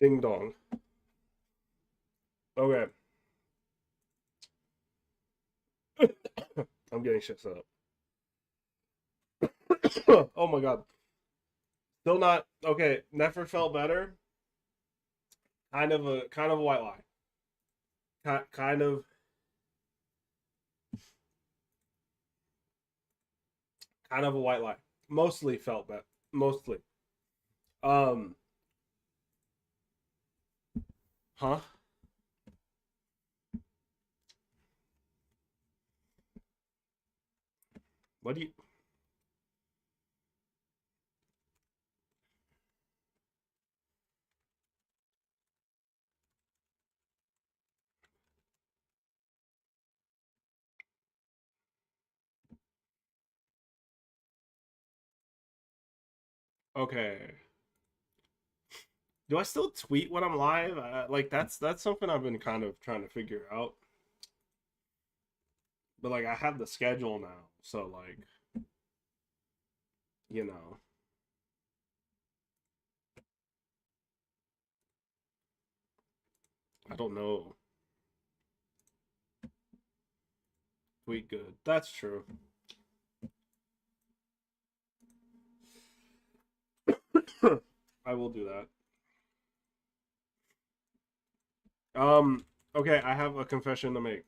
Ding dong. Okay. I'm getting shit set up. Oh my god. Still not okay. Never felt better. Kind of a white lie. Kind of a white lie. Mostly felt that. Mostly. Um. Huh. What do you? Okay. Do I still tweet when I'm live? Like that's something I've been kind of trying to figure out. But like I have the schedule now, so like you know, I don't know. Tweet good. That's true. I will do that. Okay, I have a confession to make.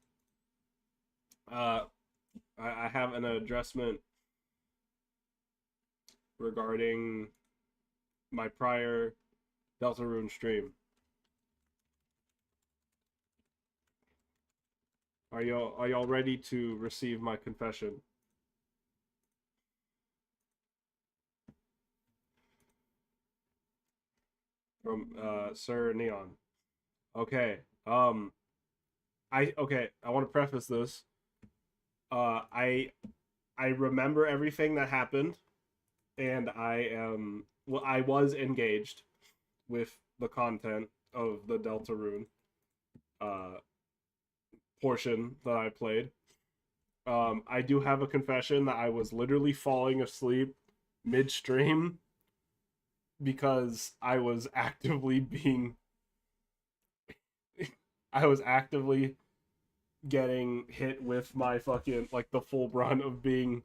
Uh, I have an addressment regarding my prior Deltarune stream. Are y'all ready to receive my confession from Sir Neon? Okay. I want to preface this. Uh, I I remember everything that happened, and I was engaged with the content of the Deltarune uh portion that I played. I do have a confession that I was literally falling asleep midstream because I was actively getting hit with my fucking like the full brunt of being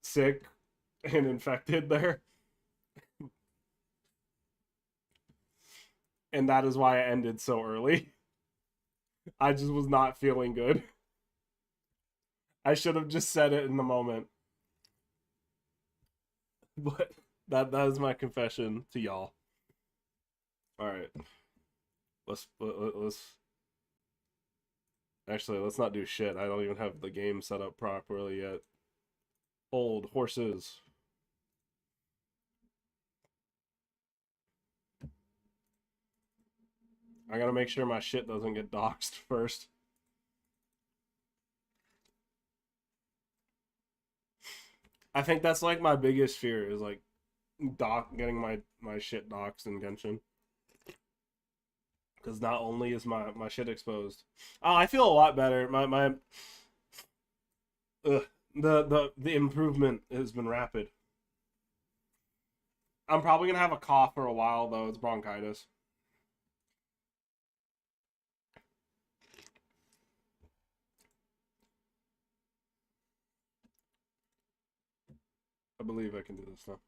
sick and infected there, and that is why I ended so early. I just was not feeling good. I should have just said it in the moment, but that is my confession to y'all. All right, let's actually let's not do shit. I don't even have the game set up properly yet. Old horses. I gotta make sure my shit doesn't get doxxed first. I think that's like my biggest fear is like getting my shit doxxed in Genshin. Because not only is my shit exposed, oh, I feel a lot better. My the improvement has been rapid. I'm probably gonna have a cough for a while though. It's bronchitis. I believe I can do this now.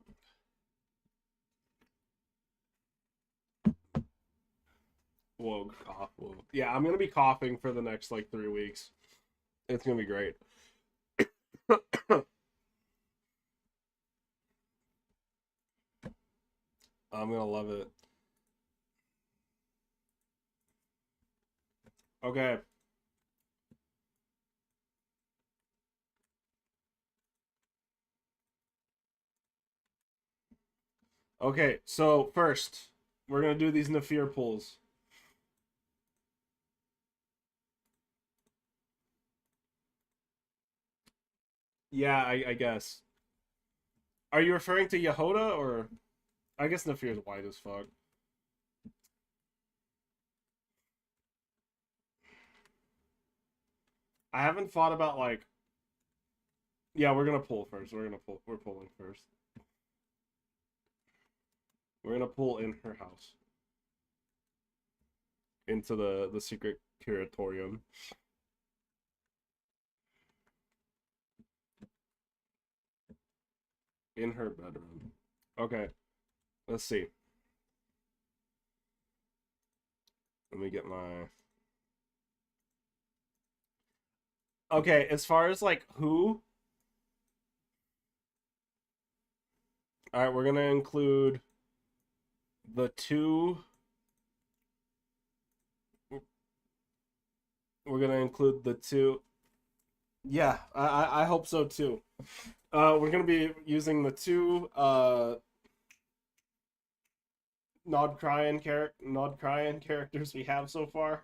Whoa, cough. Whoa. Yeah, I'm gonna be coughing for the next like 3 weeks. It's gonna be great. I'm gonna love it. Okay. Okay. So first, we're gonna do these Nefer pulls. Yeah, I guess. Are you referring to Yehoda or? I guess Nefer is white as fuck. I haven't thought about like. Yeah, we're gonna pull first. We're gonna pull. We're pulling first. We're gonna pull in her house. into the secret curatorium. In her bedroom. Okay, let's see. Let me get my. Okay, as far as like who. All right, we're gonna include the two. We're gonna include the two. Yeah, I hope so too. We're gonna be using the two nod crying characters we have so far.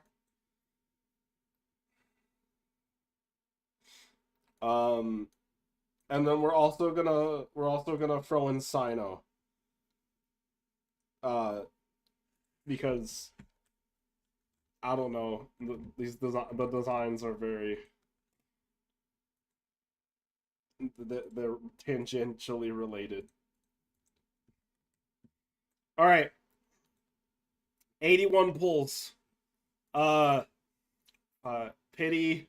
Um, and then we're also gonna throw in Sino. Uh, because I don't know, the designs are very they're tangentially related. All right, 81 pulls. Uh, Pity.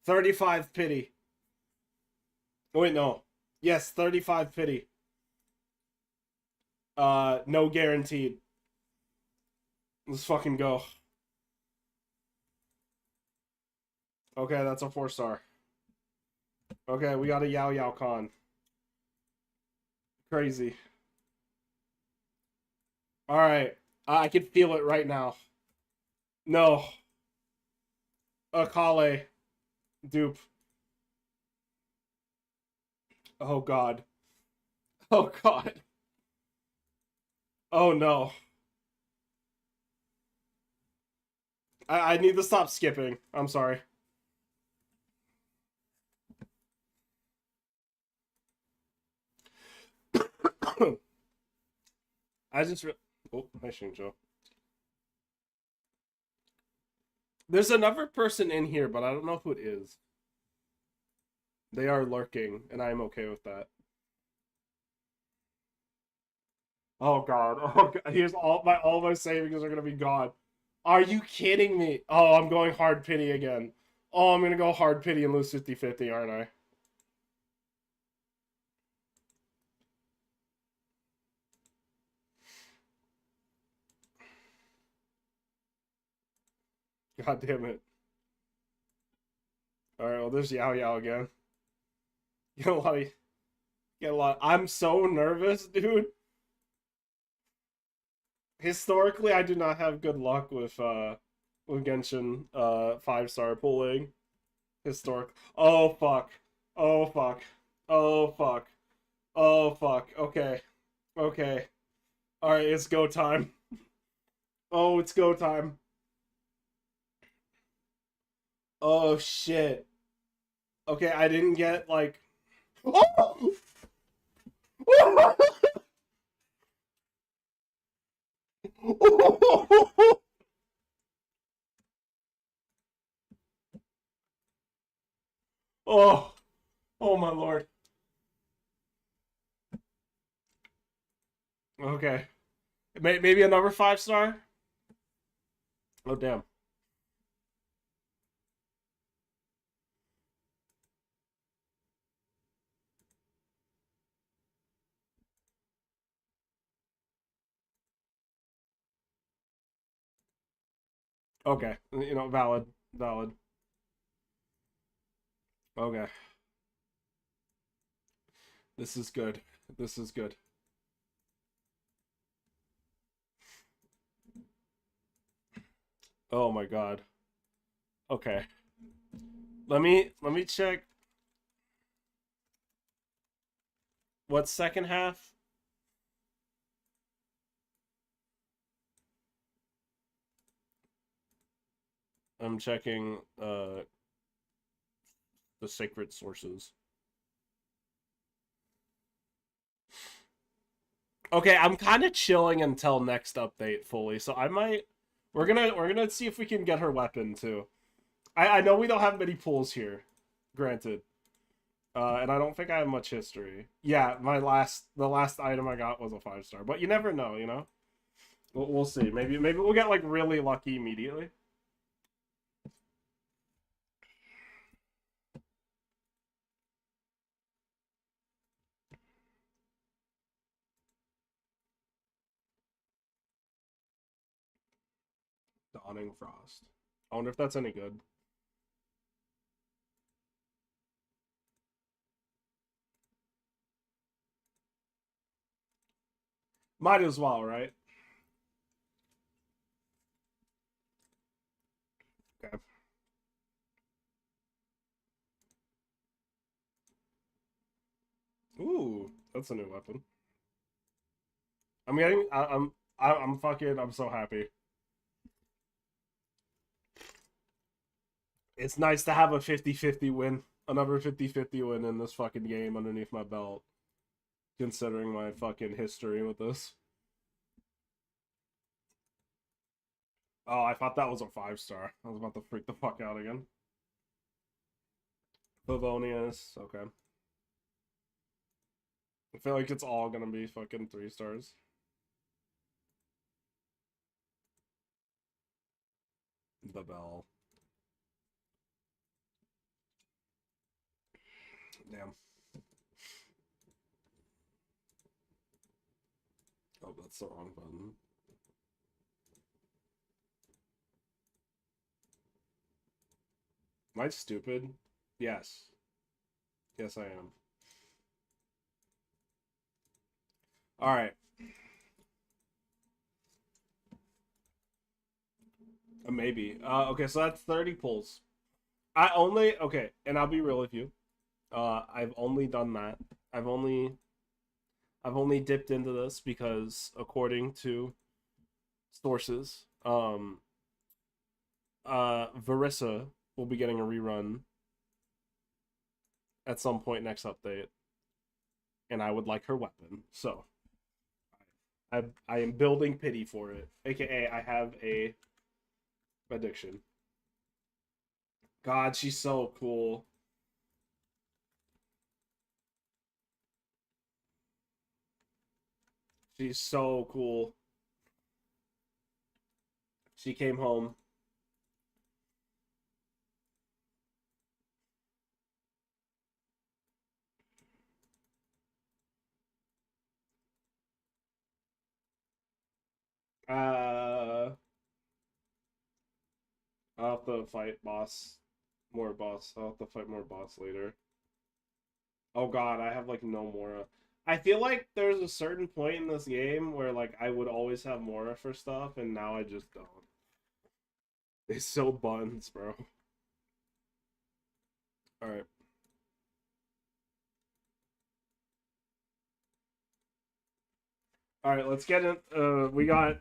35 pity. Oh, wait, no. Yes, 35 pity. No guaranteed. Let's fucking go. Okay, that's a 4-star. Okay, we got a Yao Yao Khan. Crazy. Alright. I can feel it right now. No. Akale. Dupe. Oh god. Oh god. Oh no. I need to stop skipping. I'm sorry. I just oh, hi Shinjo. There's another person in here, but I don't know who it is. They are lurking, and I'm okay with that. Oh god. Oh god. Here's all my savings are gonna be gone. Are you kidding me? Oh, I'm going hard pity again. Oh, I'm gonna go hard pity and lose 50-50, aren't I? God damn it. Alright, well there's Yao Yao again. Get a lot of get a lot. I'm so nervous, dude. Historically, I do not have good luck with Genshin 5-star pulling. Historic. Oh fuck. Oh fuck. Oh fuck. Oh fuck. Okay. Okay. Alright, it's go time. Oh, it's go time. Oh shit. Okay, I didn't get like oh! Oh, oh my lord. Okay. Maybe another 5-star? Oh damn. Okay. Valid. Valid. Okay. This is good. This is good. Oh my god. Okay. Let me check what's second half. I'm checking the sacred sources. Okay, I'm kind of chilling until next update fully. So I might we're gonna see if we can get her weapon too. I know we don't have many pulls here, granted. And I don't think I have much history. Yeah, the last item I got was a 5-star, but you never know, you know. We'll see. Maybe we'll get like really lucky immediately. Dawning Frost. I wonder if that's any good. Might as well, right? Okay. Ooh, that's a new weapon. I'm getting. I'm fucking. I'm so happy. It's nice to have a 50-50 win. Another 50-50 win in this fucking game underneath my belt. Considering my fucking history with this. Oh, I thought that was a 5-star. I was about to freak the fuck out again. Favonius, okay. I feel like it's all gonna be fucking 3-stars. The bell. Damn. Oh, that's the wrong button. Am I stupid? Yes. Yes, I am. Alright. Maybe. Okay, so that's 30 pulls. Okay, and I'll be real with you. I've only done that. I've only dipped into this because according to sources, Verissa will be getting a rerun at some point next update, and I would like her weapon. So I am building pity for it. AKA I have a addiction. God, she's so cool. She's so cool. She came home. I'll have to fight more boss. I'll have to fight more boss later. Oh God, I have like no Mora. I feel like there's a certain point in this game where like I would always have Mora for stuff, and now I just don't. It's so buns, bro. All right. All right, let's get it. We got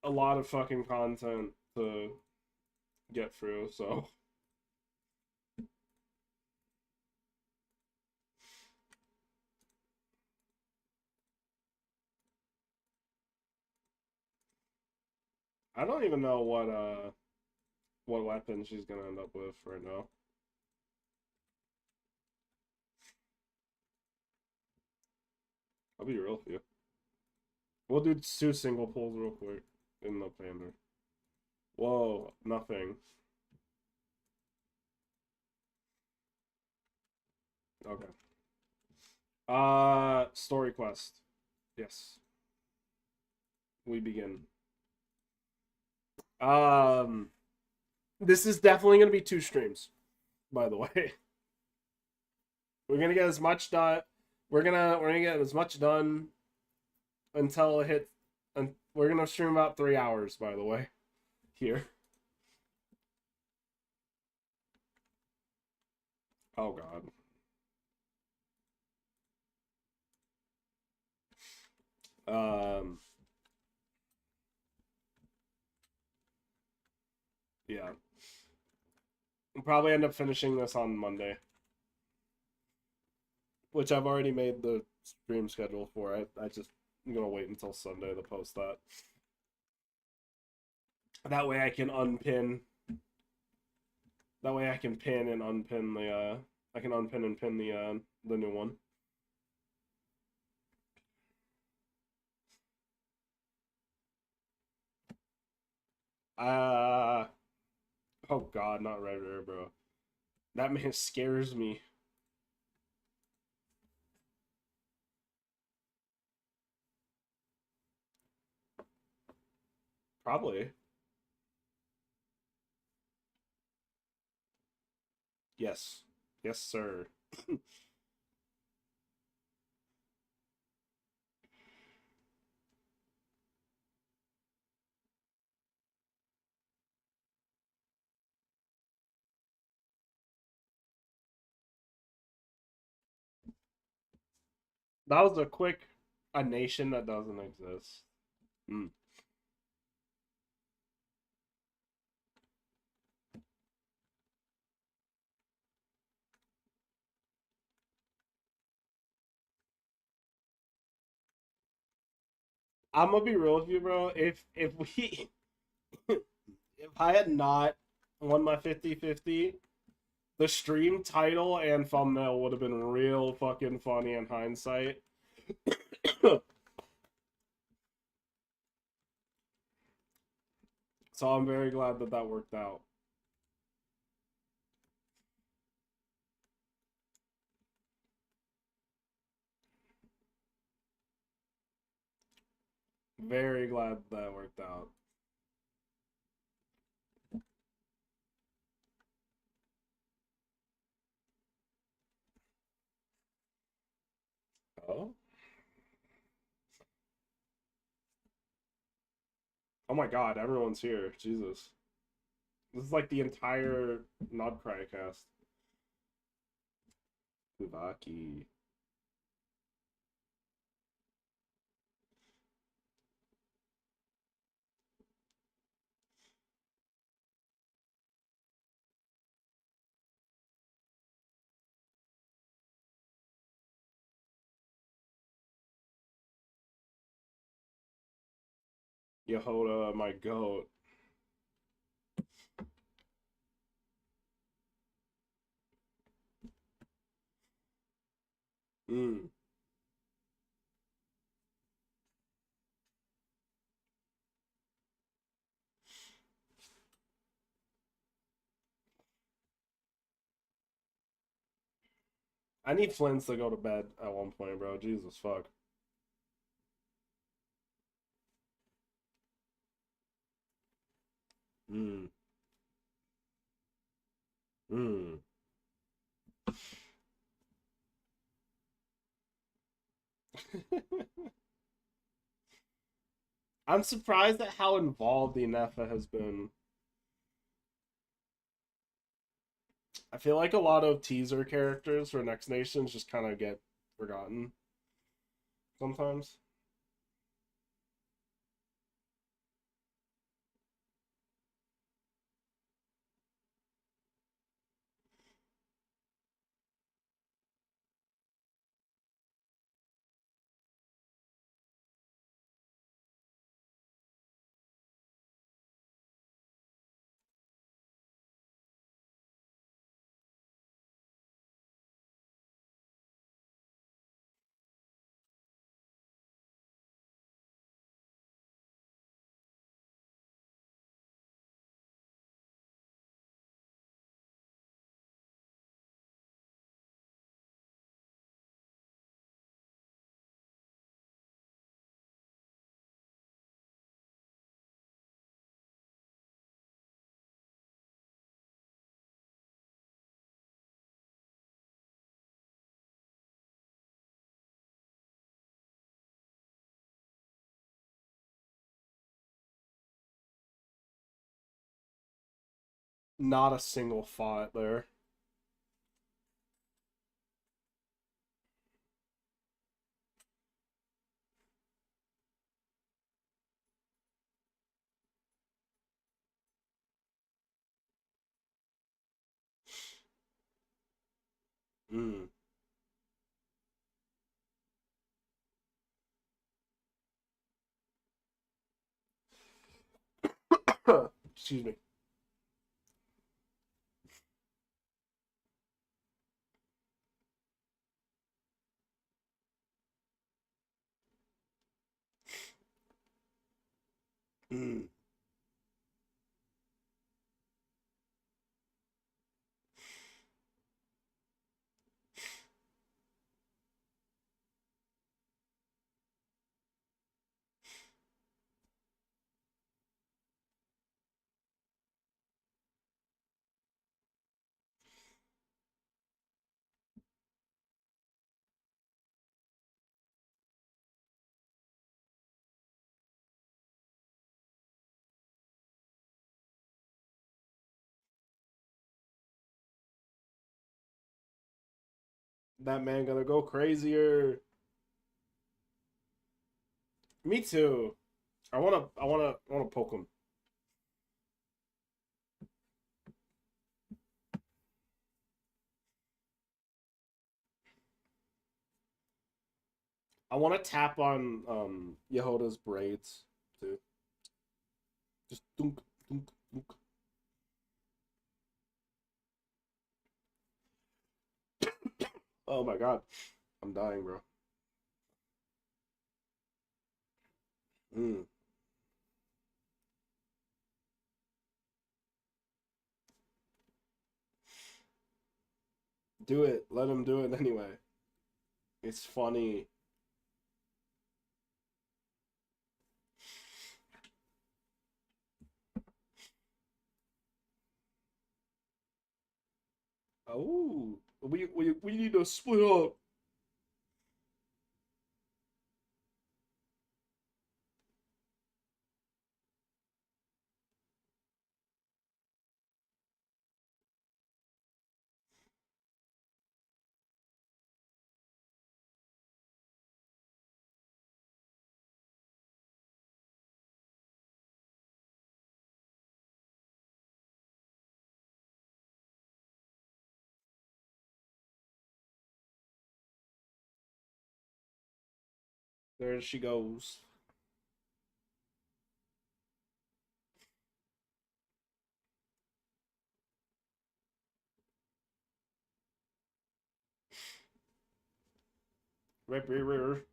a lot of fucking content to get through, so I don't even know what weapon she's gonna end up with right now. I'll be real with you. We'll do 2 single pulls real quick in the pander. Whoa, nothing. Okay. Story quest. Yes. We begin. Um, this is definitely gonna be 2 streams, by the way. We're gonna get as much done. We're gonna get as much done until it hits. And we're gonna stream about 3 hours, by the way. Here. Oh God. Um. Yeah. We'll probably end up finishing this on Monday, which I've already made the stream schedule for. I'm gonna wait until Sunday to post that. That way I can unpin That way I can pin and unpin the I can unpin and pin the new one. Uh oh god, not right there, bro. That man scares me. Probably. Yes. Yes, sir. That was a nation that doesn't exist. Mm. I'm gonna be real with you, bro. If we if I had not won my 50-50, the stream title and thumbnail would have been real fucking funny in hindsight. So I'm very glad that that worked out. Very glad that worked out. Oh? Oh my god, everyone's here. Jesus. This is like the entire Nodcry cast. Buvaki. Yehoda, my goat. Mm. I need Flynn's to go to bed at one point, bro. Jesus fuck. Mm. Mm. I'm surprised at how involved the Nefer has been. I feel like a lot of teaser characters for Next Nations just kind of get forgotten sometimes. Not a single thought there. Mm. Excuse me. Mm. That man gonna go crazier. Me too. I wanna poke him. I wanna tap on Yehoda's braids too. Just dunk, dunk, dunk. Oh my god, I'm dying, bro. Mm. Do it. Let him do it anyway. It's funny. Oh, we need to split up. There she goes. Right, right, right.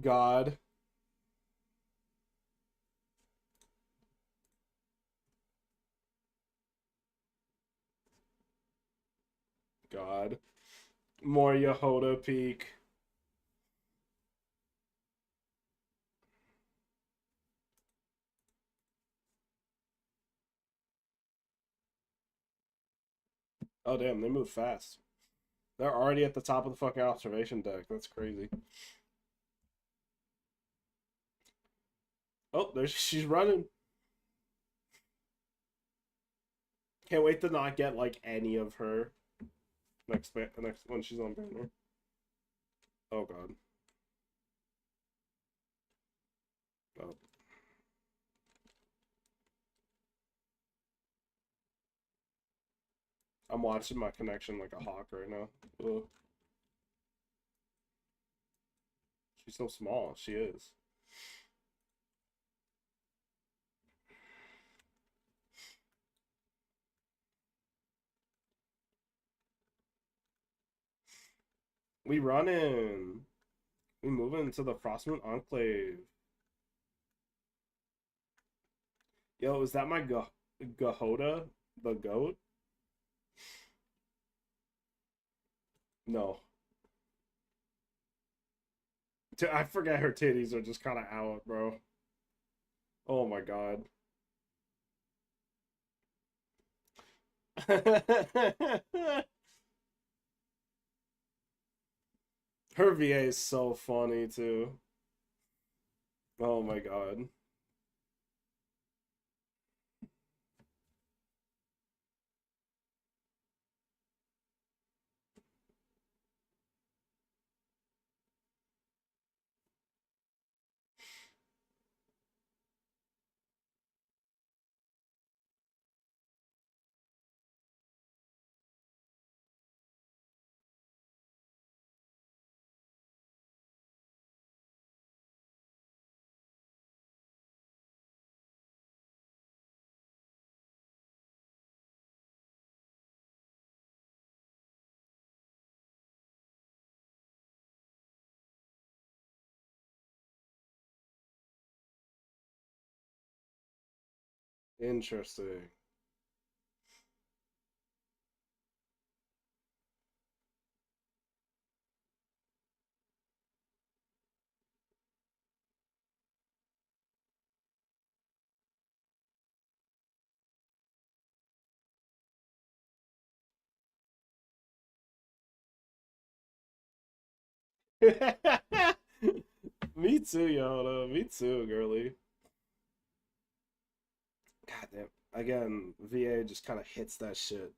God, God, more Yehoda peak. Oh damn, they move fast. They're already at the top of the fucking observation deck. That's crazy. Oh, there she's running. Can't wait to not get like any of her next when she's on banner. Oh god. Oh. I'm watching my connection like a hawk right now. Ugh. She's so small. She is. We running. We moving into the Frostmoon Enclave. Yo, is that my Gahoda? The goat? No. I forget her titties are just kind of out, bro. Oh my god. Her VA is so funny too. Oh my god. Interesting. Me too, Yoda. Me too, girly. God damn. Again, VA just kind of hits that shit.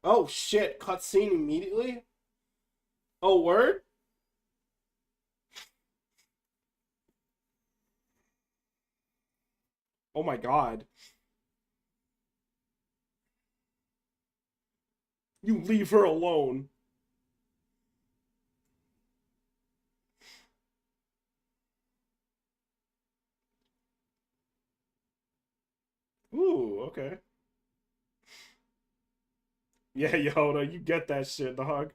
Oh shit! Cutscene immediately. Oh word. Oh my god. You leave her alone. Ooh, okay. Yeah, Yoda, you get that shit, dog.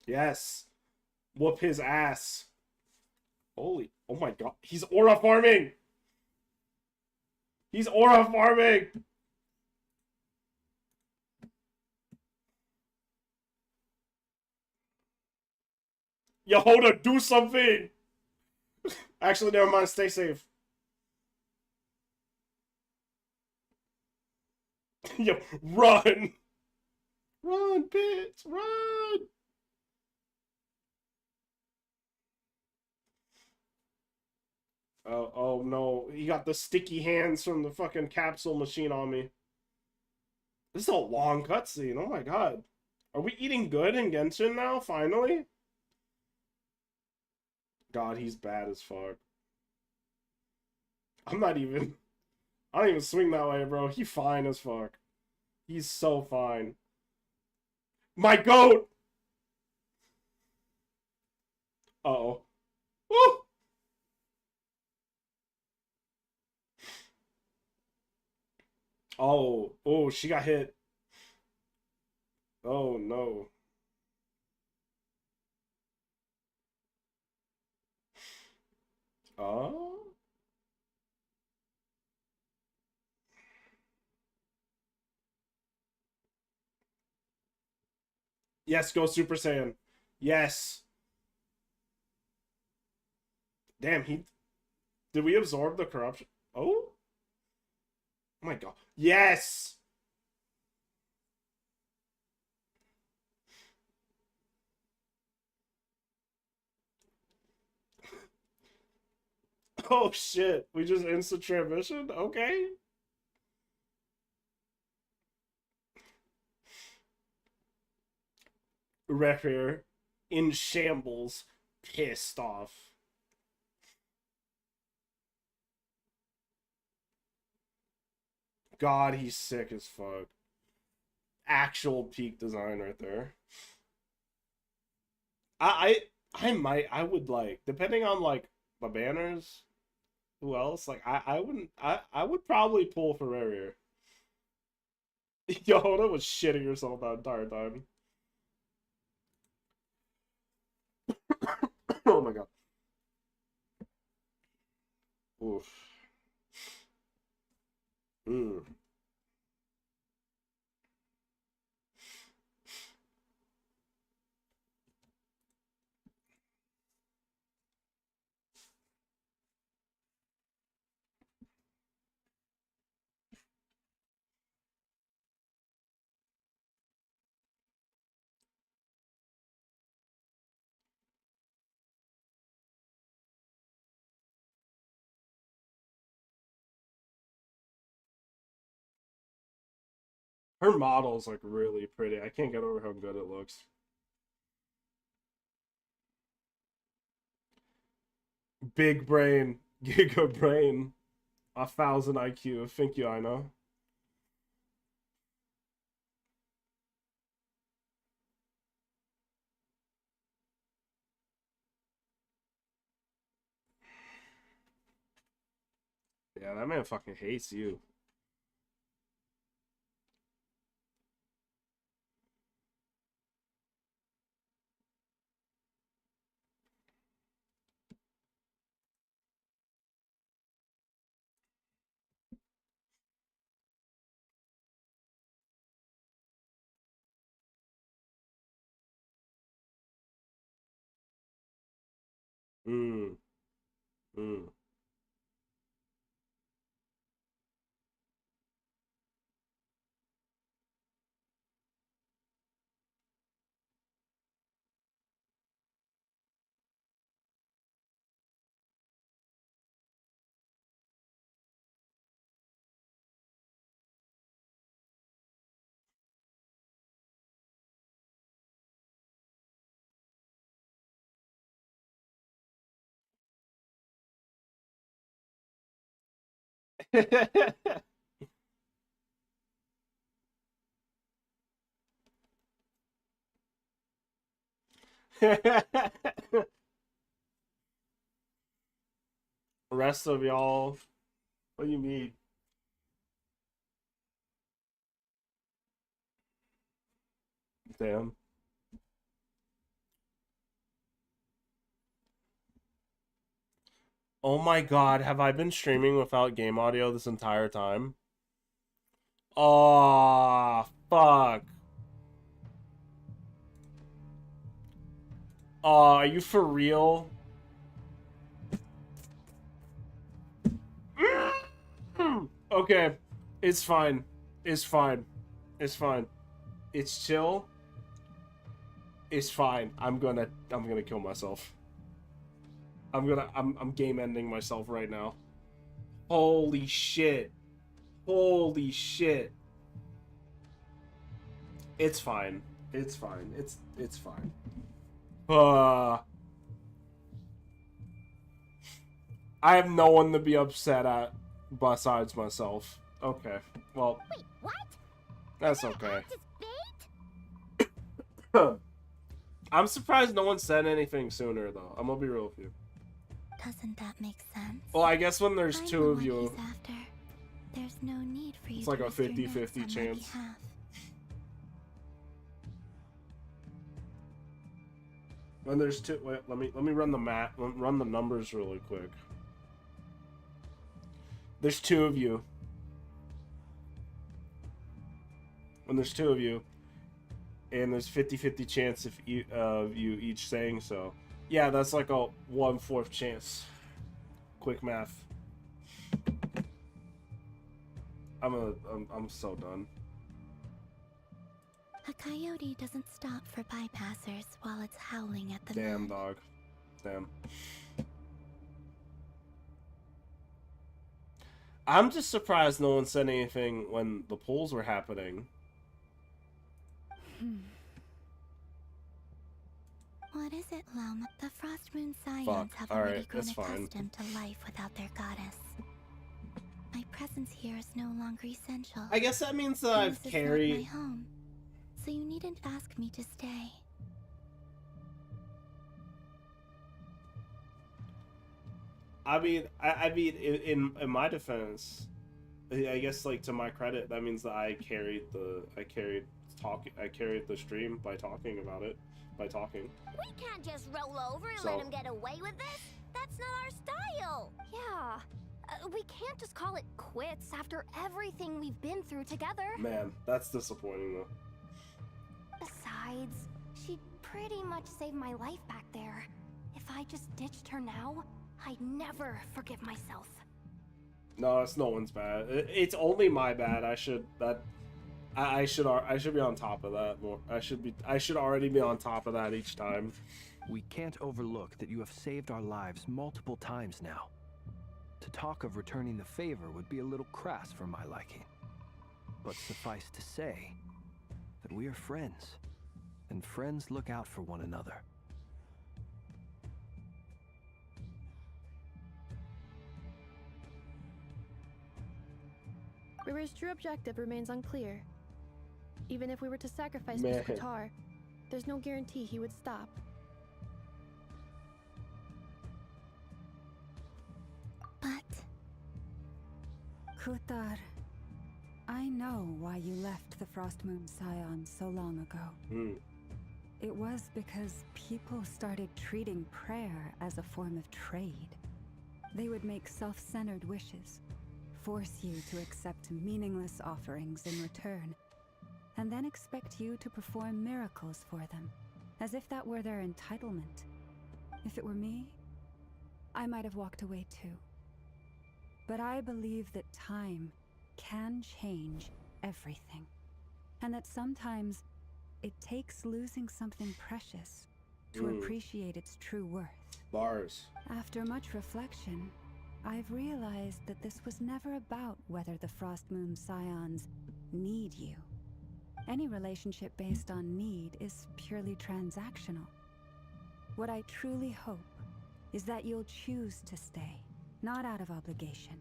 Yes. Whoop his ass. Holy, oh my god. He's aura farming! He's aura farming! Yoda, do something! Actually, never mind, stay safe. Yo, run! Run, bitch! Run! Oh no, he got the sticky hands from the fucking capsule machine on me. This is a long cutscene. Oh my god. Are we eating good in Genshin now, finally? God, he's bad as fuck. I'm not even... I don't even swing that way, bro. He fine as fuck. He's so fine. My goat! Uh-oh. Woo! Oh, she got hit. Oh, no. Oh? Yes, go Super Saiyan. Yes. Damn, he... Did we absorb the corruption? Oh? Oh my god. Yes! Oh shit. We just instant transmission? Okay. Nefer in shambles, pissed off. God, he's sick as fuck. Actual peak design right there. I would like, depending on like the banners, who else? Like I wouldn't I would probably pull for Ferrarier. Yoda was shitting herself that entire time. Oh my god. Oof. Mm. Her model's like really pretty. I can't get over how good it looks. Big brain, giga brain, 1,000 IQ. Thank you, I know. Yeah, that man fucking hates you. Mm. Mm. Rest of y'all, what do you mean? Damn. Oh my god, have I been streaming without game audio this entire time? Oh, fuck. Oh, are you for real? Okay, it's fine. It's fine. It's fine. It's chill. It's fine. I'm gonna kill myself. I'm game ending myself right now. Holy shit. Holy shit. It's fine. It's fine. It's fine. I have no one to be upset at besides myself. Okay. Well, wait, what? That's okay. I'm surprised no one said anything sooner, though. I'm gonna be real with you. Doesn't that make sense? Well, I guess when there's two of you, after. There's no need for you it's like to a 50-50 chance. When there's two, wait, let me run the run the numbers really quick. There's two of you. When there's two of you, and there's 50-50 chance if of you each saying so. Yeah, that's like a 1/4 chance. Quick math. I'm so done. A coyote doesn't stop for bypassers while it's howling at the Damn, moon. dog. Damn. I'm just surprised no one said anything when the polls were happening. What is it, Lum? The Frost Moon Scions have already grown accustomed to life without their goddess. My presence here is no longer essential. I guess that means that I've carried... This is not my home, so you needn't ask me to stay. I mean, in my defense, I guess, like, to my credit, that means that I carried the stream by talking about it, by talking. We can't just roll over and let him get away with this. That's not our style. Yeah. We can't just call it quits after everything we've been through together. Man, that's disappointing, though. Besides, she pretty much saved my life back there. If I just ditched her now, I'd never forgive myself. No, it's no one's bad. It's only my bad. I should be on top of that more. I should already be on top of that each time. We can't overlook that you have saved our lives multiple times now. To talk of returning the favor would be a little crass for my liking. But suffice to say that we are friends, and friends look out for one another. River's true objective remains unclear. Even if we were to sacrifice Man. Mr. Qatar, there's no guarantee he would stop. But... Qatar, I know why you left the Frost Moon Scions so long ago. It was because people started treating prayer as a form of trade. They would make self-centered wishes, force you to accept meaningless offerings in return, and then expect you to perform miracles for them, as if that were their entitlement. If it were me, I might have walked away too. But I believe that time can change everything. And that sometimes it takes losing something precious to appreciate its true worth. Bars. After much reflection, I've realized that this was never about whether the Frost Moon Scions need you. Any relationship based on need is purely transactional. What I truly hope is that you'll choose to stay, not out of obligation.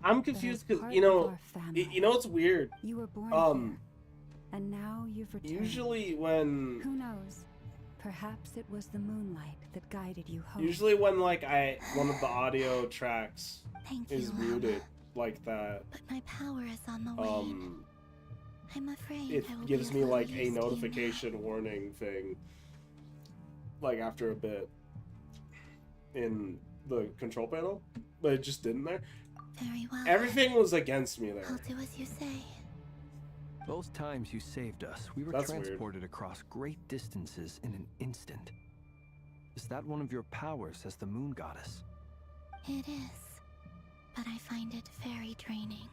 I'm confused because, you know what's weird? You were born here, and now you've returned. Usually when... Who knows? Perhaps it was the moonlight that guided you home. Usually when, like, one of the audio tracks is muted like that, but my power is on the wane. I'm afraid it I will gives be me, like, a used to notification warning thing, like, after a bit in the control panel, but it just didn't there. Very well. Everything was against me there. I'll do as you say. Both times you saved us, we were transported across great distances in an instant. Is that one of your powers as the moon goddess? It is, but I find it very draining.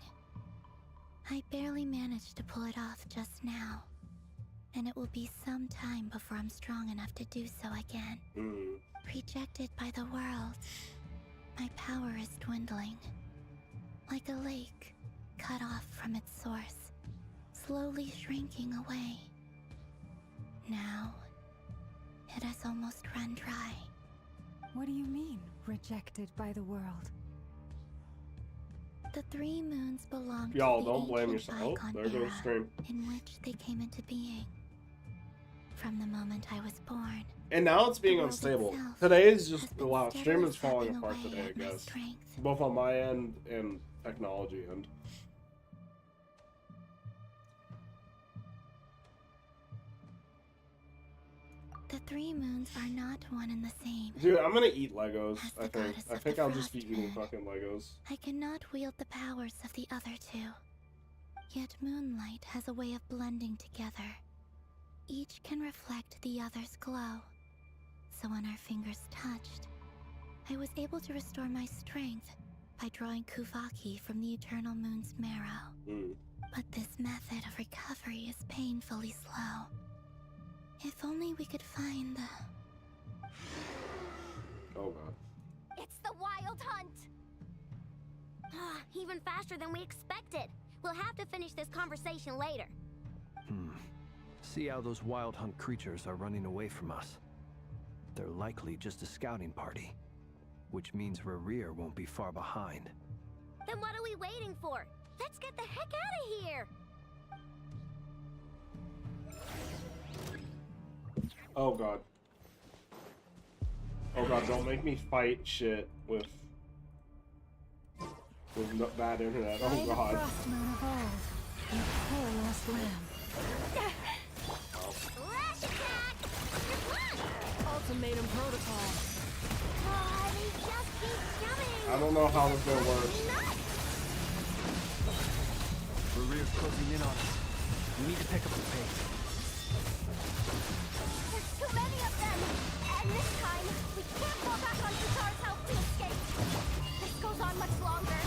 I barely managed to pull it off just now, and it will be some time before I'm strong enough to do so again. Rejected by the world, my power is dwindling. Like a lake, cut off from its source, slowly shrinking away. Now, it has almost run dry. What do you mean, rejected by the world? The 3 moons belong Y'all, to the don't blame ancient yourself. Icon There goes era stream. in which they came into being. From the moment I was born. And now it's being the world unstable. itself Today is has just, been wow, steadily stream is falling chipping apart away today, I at my guess. strength. Both on my end and technology end. The 3 moons are not one and the same. Dude, I'm gonna eat Legos, As I the think. goddess I of think the I'll just be frost eating moon, fucking Legos. I cannot wield the powers of the other 2. Yet moonlight has a way of blending together. Each can reflect the other's glow. So when our fingers touched, I was able to restore my strength by drawing Kuvaki from the eternal moon's marrow. But this method of recovery is painfully slow. If only we could find the... Oh god. It's the Wild Hunt! Even faster than we expected. We'll have to finish this conversation later. See how those Wild Hunt creatures are running away from us. They're likely just a scouting party, which means Rerir won't be far behind. Then what are we waiting for? Let's get the heck out of here! Oh god. Oh god, don't make me fight shit with bad internet. Oh god. Frost Moon evolved. You poor lost lamb. Flash attack! Ultimatum protocol. Oh, they just keep coming! I don't know how this gonna work. Rerir's closing in on us. We need to pick up the pace. There's too many of them! And this time, we can't fall back on Katar's help to escape! This goes on much longer.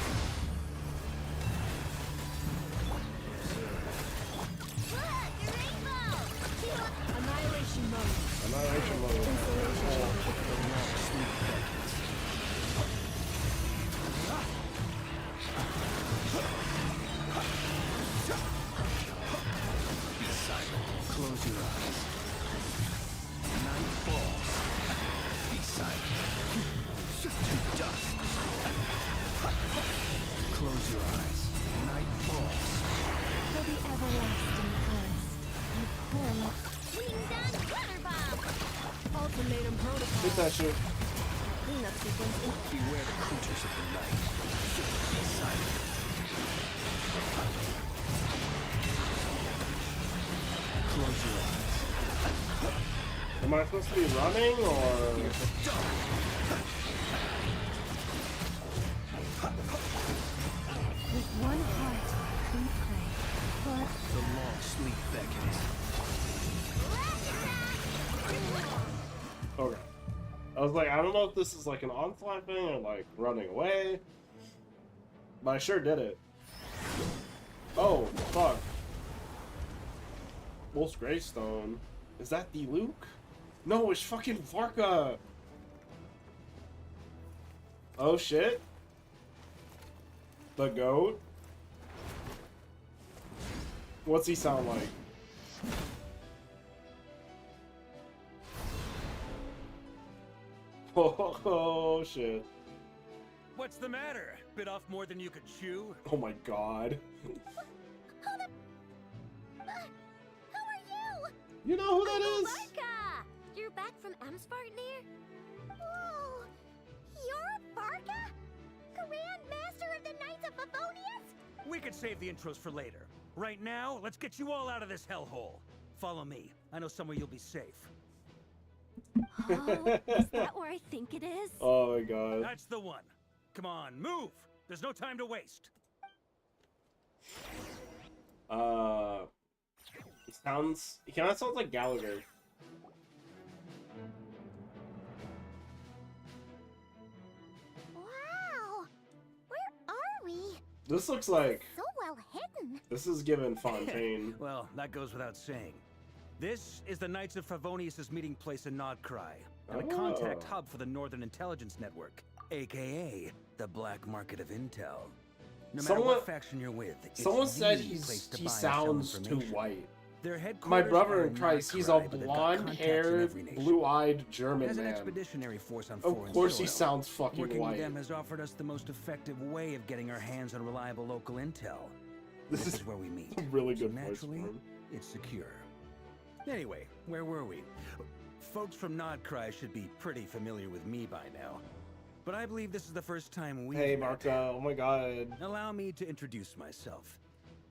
Look! A rainbow! Annihilation mode. Annihilation mode. Close your eyes. Night falls. Be silent. To dust. Close your eyes. Night falls. For the everlasting forest. You poor Wing done glitter bomb! Ultimatum protocol. Get that shit. Cleanup sequence. Beware the creatures of the night. Be silent. Close your eyes. Am I supposed to be running or? With one heart, we pray. But The long sleep beckons. Okay. was like, I don't know if this is like an onslaught thing or like running away. But I sure did it. Oh, fuck. Wolf's Gravestone. Is that the Luke? No, it's fucking Varka! Oh shit. The goat? What's he sound like? Oh shit. What's the matter? Bit off more than you could chew? Oh my god. Who are you? You know who that is? Varka! You're back from Amsvartnir? Whoa! You're Varka? Grand Master of the Knights of Favonius? We could save the intros for later. Right now, let's get you all out of this hellhole. Follow me. I know somewhere you'll be safe. Oh, is that where I think it is? Oh my god. That's the one. Come on, move! There's no time to waste. He kinda sounds like Gallagher. Wow! Where are we? This looks like So well hidden. this is given Fontaine. Well, that goes without saying. This is the Knights of Favonius' meeting place in Nodcry, and a contact hub for the Northern Intelligence Network, aka the Black Market of Intel. No matter what faction you're with, it's Someone said the place to he buy and sell sounds too information. white. Their headquarters My brother are in Christ, he's a Nodcry, but they've got contacts in blonde-haired, every nation. blue-eyed German As an man. expeditionary force on Of foreign course he soil, sounds fucking working white. with them has offered us the most effective way of getting our hands on reliable local intel. This This is is where we meet. a really So good voice for naturally, him. it's secure. Anyway, where were we? Folks from Nodcry should be pretty familiar with me by now. But I believe this is the first time we've Hey, met. Marka, oh my god. Allow me to introduce myself.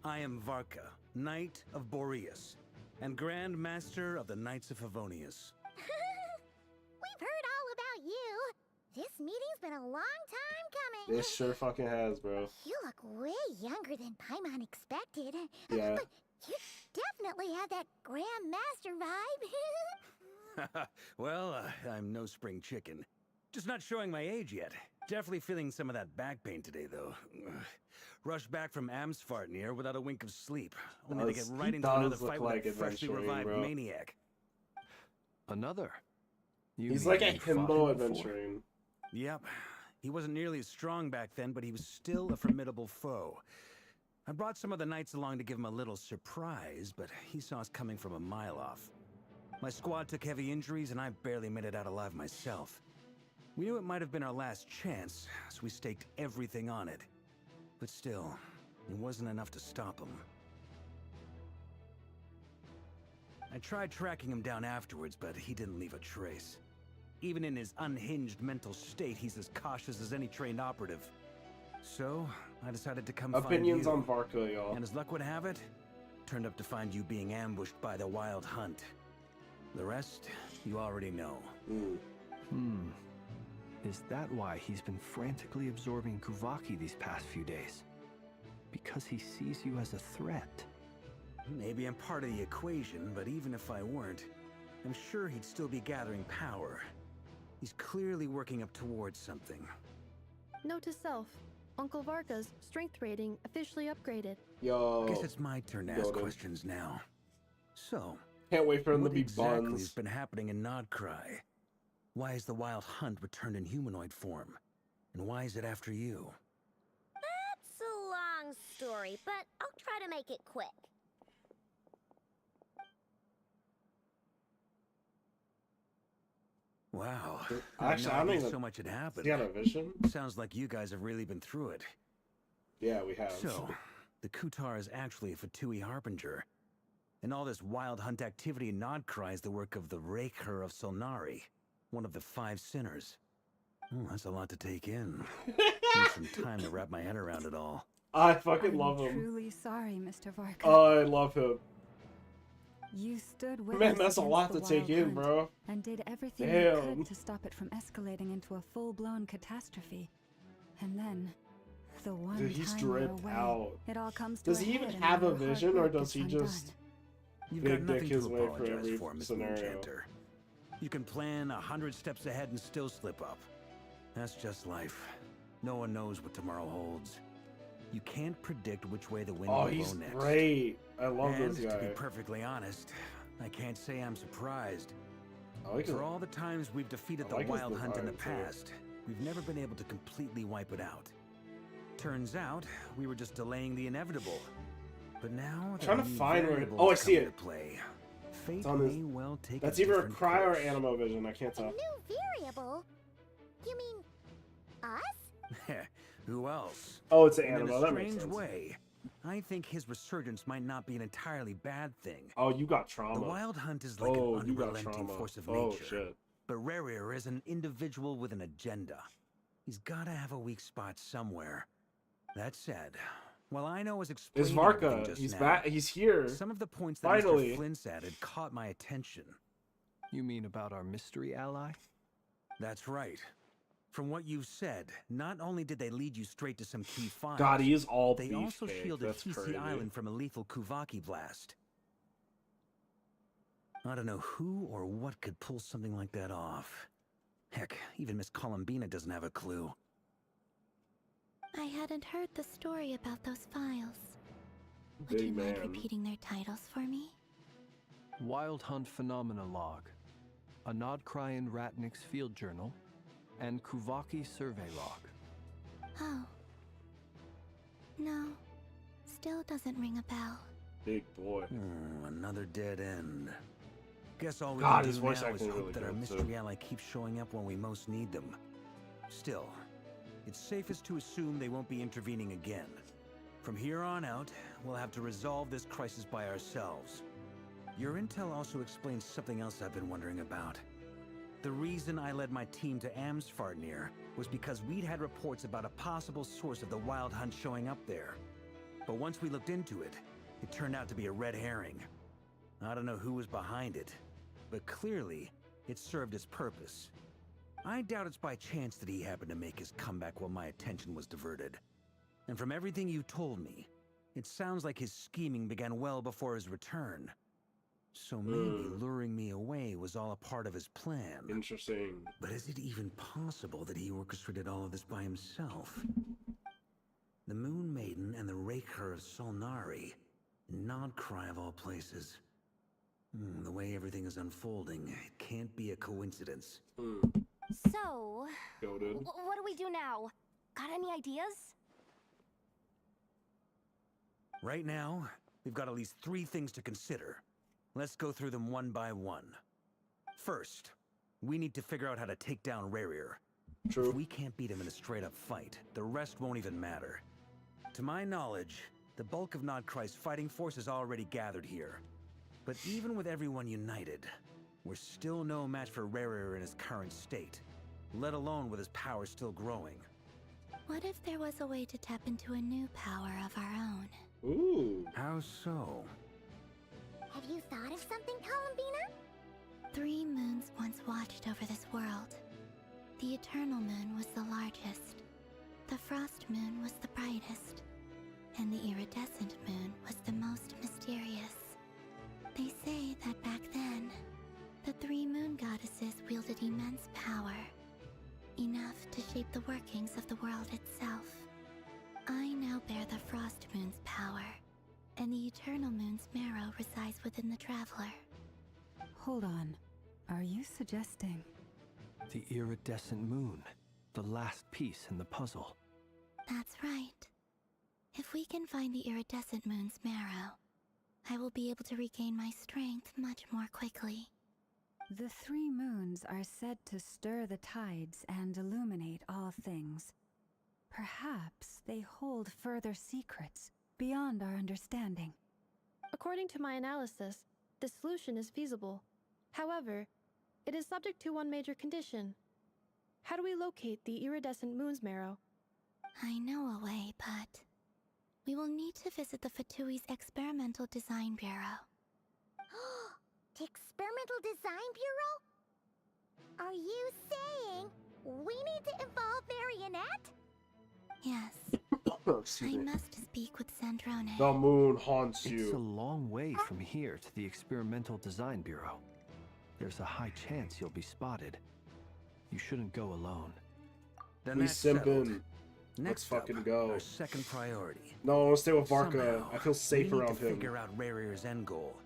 I am Varka, Knight of Boreas, and Grand Master of the Knights of Favonius. We've heard all about you. This meeting's been a long time coming. This sure fucking has, bro. You look way younger than Paimon expected. Yeah. But you definitely have that Grand Master vibe. Well, I'm no spring chicken. Just not showing my age yet. Definitely feeling some of that back pain today, though. Rushed back from Amsvartnir without a wink of sleep, only to get He right into does another look fight like with a freshly adventuring, revived bro. maniac. Another? You He's mean like a you fought himbo him before? adventuring. Yep. He wasn't nearly as strong back then, but he was still a formidable foe. I brought some of the knights along to give him a little surprise, but he saw us coming from a mile off. My squad took heavy injuries, and I barely made it out alive myself. We knew it might have been our last chance, so we staked everything on it. But still, it wasn't enough to stop him. I tried tracking him down afterwards, but he didn't leave a trace. Even in his unhinged mental state, he's as cautious as any trained operative. So, I decided to come Opinions find on you. Varka, y'all. And as luck would have it, turned up to find you being ambushed by the Wild Hunt. The rest, you already know. Is that why he's been frantically absorbing Kuvaki these past few days? Because he sees you as a threat? Maybe I'm part of the equation, but even if I weren't, I'm sure he'd still be gathering power. He's clearly working up towards something. Note to self, Uncle Varka's strength rating officially upgraded. Yo. Guess it's my turn to ask Yoda. questions now. So, Can't wait for him to what be exactly has buns. been happening in Nodcry? Why is the Wild Hunt returned in humanoid form? And why is it after you? That's a long story, but I'll try to make it quick. Wow. Actually, I no don't idea even- so much had happened. He got a vision? Sounds like you guys have really been through it. Yeah, we have. So, the Kutar is actually a Fatui Harbinger. And all this Wild Hunt activity in Nodcry is the work of the Raker of Solnari, one of the 5 sinners. Oh, that's a lot to take in. Need some time to wrap my head around it all. I fucking I'm love him. truly sorry, Mr. Varka. Oh, I love him. You stood with Man, us that's a against lot the to take Wild in, Hunt bro. and did everything you Damn. could to stop it from escalating into a full-blown catastrophe. And then, the one Dude, he's time we're dripped away, out. it all comes to Does a he head even and have all a your hard vision, or work does gets he undone. just You've big got dick nothing his to way for apologize every for, Miss scenario? Moonchanger. You can plan 100 steps ahead and still slip up. That's just life. No one knows what tomorrow holds. You can't predict which way the wind will blow next. Oh, he's great. I love this guy. To be perfectly honest, I can't say I'm surprised. For all the times we've defeated the Wild Hunt in the past, we've never been able to completely wipe it out. Turns out, we were just delaying the inevitable. But now, I'm trying to find where it... Oh, I see it. Fate it's on this... may well take That's a either a cry course. or Animo Vision. I can't tell. A new variable? You mean us? Who else? Oh, it's an And Animo. in a That makes strange sense. way, I think his resurgence might not be an entirely bad thing. Oh, you got trauma. The Wild Hunt is like an unrelenting force of nature. Oh, shit. But Rerir is an individual with an agenda. He's gotta have a weak spot somewhere. That said, while I know is explaining Varka. just He's now, back. He's here. some of the points that Finally. Mr. Flint's added caught my attention. You mean about our mystery ally? That's right. From what you've said, not only did they lead you straight to some key files, God, he is all they beefcake. also shielded That's Hisi crazy. Island from a lethal Kuvaki blast. I don't know who or what could pull something like that off. Heck, even Miss Columbina doesn't have a clue. I hadn't heard the story about those files. Would Big you mind man. repeating their titles for me? Wild Hunt Phenomena Log, a Nodcryan Ratnik's Field Journal, and Kuvaki Survey Log. Oh. No. Still doesn't ring a bell. Big boy. Another dead end. Guess all we God, can his do voice now is acting hope really that our good, mystery too. ally keeps showing up when we most need them. Still, it's safest to assume they won't be intervening again. From here on out, we'll have to resolve this crisis by ourselves. Your intel also explains something else I've been wondering about. The reason I led my team to Amsfartnir was because we'd had reports about a possible source of the Wild Hunt showing up there. But once we looked into it, it turned out to be a red herring. I don't know who was behind it, but clearly, it served its purpose. I doubt it's by chance that he happened to make his comeback while my attention was diverted. And from everything you told me, it sounds like his scheming began well before his return. So maybe luring me away was all a part of his plan. Interesting. But is it even possible that he orchestrated all of this by himself? The Moon Maiden and the Raker of Solnari, Nodcry of all places. The way everything is unfolding, it can't be a coincidence. So, Goated. what do we do now? Got any ideas? Right now, we've got at least 3 things to consider. Let's go through them one by one. First, we need to figure out how to take down Rerir. True. If we can't beat him in a straight-up fight, the rest won't even matter. To my knowledge, the bulk of Nodcry's fighting force is already gathered here. But even with everyone united, we're still no match for Rerir in his current state, let alone with his power still growing. What if there was a way to tap into a new power of our own? Ooh. How so? Have you thought of something, Columbina? 3 moons once watched over this world. The Eternal Moon was the largest. The Frost Moon was the brightest. And the Iridescent Moon was the most mysterious. They say that back then, the 3 moon goddesses wielded immense power. Enough to shape the workings of the world itself. I now bear the Frost Moon's power, and the Eternal Moon's marrow resides within the Traveler. Hold on. Are you suggesting? The iridescent moon, the last piece in the puzzle. That's right. If we can find the Iridescent Moon's marrow, I will be able to regain my strength much more quickly. The 3 moons are said to stir the tides and illuminate all things. Perhaps they hold further secrets beyond our understanding. According to my analysis, the solution is feasible. However, it is subject to one major condition. How do we locate the iridescent moon's marrow? I know a way, but we will need to visit the Fatui's Experimental Design Bureau. The Experimental Design Bureau? Are you saying we need to involve Marionette? Yes, Excuse I me. must speak with Sandrone. The moon haunts It's a you. long way from here to the Experimental Design Bureau. There's a high chance you'll be spotted. You shouldn't go alone. Then We that's settled. simping. Let's Next fucking up, go. Our second priority. No, I want to stay with Varka. Somehow, I feel safe we need around to him. figure out Rare's end goal.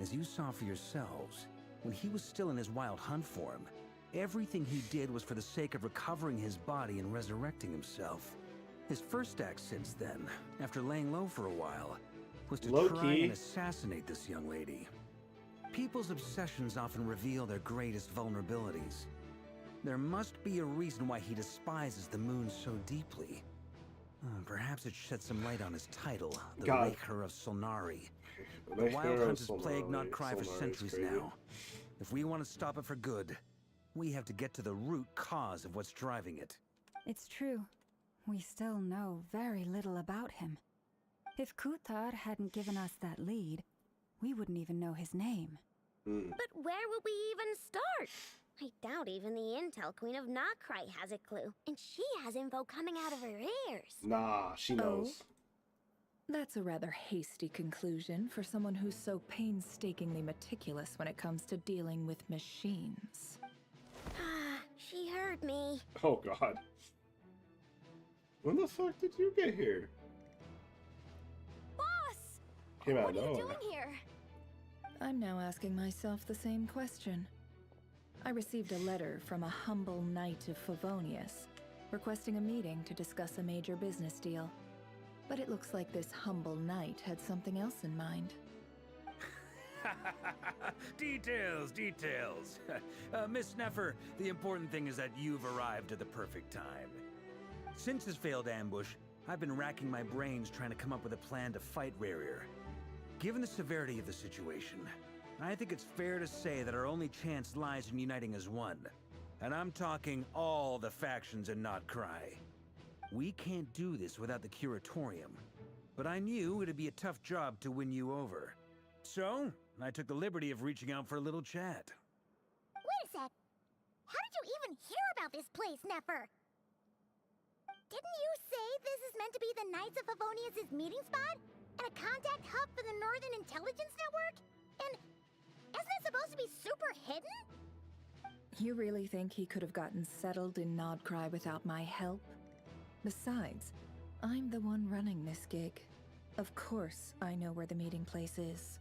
As you saw for yourselves, when he was still in his wild hunt form, everything he did was for the sake of recovering his body and resurrecting himself. His first act since then, after laying low for a while, was to Low try key. and assassinate this young lady. People's obsessions often reveal their greatest vulnerabilities. There must be a reason why he despises the moon so deeply. Perhaps it sheds some light on his title, the God. Raker of Solnari. The Raker Wild of Hunt has plagued Solnari. Notcry for Solnari is centuries crazy. now. If we want to stop it for good, we have to get to the root cause of what's driving it. It's true. We still know very little about him. If Kuthar hadn't given us that lead, we wouldn't even know his name. But where would we even start? I doubt even the Intel Queen of Notcry has a clue, and she has info coming out of her ears. Nah, she knows. That's a rather hasty conclusion for someone who's so painstakingly meticulous when it comes to dealing with machines. She heard me. Oh god. When the fuck did you get here? Boss! Came out What of are you nowhere. doing here? I'm now asking myself the same question. I received a letter from a humble knight of Favonius, requesting a meeting to discuss a major business deal. But it looks like this humble knight had something else in mind. Details, details. Miss Nefer, the important thing is that you've arrived at the perfect time. Since his failed ambush, I've been racking my brains trying to come up with a plan to fight Rarier. Given the severity of the situation, I think it's fair to say that our only chance lies in uniting as one. And I'm talking all the factions in Notcry. We can't do this without the Curatorium, but I knew it'd be a tough job to win you over. So, I took the liberty of reaching out for a little chat. Wait a sec. How did you even hear about this place, Nefer? Didn't you say this is meant to be the Knights of Favonius' meeting spot? And a contact hub for the Northern Intelligence Network? And isn't it supposed to be super hidden? You really think he could have gotten settled in Nodcry without my help? Besides, I'm the one running this gig. Of course I know where the meeting place is.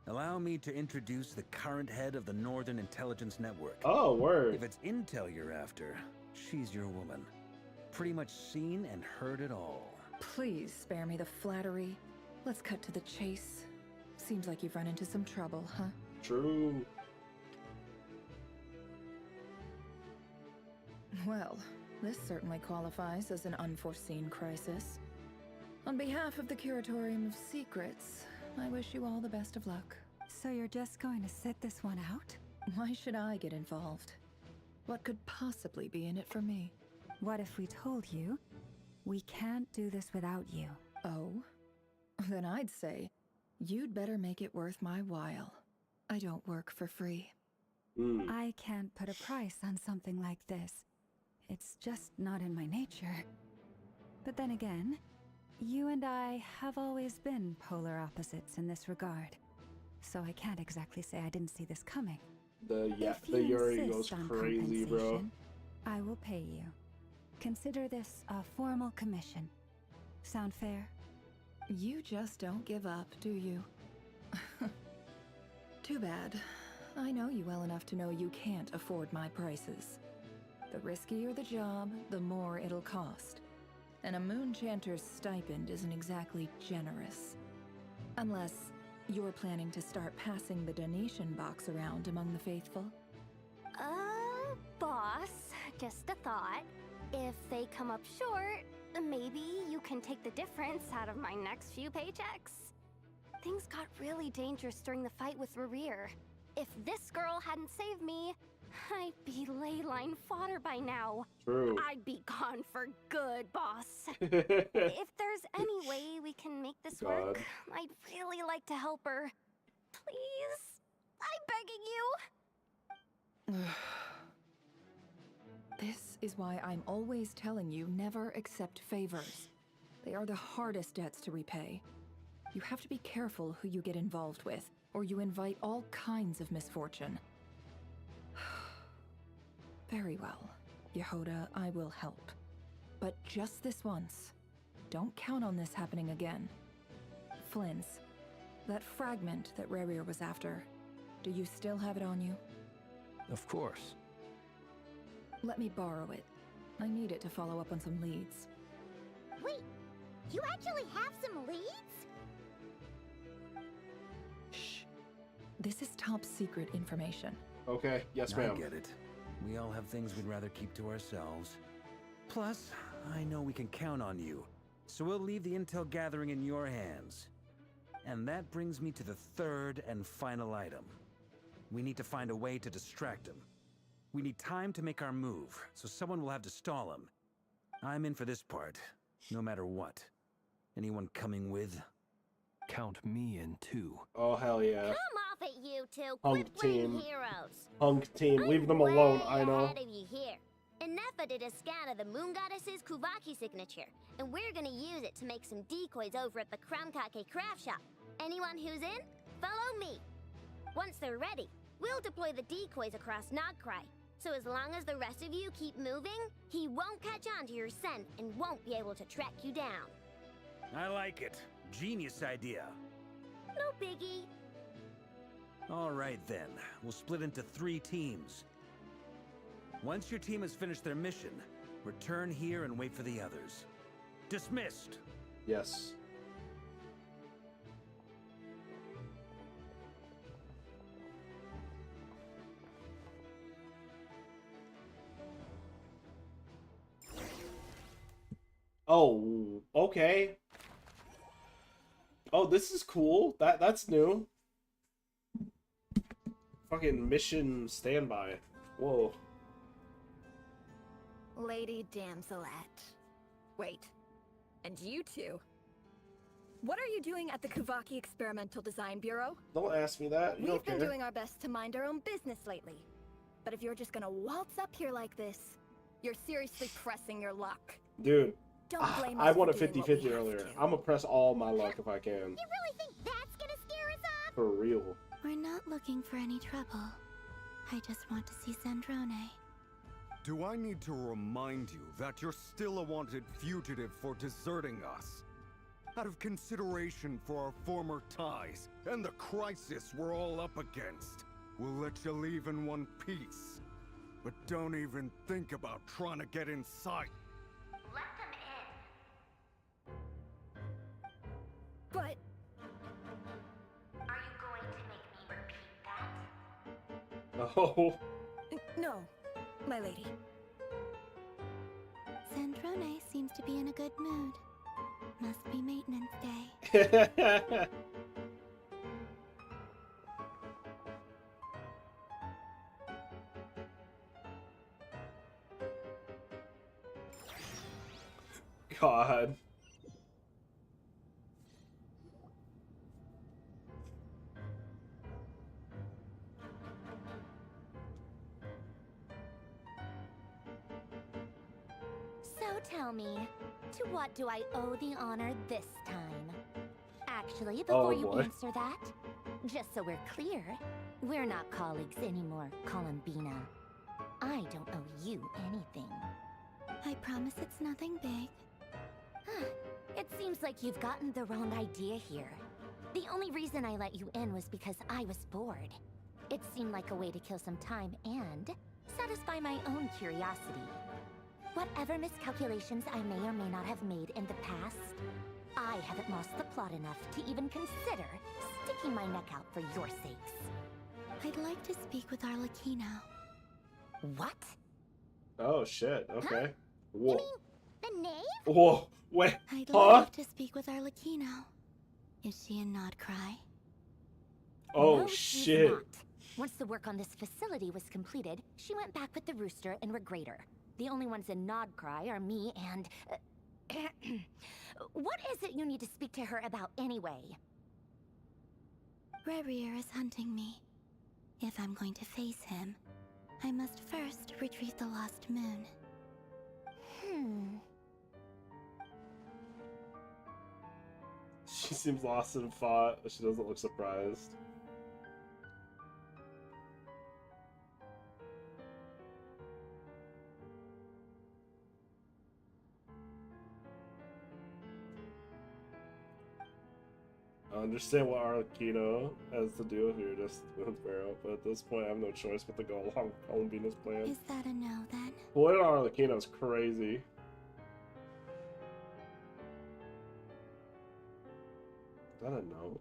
Allow me to introduce the current head of the Northern Intelligence Network. Oh, word. If it's intel you're after, she's your woman. Pretty much seen and heard it all. Please spare me the flattery. Let's cut to the chase. Seems like you've run into some trouble, huh? True. Well, this certainly qualifies as an unforeseen crisis. On behalf of the Curatorium of Secrets, I wish you all the best of luck. So you're just going to sit this one out? Why should I get involved? What could possibly be in it for me? What if we told you we can't do this without you? Oh? Then I'd say, you'd better make it worth my while. I don't work for free. I can't put a price on something like this. It's just not in my nature. But then again, you and I have always been polar opposites in this regard. So I can't exactly say I didn't see this coming. The If the you Yuri insist goes on crazy, bro. compensation, I will pay you. Consider this a formal commission. Sound fair? You just don't give up, do you? Too bad. I know you well enough to know you can't afford my prices. The riskier the job, the more it'll cost. And a Moonchanter's stipend isn't exactly generous. Unless you're planning to start passing the donation box around among the faithful. Boss, just a thought. If they come up short, maybe you can take the difference out of my next few paychecks. Things got really dangerous during the fight with Rerir. If this girl hadn't saved me, I'd be ley line fodder by now. True. I'd be gone for good, boss. If there's any way we can make this work, I'd really like to help her. Please? I'm begging you. This is why I'm always telling you never accept favors. They are the hardest debts to repay. You have to be careful who you get involved with, or you invite all kinds of misfortune. Very well, Yehoda, I will help. But just this once. Don't count on this happening again. Flynn's, that fragment that Rerir was after, do you still have it on you? Of course. Let me borrow it. I need it to follow up on some leads. Wait, you actually have some leads? Shh. This is top secret information. Okay, yes, I ma'am. get it. We all have things we'd rather keep to ourselves. Plus, I know we can count on you, so we'll leave the intel gathering in your hands. And that brings me to the third and final item. We need to find a way to distract him. We need time to make our move, so someone will have to stall him. I'm in for this part, no matter what. Anyone coming with? Count me in too. Oh, hell yeah. Come off it, you two. Hunk Quit playing team. heroes. Hunk team, leave them I'm alone, way I know. ahead of you here. And Nefer did a scan of the moon goddess's Kuvaki signature, and we're gonna use it to make some decoys over at the Kramkake craft shop. Anyone who's in, follow me. Once they're ready, we'll deploy the decoys across Nogcry. So as long as the rest of you keep moving, he won't catch on to your scent and won't be able to track you down. I like it. Genius idea. No biggie. All right then, we'll split into 3 teams. Once your team has finished their mission, return here and wait for the others. Dismissed! Yes. Oh, okay. Oh, this is cool. That's new. Fucking mission standby. Whoa. Lady Damselette. Wait. And you two? What are you doing at the Kuvaki Experimental Design Bureau? Don't ask me that. You We've don't been care. doing our best to mind our own business lately. But if you're just gonna waltz up here like this, you're seriously pressing your luck. Dude, Don't blame I us won a for doing what we 50-50 have earlier. to. I'm gonna press all my luck if I can. You really think that's gonna scare us off? For real. We're not looking for any trouble. I just want to see Sandrone. Do I need to remind you that you're still a wanted fugitive for deserting us? Out of consideration for our former ties and the crisis we're all up against, we'll let you leave in one piece. But don't even think about trying to get inside. Let them in. But Are you going to make me repeat that? Oh. no, my lady. Sandrone seems to be in a good mood. Must be maintenance day. God. So tell me, to what do I owe the honor this time? Actually, before you boy. answer that, just so we're clear, we're not colleagues anymore, Columbina. I don't owe you anything. I promise it's nothing big. It seems like you've gotten the wrong idea here. The only reason I let you in was because I was bored. It seemed like a way to kill some time and satisfy my own curiosity. Whatever miscalculations I may or may not have made in the past, I haven't lost the plot enough to even consider sticking my neck out for your sakes. I'd like to speak with Arlecchino. What? Oh shit. Okay. You Whoa. mean the knave? Whoa. Wait. I'd Huh? love to speak with Arlecchino. Is she in Nodcry? Oh No, she's shit. not. Once the work on this facility was completed, she went back with the Rooster and Regrator. The only ones in Nodcry are me and... what is it you need to speak to her about anyway? Rerir is hunting me. If I'm going to face him, I must first retrieve the lost moon. She seems lost in thought. She doesn't look surprised. I understand what Arlecchino has to do with your distance Sparrow, but at this point I have no choice but to go along with Columbina's plan. Is that a no then? Boy, Arlecchino's crazy. Is that a no?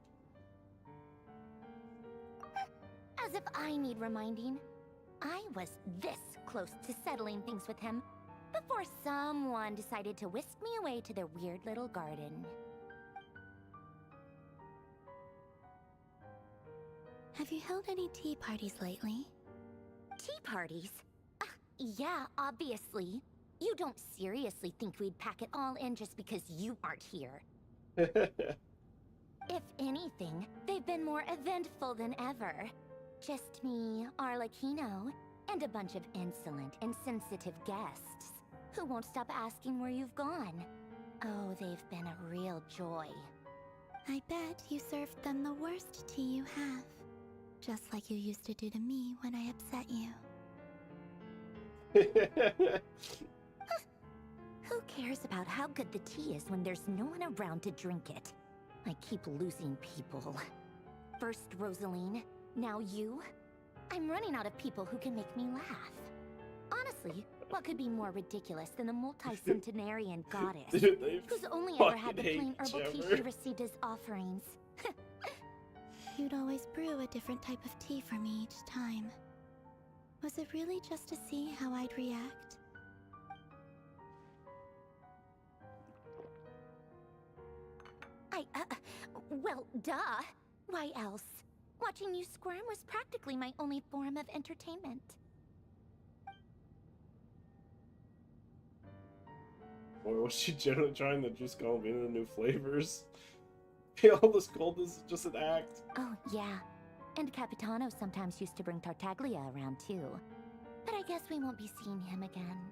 As if I need reminding. I was this close to settling things with him before someone decided to whisk me away to their weird little garden. Have you held any tea parties lately? Tea parties? Yeah, obviously. You don't seriously think we'd pack it all in just because you aren't here. If anything, they've been more eventful than ever. Just me, Arlecchino, and a bunch of insolent, insensitive guests who won't stop asking where you've gone. Oh, they've been a real joy. I bet you served them the worst tea you have. Just like you used to do to me when I upset you. Who cares about how good the tea is when there's no one around to drink it? I keep losing people. First Rosaline, now you. I'm running out of people who can make me laugh. Honestly, what could be more ridiculous than a multi-centenarian goddess who's only ever had the plain herbal tea she received as offerings? You'd always brew a different type of tea for me each time. Was it really just to see how I'd react? Well, duh. Why else? Watching you squirm was practically my only form of entertainment. Or was she generally trying to just go into the new flavors? All this coldness is just an act. Oh, yeah. And Capitano sometimes used to bring Tartaglia around, too. But I guess we won't be seeing him again.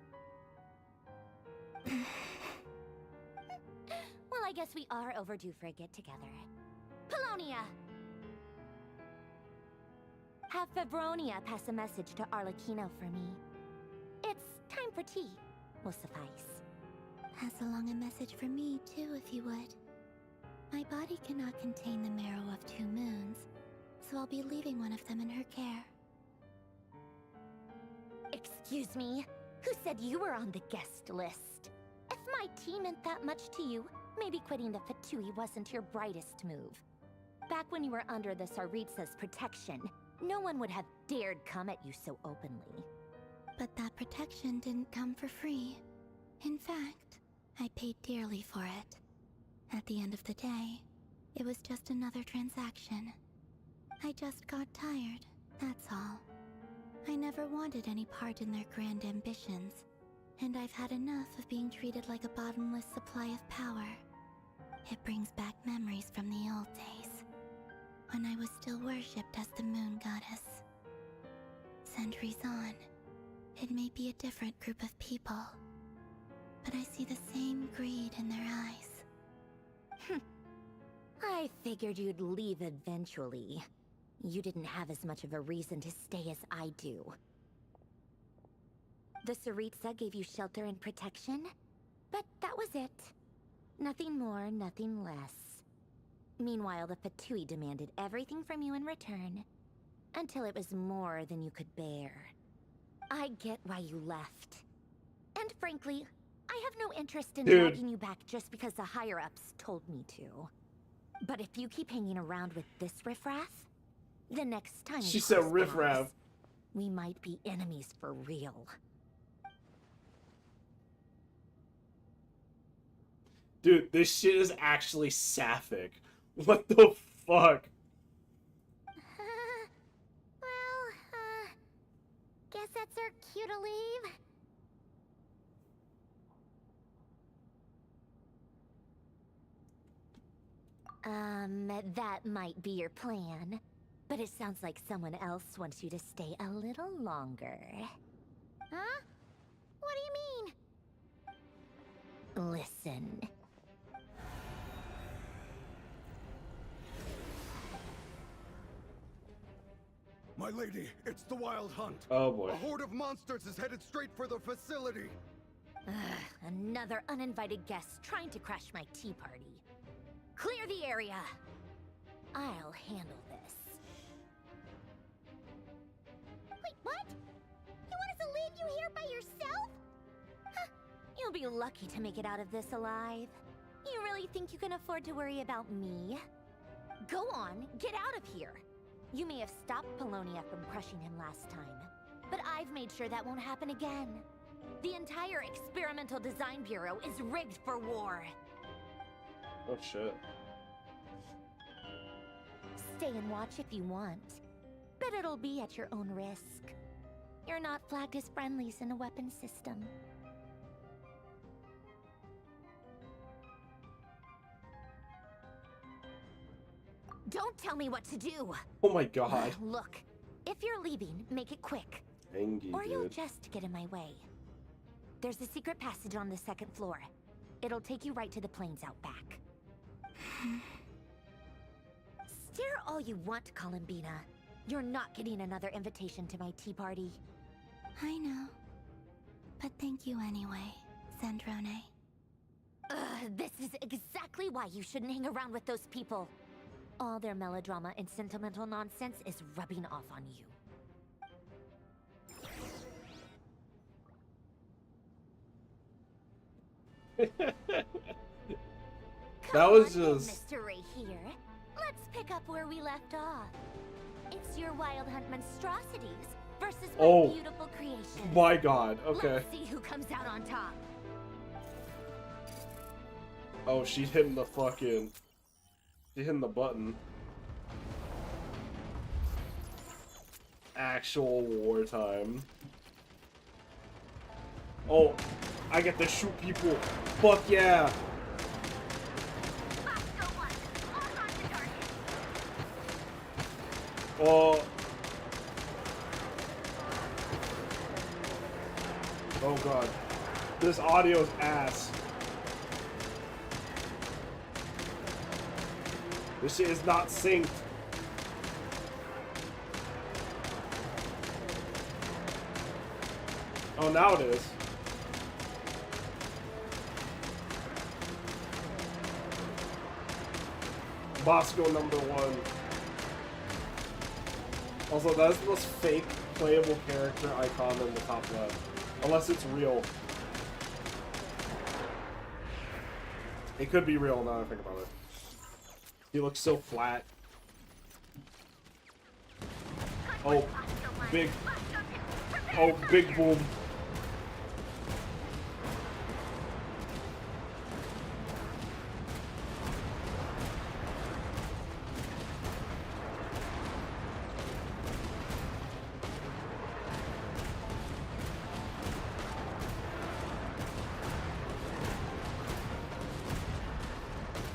Well, I guess we are overdue for a get-together. Polonia! Have Febronia pass a message to Arlecchino for me. It's time for tea. Will suffice. Pass along a message for me, too, if you would. My body cannot contain the marrow of 2 moons, so I'll be leaving one of them in her care. Excuse me? Who said you were on the guest list? If my tea meant that much to you, maybe quitting the Fatui wasn't your brightest move. Back when you were under the Tsaritsa's protection, no one would have dared come at you so openly. But that protection didn't come for free. In fact, I paid dearly for it. At the end of the day, it was just another transaction. I just got tired, that's all. I never wanted any part in their grand ambitions, and I've had enough of being treated like a bottomless supply of power. It brings back memories from the old days, when I was still worshipped as the moon goddess. Centuries on, it may be a different group of people, but I see the same greed in their eyes. I figured you'd leave eventually. You didn't have as much of a reason to stay as I do. The Tsaritsa gave you shelter and protection, but that was it. Nothing more, nothing less. Meanwhile, the Fatui demanded everything from you in return, until it was more than you could bear. I get why you left. And frankly, I have no interest in dragging you back just because the higher-ups told me to. But if you keep hanging around with this riffraff, the next time she said riffraff, we might be enemies for real. Dude, this shit is actually sapphic. What the fuck? Guess that's our cue to leave. That might be your plan. But it sounds like someone else wants you to stay a little longer. Huh? What do you mean? Listen. My lady, it's the Wild Hunt. Oh boy. A horde of monsters is headed straight for the facility. Another uninvited guest trying to crash my tea party. Clear the area. I'll handle this. Wait, what? You want us to leave you here by yourself? Huh, you'll be lucky to make it out of this alive. You really think you can afford to worry about me? Go on, get out of here. You may have stopped Polonia from crushing him last time, but I've made sure that won't happen again. The entire Experimental Design Bureau is rigged for war. Oh shit. Stay and watch if you want, but it'll be at your own risk. You're not flagged as friendlies in the weapons system. Don't tell me what to do! Oh my god. Look, if you're leaving, make it quick. Angie, Or you'll dude. just get in my way. There's a secret passage on the second floor. It'll take you right to the plains out back. Stare all you want, Columbina. You're not getting another invitation to my tea party. I know. But thank you anyway, Zandrone. This is exactly why you shouldn't hang around with those people. All their melodrama and sentimental nonsense is rubbing off on you. That was Come on, just... Mr. Ray here. Let's pick up where we left off. It's your Wild Hunt monstrosities versus my beautiful creations. My god, okay. Let's see who comes out on top. Oh, she's hitting the fucking... She's hitting the button. Actual wartime. Oh, I get to shoot people. Fuck yeah. Oh. Oh god. This audio's ass. This shit is not synced. Oh, now it is. Bosco #1. Also, that's the most fake playable character icon in the top left. Unless it's real. It could be real now that I think about it. He looks so flat. Oh, big. Oh, big boom.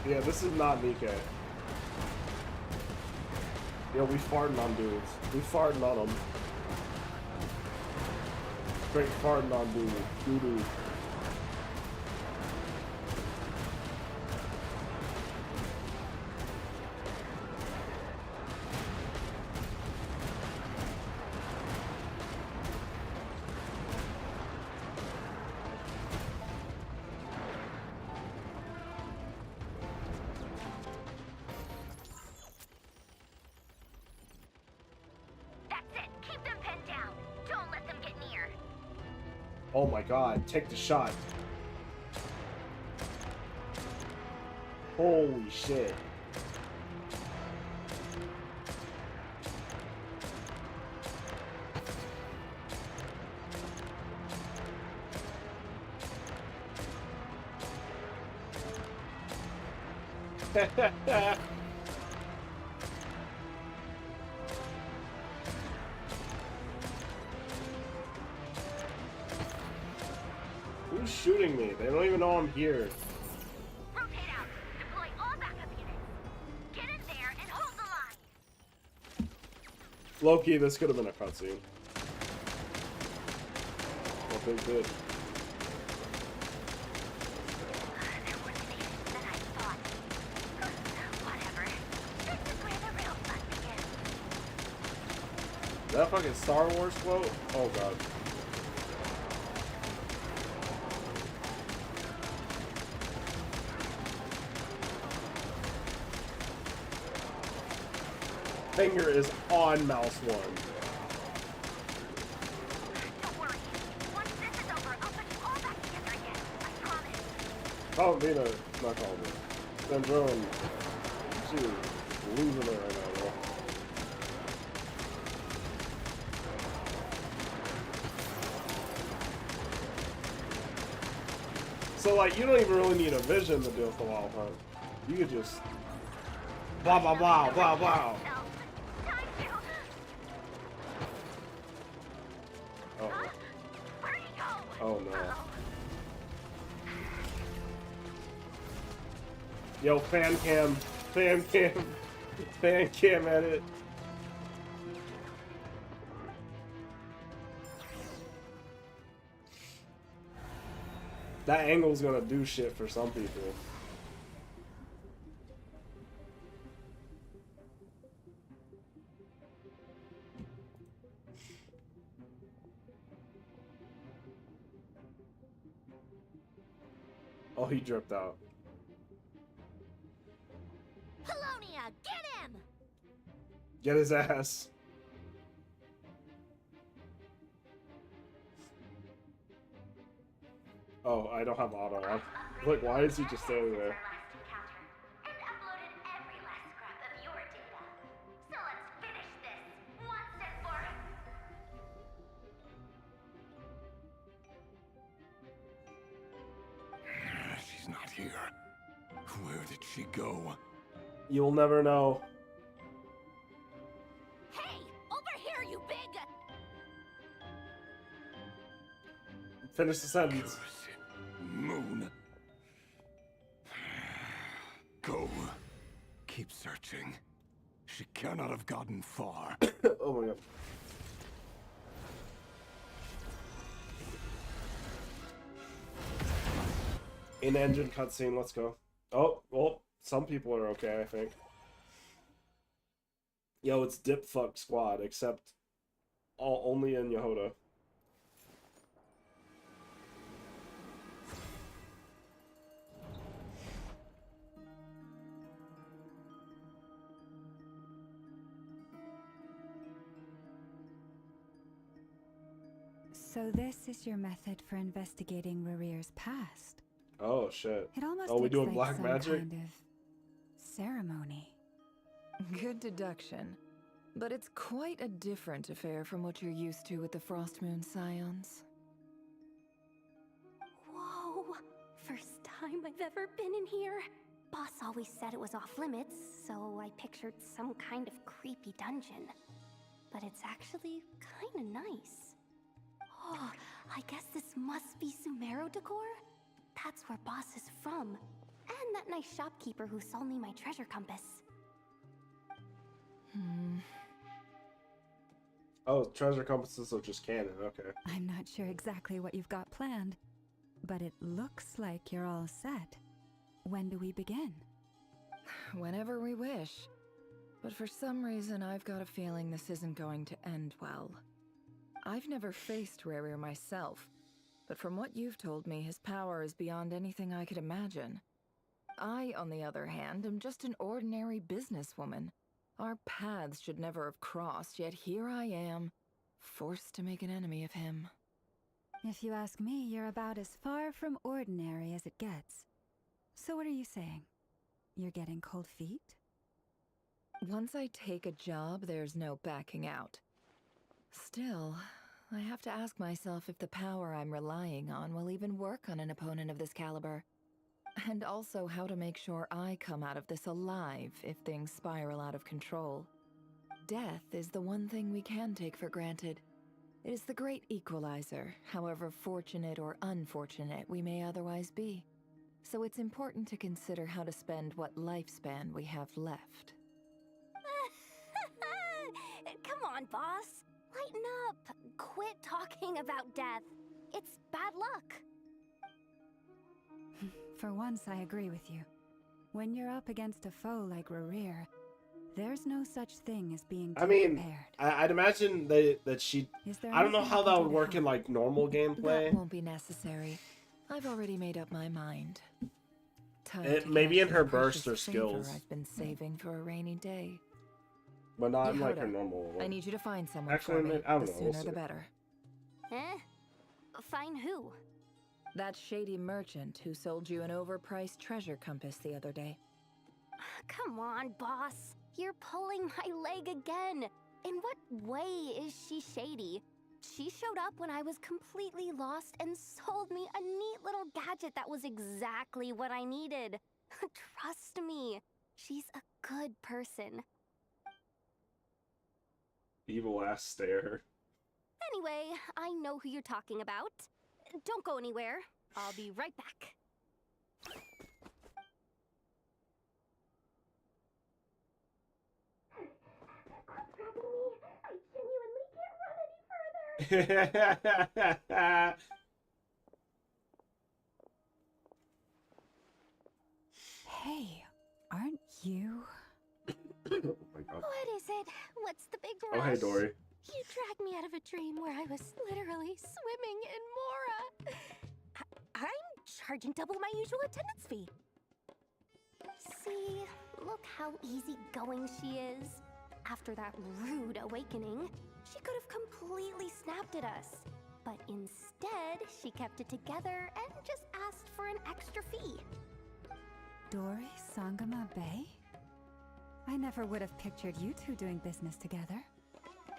Yeah, this is not Nikkei. Yo, we farting on dudes. We farting on them. Straight farting on dudes. Doo-doo. Oh my god, take the shot. Holy shit. Who's shooting me? They don't even know I'm here. Rotate out. Deploy all backup units. Get in there and hold the line. Low-key, this could have been a cutscene. What they did. They're more safe than I thought. Whatever. This is where the real fun begins. That fucking Star Wars quote? Oh god. finger is on mouse 1. Don't worry. Once this is over, I'll put you all back together again. I promise. Oh, Nina, not calling me. Sandrone, she's losing it right now, bro. So, like, you don't even really need a vision to deal with the Wild Hunt. You could just blah, blah, blah, blah, blah. Uh-oh. Oh, no. Yo, fan cam edit. That angle's gonna do shit for some people. Oh, he dripped out. Polonia, get him! Get his ass. Oh, I don't have auto on. Like, why is he just standing there? She's not here. Where did she go? You'll never know. Hey, over here, you big... Finish the sentence. Moon. Go. Keep searching. She cannot have gotten far. Oh my god. In-engine cutscene, let's go. Oh, well, some people are okay, I think. Yo, it's Dip Fuck Squad, except only in Yehoda. So this is your method for investigating Rarir's past. Oh shit. It almost we looks doing like black some magic? kind of ceremony. Good deduction. But it's quite a different affair from what you're used to with the Frost Moon Scions. Whoa! First time I've ever been in here. Boss always said it was off limits, so I pictured some kind of creepy dungeon. But it's actually kinda nice. Oh, I guess this must be Sumero decor? That's where Boss is from. And that nice shopkeeper who sold me my treasure compass. Oh, treasure compasses are just canon, okay. I'm not sure exactly what you've got planned, but it looks like you're all set. When do we begin? Whenever we wish. But for some reason, I've got a feeling this isn't going to end well. I've never faced Rarir myself, but from what you've told me, his power is beyond anything I could imagine. I, on the other hand, am just an ordinary businesswoman. Our paths should never have crossed, yet here I am, forced to make an enemy of him. If you ask me, you're about as far from ordinary as it gets. So what are you saying? You're getting cold feet? Once I take a job, there's no backing out. Still, I have to ask myself if the power I'm relying on will even work on an opponent of this caliber. And also how to make sure I come out of this alive if things spiral out of control. Death is the one thing we can take for granted. It is the great equalizer, however fortunate or unfortunate we may otherwise be. So it's important to consider how to spend what lifespan we have left. Come on, boss. Lighten up. Quit talking about death. It's bad luck. For once, I agree with you. When you're up against a foe like Rarir, there's no such thing as being too prepared. I'd imagine that she... I don't know how that would work in, like, normal gameplay. That won't be necessary. I've already made up my mind. Maybe in her burst or skills. I've been saving for a rainy day. but not in like her Yehuda, normal one. I need you to find someone Actually, for me. I don't The know, we'll sooner see. the better. Eh? Find who? That shady merchant who sold you an overpriced treasure compass the other day. Come on, boss. You're pulling my leg again. In what way is she shady? She showed up when I was completely lost and sold me a neat little gadget that was exactly what I needed. Trust me, she's a good person. Evil ass stare. Anyway, I know who you're talking about. Don't go anywhere. I'll be right back. Hey, aren't you? Oh my god. What is it? What's the big Oh, rush? hey, Dory. You dragged me out of a dream where I was literally swimming in Mora. I'm charging double my usual attendance fee. See, look how easygoing she is. After that rude awakening, she could have completely snapped at us. But instead, she kept it together and just asked for an extra fee. Dory Sangama Bay? I never would have pictured you two doing business together.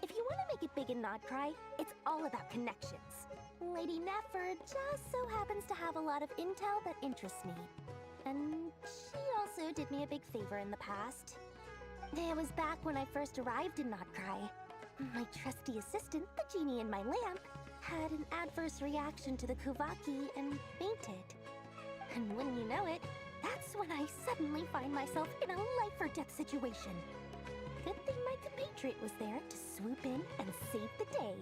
If you want to make it big and not cry, it's all about connections. Lady Nefer just so happens to have a lot of intel that interests me. And she also did me a big favor in the past. It was back when I first arrived in Notcry. My trusty assistant, the genie in my lamp, had an adverse reaction to the Kuvaki and fainted. And when you know it, that's when I suddenly find myself in a life-or-death situation. Good thing my compatriot was there to swoop in and save the day.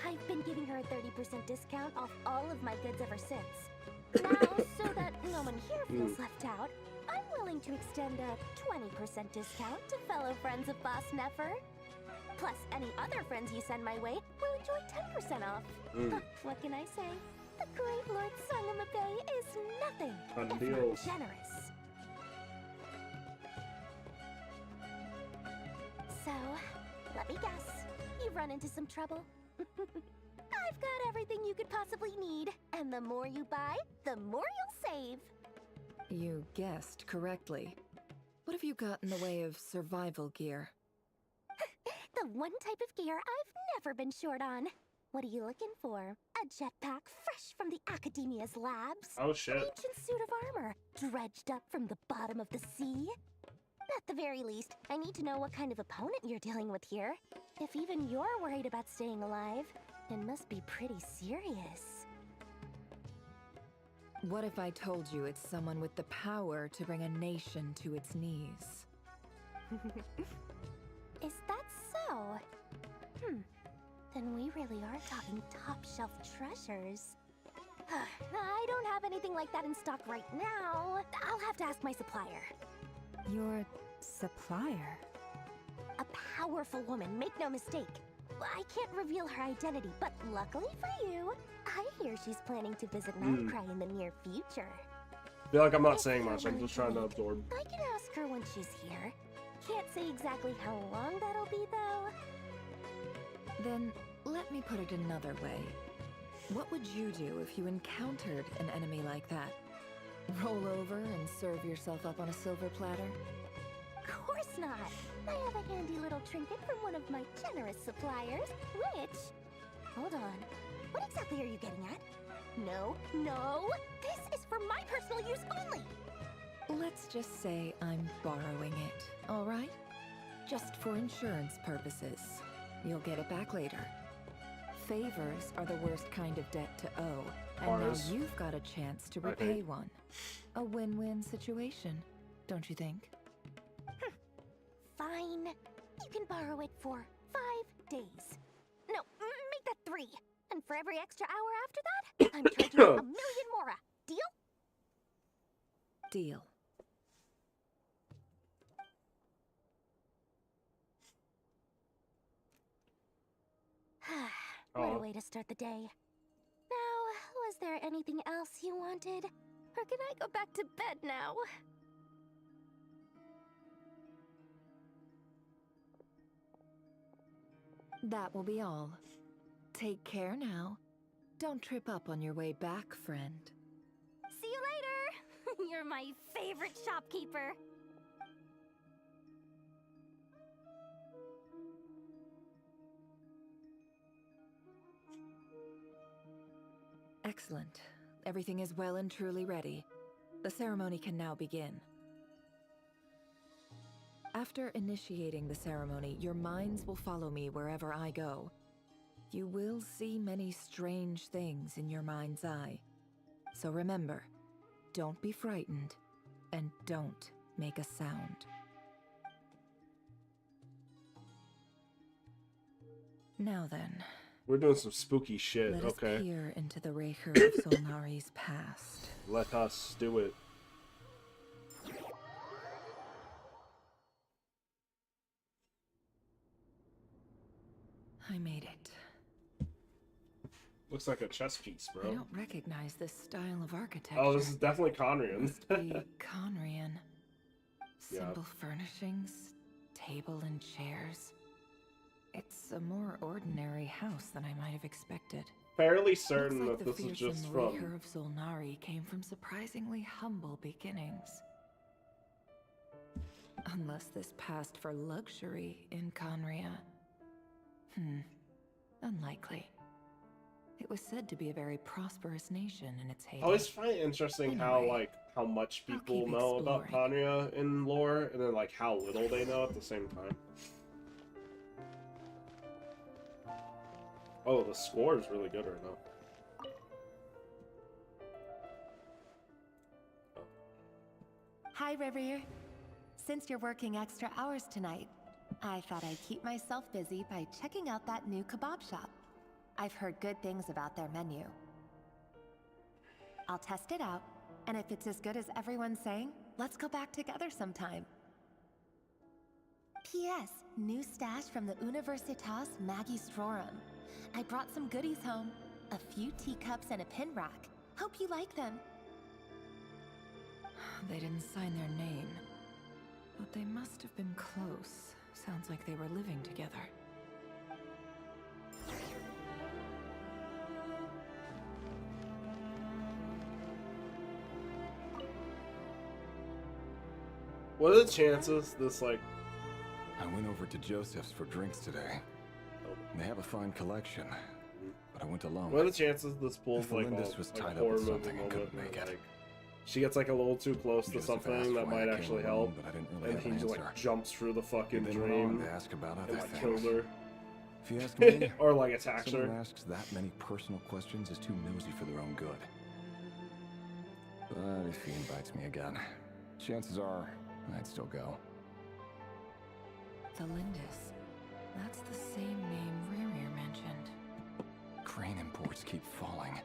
I've been giving her a 30% discount off all of my goods ever since. Now, so that no one here feels left out, I'm willing to extend a 20% discount to fellow friends of Boss Nefer. Plus, any other friends you send my way will enjoy 10% off. What can I say? The great Lord Sangamabe is nothing if not generous. So, let me guess. You've run into some trouble? I've got everything you could possibly need. And the more you buy, the more you'll save. You guessed correctly. What have you got in the way of survival gear? The one type of gear I've never been short on. What are you looking for? A jetpack fresh from the Academia's labs? Oh shit. An ancient suit of armor, dredged up from the bottom of the sea? At the very least, I need to know what kind of opponent you're dealing with here. If even you're worried about staying alive, it must be pretty serious. What if I told you it's someone with the power to bring a nation to its knees? Is that so? Then we really are talking top-shelf treasures. I don't have anything like that in stock right now. I'll have to ask my supplier. Your supplier? A powerful woman, make no mistake. I can't reveal her identity, but luckily for you, I hear she's planning to visit Nightcry in the near future. I feel like I'm not saying much, I'm just trying to absorb. I can ask her when she's here. Can't say exactly how long that'll be, though. Then, let me put it another way. What would you do if you encountered an enemy like that? Roll over and serve yourself up on a silver platter? Of course not. I have a handy little trinket from one of my generous suppliers, which... Hold on. What exactly are you getting at? No, no! This is for my personal use only! Let's just say I'm borrowing it, all right? Just for insurance purposes. You'll get it back later. Favors are the worst kind of debt to owe, and now you've got a chance to repay one. A win-win situation, don't you think? Fine. You can borrow it for 5 days. No, make that 3. And for every extra hour after that, I'm charging you 1,000,000 mora. Deal? Deal. What a way to start the day. Now, was there anything else you wanted? Or can I go back to bed now? That will be all. Take care now. Don't trip up on your way back, friend. See you later! You're my favorite shopkeeper. Excellent. Everything is well and truly ready. The ceremony can now begin. After initiating the ceremony, your minds will follow me wherever I go. You will see many strange things in your mind's eye. So remember, don't be frightened, and don't make a sound. Now then, We're doing some spooky shit. let us Okay. peer into the Recher of Solnari's past. Let us do it. I made it. Looks like a chess piece, I bro. don't recognize this style of architecture. Oh, this is definitely Conrian. Must be Conrian. Yeah. Simple furnishings, table and chairs. It's a more ordinary house than I might have expected. Fairly certain Looks that like this the is just fearsome from. Recher of Solnari came from surprisingly humble beginnings. Unless this passed for luxury in Conria. Unlikely. It was said to be a very prosperous nation in its heyday. I always find it interesting how Anyway, how much I'll people keep know about exploring. Conria in lore, and then like how little they know at the same time. Oh, the score is really good right now. Hi, Rivier. Since you're working extra hours tonight, I thought I'd keep myself busy by checking out that new kebab shop. I've heard good things about their menu. I'll test it out, and if it's as good as everyone's saying, let's go back together sometime. P.S. New stash from the Universitas Magistrorum. I brought some goodies home. A few teacups and a pin rack. Hope you like them. They didn't sign their name, but they must have been close. Sounds like they were living together. What are the chances this like? I went over to Joseph's for drinks today. They have a fine collection, but I went alone. What are the chances this pulls If like Melindis a was like tied up horror with movie something and moment couldn't where, make it. like, she gets like a little too close to Joseph something asked that why might I actually came help, alone, but I didn't really and have he an just answer. like jumps through the fucking Then went on dream to ask about other and like things. kills her. If you ask me, Or like attacks someone her. who asks that many personal questions is too nosy for their own good. But if he invites me again, chances are I'd still go. The Lindis. That's the same name Rerir mentioned. Crane imports keep falling.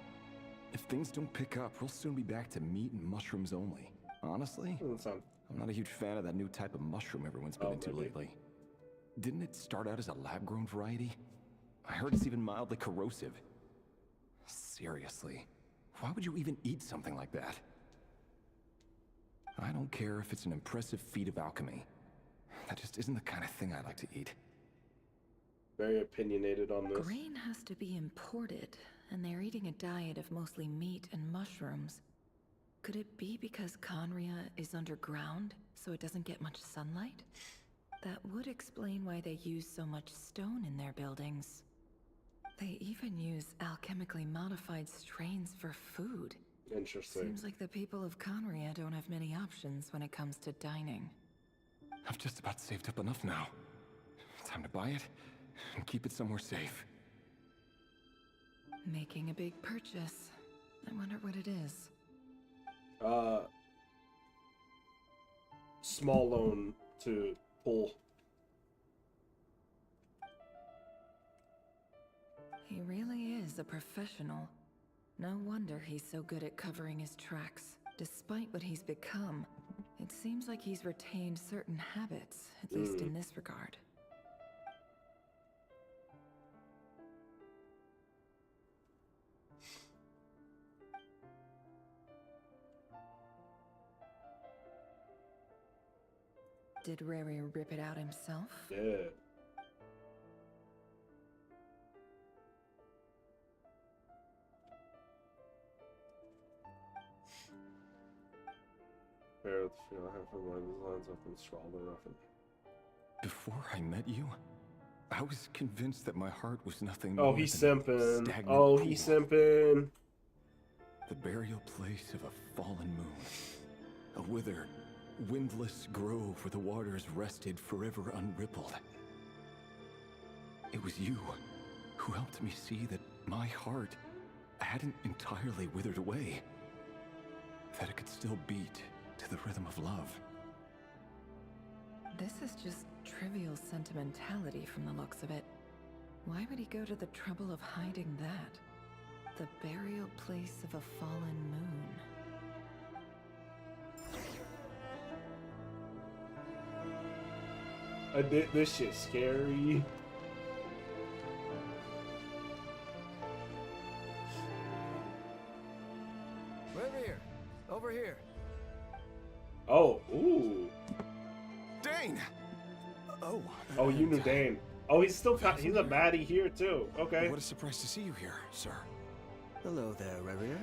If things don't pick up, we'll soon be back to meat and mushrooms only. Honestly, Doesn't sound. I'm not a huge fan of that new type of mushroom everyone's been into maybe. lately. Didn't it start out as a lab-grown variety? I heard it's even mildly corrosive. Seriously, why would you even eat something like that? I don't care if it's an impressive feat of alchemy. That just isn't the kind of thing I like to eat. Very opinionated on this. Grain has to be imported, and they're eating a diet of mostly meat and mushrooms. Could it be because Conria is underground, so it doesn't get much sunlight? That would explain why they use so much stone in their buildings. They even use alchemically modified strains for food. Interesting. Seems like the people of Conria don't have many options when it comes to dining. I've just about saved up enough now. Time to buy it and keep it somewhere safe. Making a big purchase. I wonder what it is. Small loan to pull. He really is a professional. No wonder he's so good at covering his tracks. Despite what he's become, it seems like he's retained certain habits, at least in this regard. Did Rary rip it out himself? Yeah. pair with the female half of one of the lines up and scrawled and roughened. Before I met you, I was convinced that my heart was nothing Oh, more he's than a simping. stagnant Oh, pool. he's simping. The burial place of a fallen moon. A withered, windless grove where the waters rested forever unrippled. It was you who helped me see that my heart hadn't entirely withered away. That it could still beat to the rhythm of love. This is just trivial sentimentality from the looks of it. Why would he go to the trouble of hiding that? The burial place of a fallen moon. This shit's scary. Over here. Over here. Oh, ooh. Dane! Oh. Oh, you knew Dane. Oh, he's still he's a baddie here too. Okay. What a surprise to see you here, sir. Hello there, Rerir.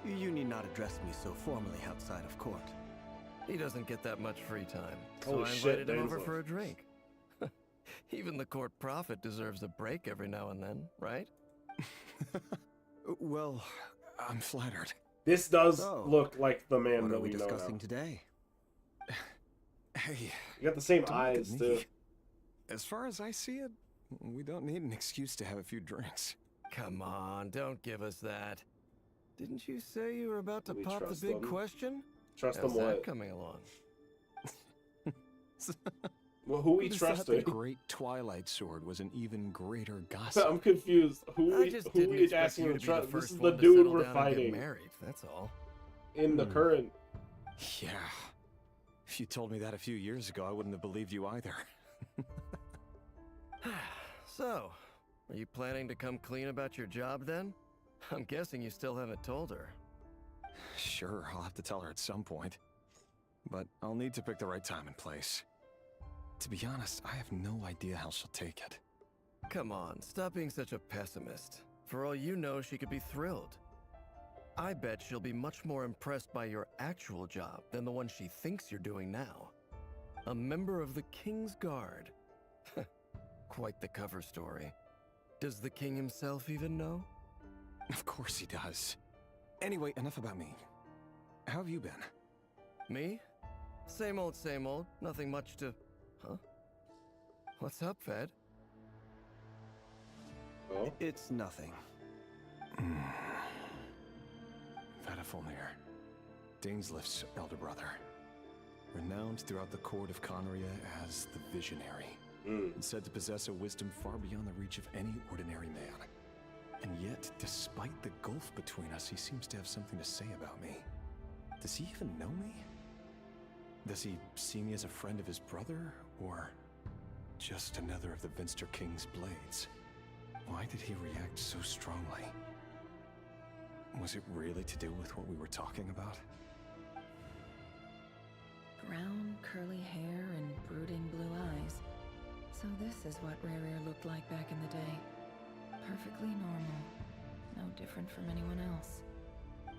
You need not address me so formally outside of court. He doesn't get that much free time, so Holy I shit, invited him Dane's over like- for a drink. Even the court prophet deserves a break every now and then, right? Well, I'm flattered. This does So, look like the man What that are we we know discussing now. today? Hey, You got the same don't look at eyes me. too. As far as I see it, we don't need an excuse to have a few drinks. Come on, don't give us that. Didn't you say you were about to We pop the trust big them. question? Trust How's them that what? coming along? Well, who we Who'd have thought trusting? The great Twilight Sword was an even greater gossip. I'm confused. Who I we just who didn't we expect asking you to to be the trust? This first is the one to dude settle we're down and get fighting married, that's all. in the current. Yeah. If you told me that a few years ago, I wouldn't have believed you either. So, are you planning to come clean about your job then? I'm guessing you still haven't told her. Sure, I'll have to tell her at some point. But I'll need to pick the right time and place. To be honest, I have no idea how she'll take it. Come on, stop being such a pessimist. For all you know, she could be thrilled. I bet she'll be much more impressed by your actual job than the one she thinks you're doing now. A member of the King's Guard. Quite the cover story. Does the king himself even know? Of course he does. Anyway, enough about me. How have you been? Me? Same old, same old. Nothing much to... Huh? What's up, Fed? Oh, It's nothing. Vadafulnir, Dainslift's elder brother. Renowned throughout the court of Conria as the Visionary. And said to possess a wisdom far beyond the reach of any ordinary man. And yet, despite the gulf between us, he seems to have something to say about me. Does he even know me? Does he see me as a friend of his brother, or just another of the Vinster King's blades? Why did he react so strongly? Was it really to do with what we were talking about? Brown, curly hair and brooding blue eyes. So this is what Rerir looked like back in the day. Perfectly normal. No different from anyone else.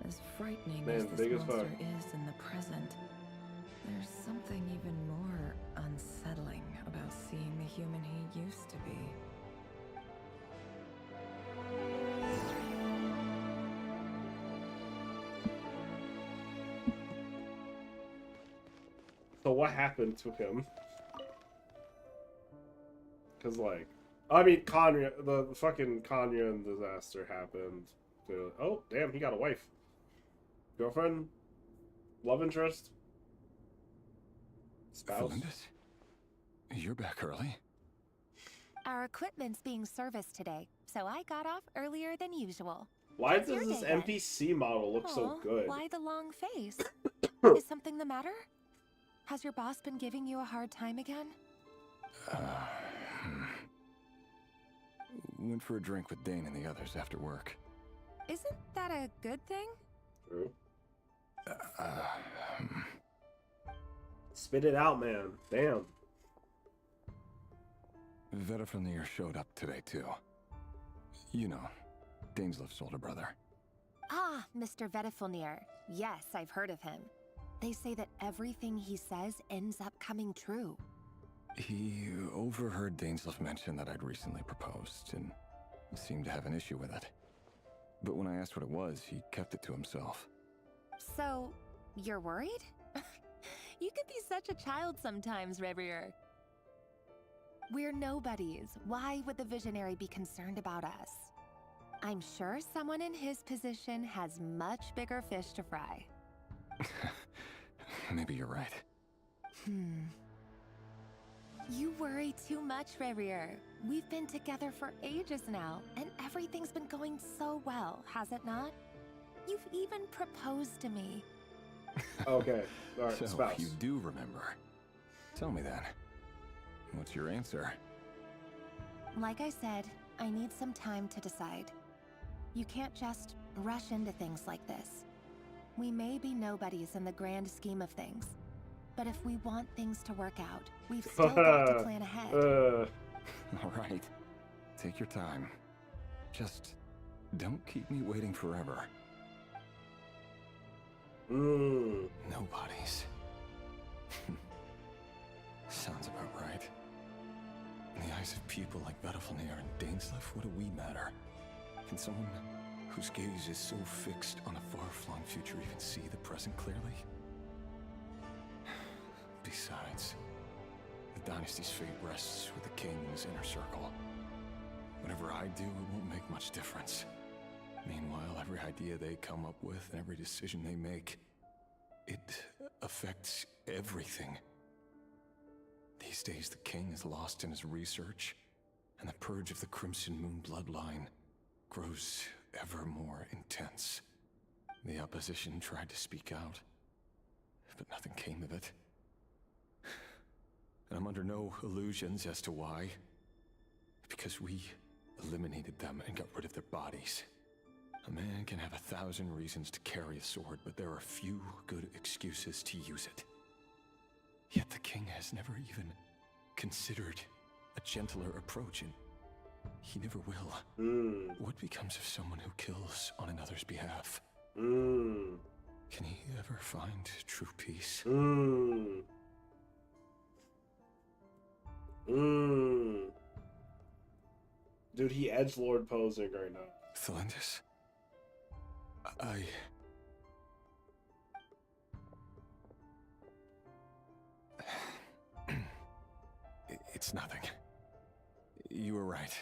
As frightening Man, as big this as monster fuck. is in the present, there's something even more unsettling about seeing the human he used to be. so what happened to him? Because like, I mean, Conria, the fucking Conrian disaster happened. Oh, damn, he got a wife, girlfriend, love interest, spouse. Felinda? You're back early. Our equipment's being serviced today, so I got off earlier than usual. Why How's your does this day then? NPC model look so Aw, good? Why the long face? Is something the matter? Has your boss been giving you a hard time again? Went for a drink with Dane and the others after work. Isn't that a good thing? True. Spit it out, man. Damn. Vedafamir showed up today, too. You know, Dainslift's older brother. Ah, Mr. Vedifulnir. Yes, I've heard of him. They say that everything he says ends up coming true. He overheard Dainsleif mention that I'd recently proposed, and seemed to have an issue with it. But when I asked what it was, he kept it to himself. So, you're worried? You could be such a child sometimes, Revier. We're nobodies. Why would the Visionary be concerned about us? I'm sure someone in his position has much bigger fish to fry. Maybe you're right. You worry too much, Revier. We've been together for ages now, and everything's been going so well, has it not? You've even proposed to me. Okay, all right, So spouse. you do remember. Tell me then. What's your answer? Like I said, I need some time to decide. You can't just rush into things like this. We may be nobodies in the grand scheme of things, but if we want things to work out, we've still got to plan ahead. All right. Take your time. Just don't keep me waiting forever. Nobodies. Sounds about right. In the eyes of people like Bettelfnir and Dainsleif, what do we matter? Can someone whose gaze is so fixed on a far-flung future even see the present clearly? Besides, the dynasty's fate rests with the king in his inner circle. Whatever I do, it won't make much difference. Meanwhile, every idea they come up with and every decision they make, it affects everything. These days, the king is lost in his research, and the purge of the Crimson Moon bloodline grows ever more intense. The opposition tried to speak out, but nothing came of it. And I'm under no illusions as to why. Because we eliminated them and got rid of their bodies. A man can have 1,000 reasons to carry a sword, but there are few good excuses to use it. Yet the king has never even considered a gentler approach, and he never will. What becomes of someone who kills on another's behalf? Can he ever find true peace? Dude, he edgelord posing right now. Thelindis? It's nothing. You were right.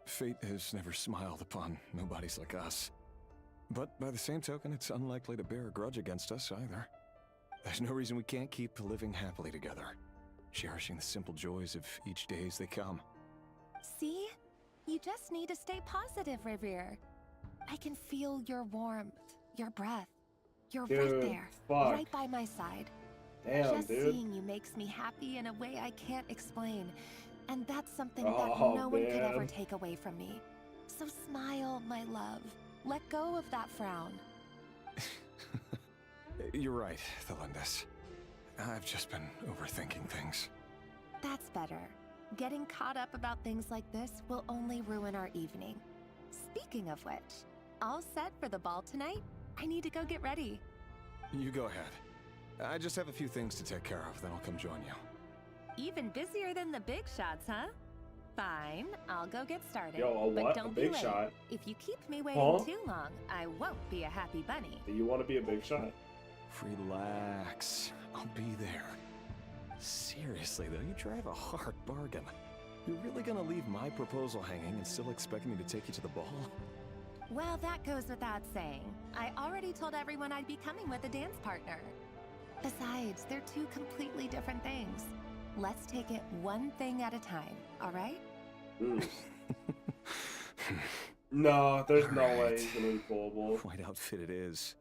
Fate has never smiled upon nobodies like us. But by the same token, it's unlikely to bear a grudge against us either. There's no reason we can't keep living happily together, cherishing the simple joys of each day as they come. See? You just need to stay positive, Revier. I can feel your warmth, your breath. You're right there, right by my side. Damn, just dude. seeing you makes me happy in a way I can't explain. And that's something that no one could ever take away from me. So smile, my love. Let go of that frown. You're right, Thelindis. I've just been overthinking things. That's better. Getting caught up about things like this will only ruin our evening. Speaking of which, all set for the ball tonight? I need to go get ready. You go ahead. I just have a few things to take care of, then I'll come join you. Even busier than the big shots, huh? Fine, I'll go get started. Yo, a what? But don't A big be late. shot? If you keep me waiting too long, I won't be a happy bunny. Do you want to be a big shot? Relax. I'll be there. Seriously, though, you drive a hard bargain. You're really gonna leave my proposal hanging and still expect me to take you to the ball? Well, that goes without saying. I already told everyone I'd be coming with a dance partner. Besides, they're two completely different things. Let's take it one thing at a time, all right? No, there's no way he's gonna be pullable. White outfit it is.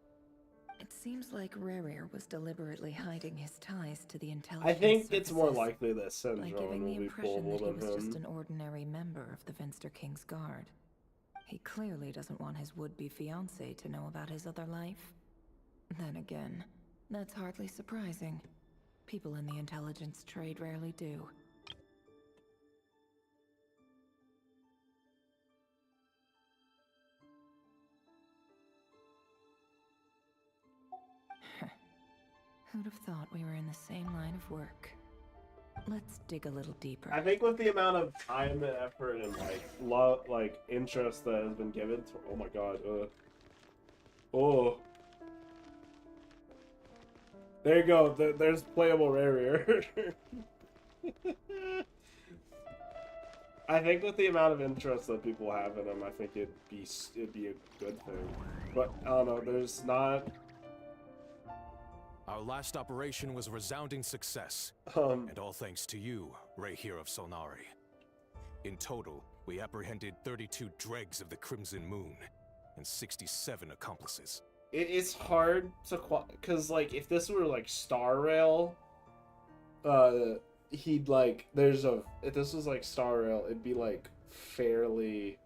It seems like Rerir was deliberately hiding his ties to the intelligence. I think it's services more likely that by Syndrome giving will the be impression that pullable he than was just him. an ordinary member of the Venster King's Guard. He clearly doesn't want his would-be fiancée to know about his other life. Then again, that's hardly surprising. People in the intelligence trade rarely do. Who'd have thought we were in the same line of work? Let's dig a little deeper. I think with the amount of time and effort and like love, like interest that has been given to, oh my god, oh, there you go. There's playable Rarier. I think with the amount of interest that people have in him, I think it'd be a good thing. But I don't know. There's not. Our last operation was a resounding success, and all thanks to you, Ray here of Solnari. In total, we apprehended 32 dregs of the Crimson Moon, and 67 accomplices. It is hard to because like if this were like Star Rail, he'd like if this was like Star Rail, it'd be like fairly.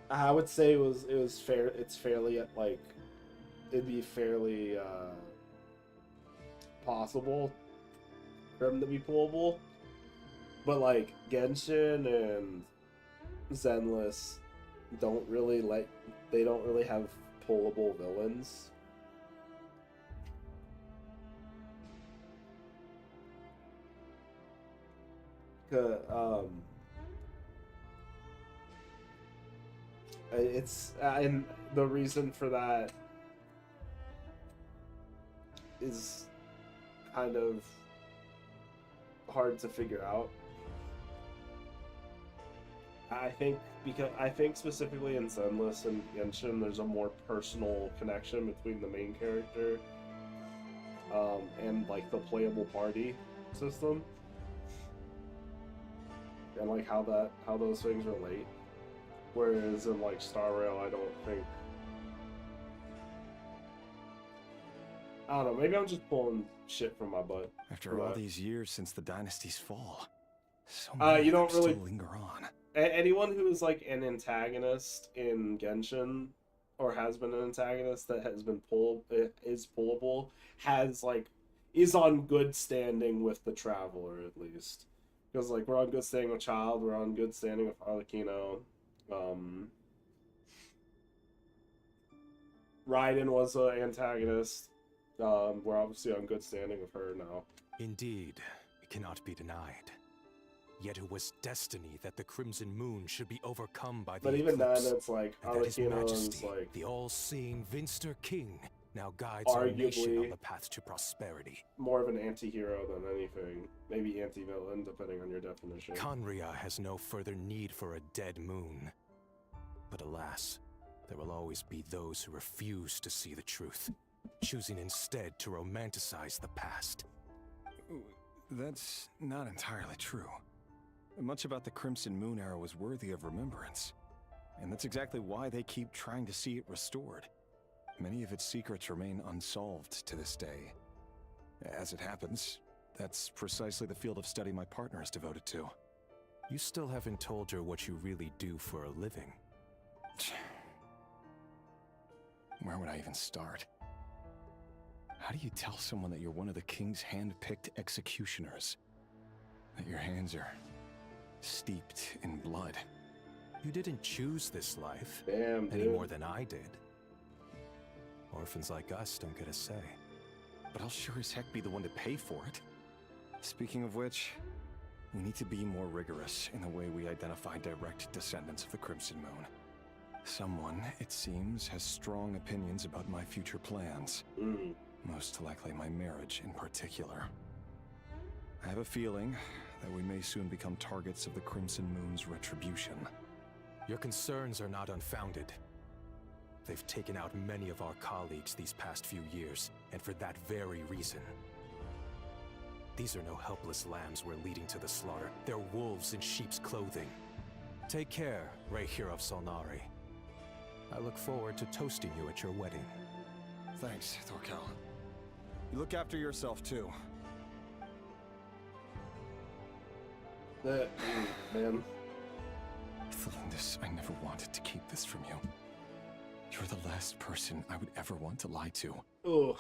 I would say it was fair. It's fairly like, it'd be fairly possible for him to be pullable, but like Genshin and Zenless don't really have pullable villains. It's and the reason for that is kind of hard to figure out. I think specifically in Zenless and Genshin, there's a more personal connection between the main character and like the playable party system, and like how those things relate. Whereas in like Star Rail, I don't think. I don't know. Maybe I'm just pulling shit from my butt. After all these years since the dynasty's fall, so many you don't of them really still linger on. Anyone who is like an antagonist in Genshin, or has been an antagonist that has been is pullable, is on good standing with the Traveler at least, because like we're on good standing with Child, we're on good standing with Arlecchino. Raiden was an antagonist. We're obviously on good standing with her now. Indeed, it cannot be denied. Yet it was destiny that the Crimson Moon should be overcome by the But even then, eclipse, it's like and that His Arlecchino Majesty, is like the all-seeing Vinster King, now guides our nation on the path to prosperity. More of an anti-hero than anything. Maybe anti-villain, depending on your definition. Conria has no further need for a dead moon. But alas, there will always be those who refuse to see the truth, choosing instead to romanticize the past. That's not entirely true. Much about the Crimson Moon era was worthy of remembrance, and that's exactly why they keep trying to see it restored. Many of its secrets remain unsolved to this day. As it happens, that's precisely the field of study my partner is devoted to. You still haven't told her what you really do for a living. Where would I even start? How do you tell someone that you're one of the king's hand-picked executioners? That your hands are steeped in blood? You didn't choose this life. Damn, any dude. more than I did. Orphans like us don't get a say. But I'll sure as heck be the one to pay for it. Speaking of which, we need to be more rigorous in the way we identify direct descendants of the Crimson Moon. Someone, it seems, has strong opinions about my future plans. Most likely my marriage in particular. I have a feeling that we may soon become targets of the Crimson Moon's retribution. Your concerns are not unfounded. They've taken out many of our colleagues these past few years, and for that very reason. These are no helpless lambs we're leading to the slaughter. They're wolves in sheep's clothing. Take care, Ray here of Solnari. I look forward to toasting you at your wedding. Thanks, Thorkel. You look after yourself, too. Man. Thelindis, I never wanted to keep this from you. You're the last person I would ever want to lie to. Ugh.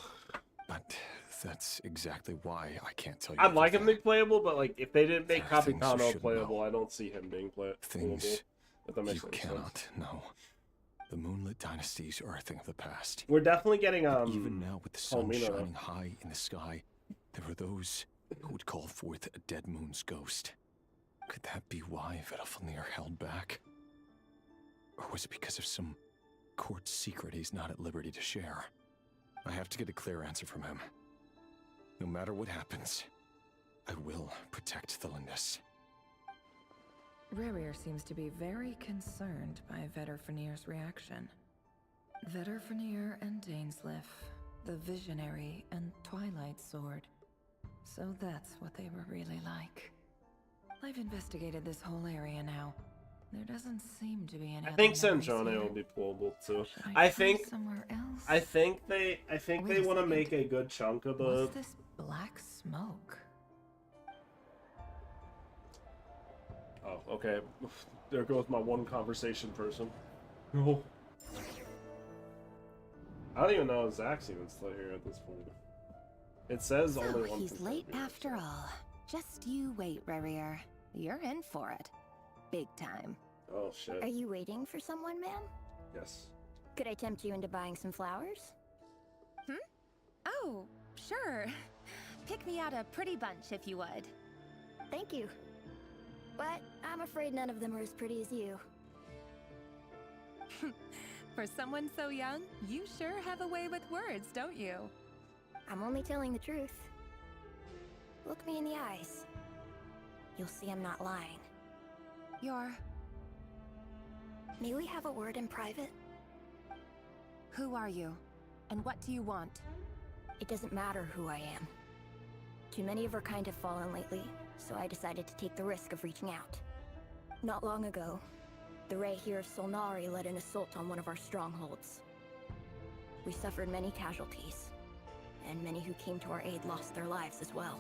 But that's exactly why I can't tell you. I'd like him to be playable, but like if they didn't make There are things you Capitano should playable, know. I don't see him being playable. Things If that makes you any cannot sense. know. The moonlit dynasties are a thing of the past. We're definitely getting Even now, with the sun Palomino, shining high in the sky, there are those who would call forth a dead moon's ghost. Could that be why Vedalfnir held back? Or was it because of some court secret he's not at liberty to share? I have to get a clear answer from him. No matter what happens, I will protect the Lindis. Rerir seems to be very concerned by Vedalfnir's reaction. Vedalfnir and Dainsleif, the Visionary and Twilight Sword. So that's what they were really like. I've investigated this whole area now. There doesn't seem to be any. I think other memories Sanjone here. will be playable too. Should I try think somewhere else. I think they Wait a want to second. make a good chunk of the. What's this black smoke? Oh, okay. There goes my one conversation person. No. I don't even know if Zach's even still here at this point. It says only one. He's late after all. Just you wait, Rerir. You're in for it. Big time. Oh shit. Are you waiting for someone, ma'am? Yes. Could I tempt you into buying some flowers? Oh, sure. Pick me out a pretty bunch if you would. Thank you. But I'm afraid none of them are as pretty as you. For someone so young, you sure have a way with words, don't you? I'm only telling the truth. Look me in the eyes. You'll see I'm not lying. May we have a word in private? Who are you? And what do you want? It doesn't matter who I am. Too many of our kind have fallen lately, so I decided to take the risk of reaching out. Not long ago, the Ray here of Solnari led an assault on one of our strongholds. We suffered many casualties, and many who came to our aid lost their lives as well.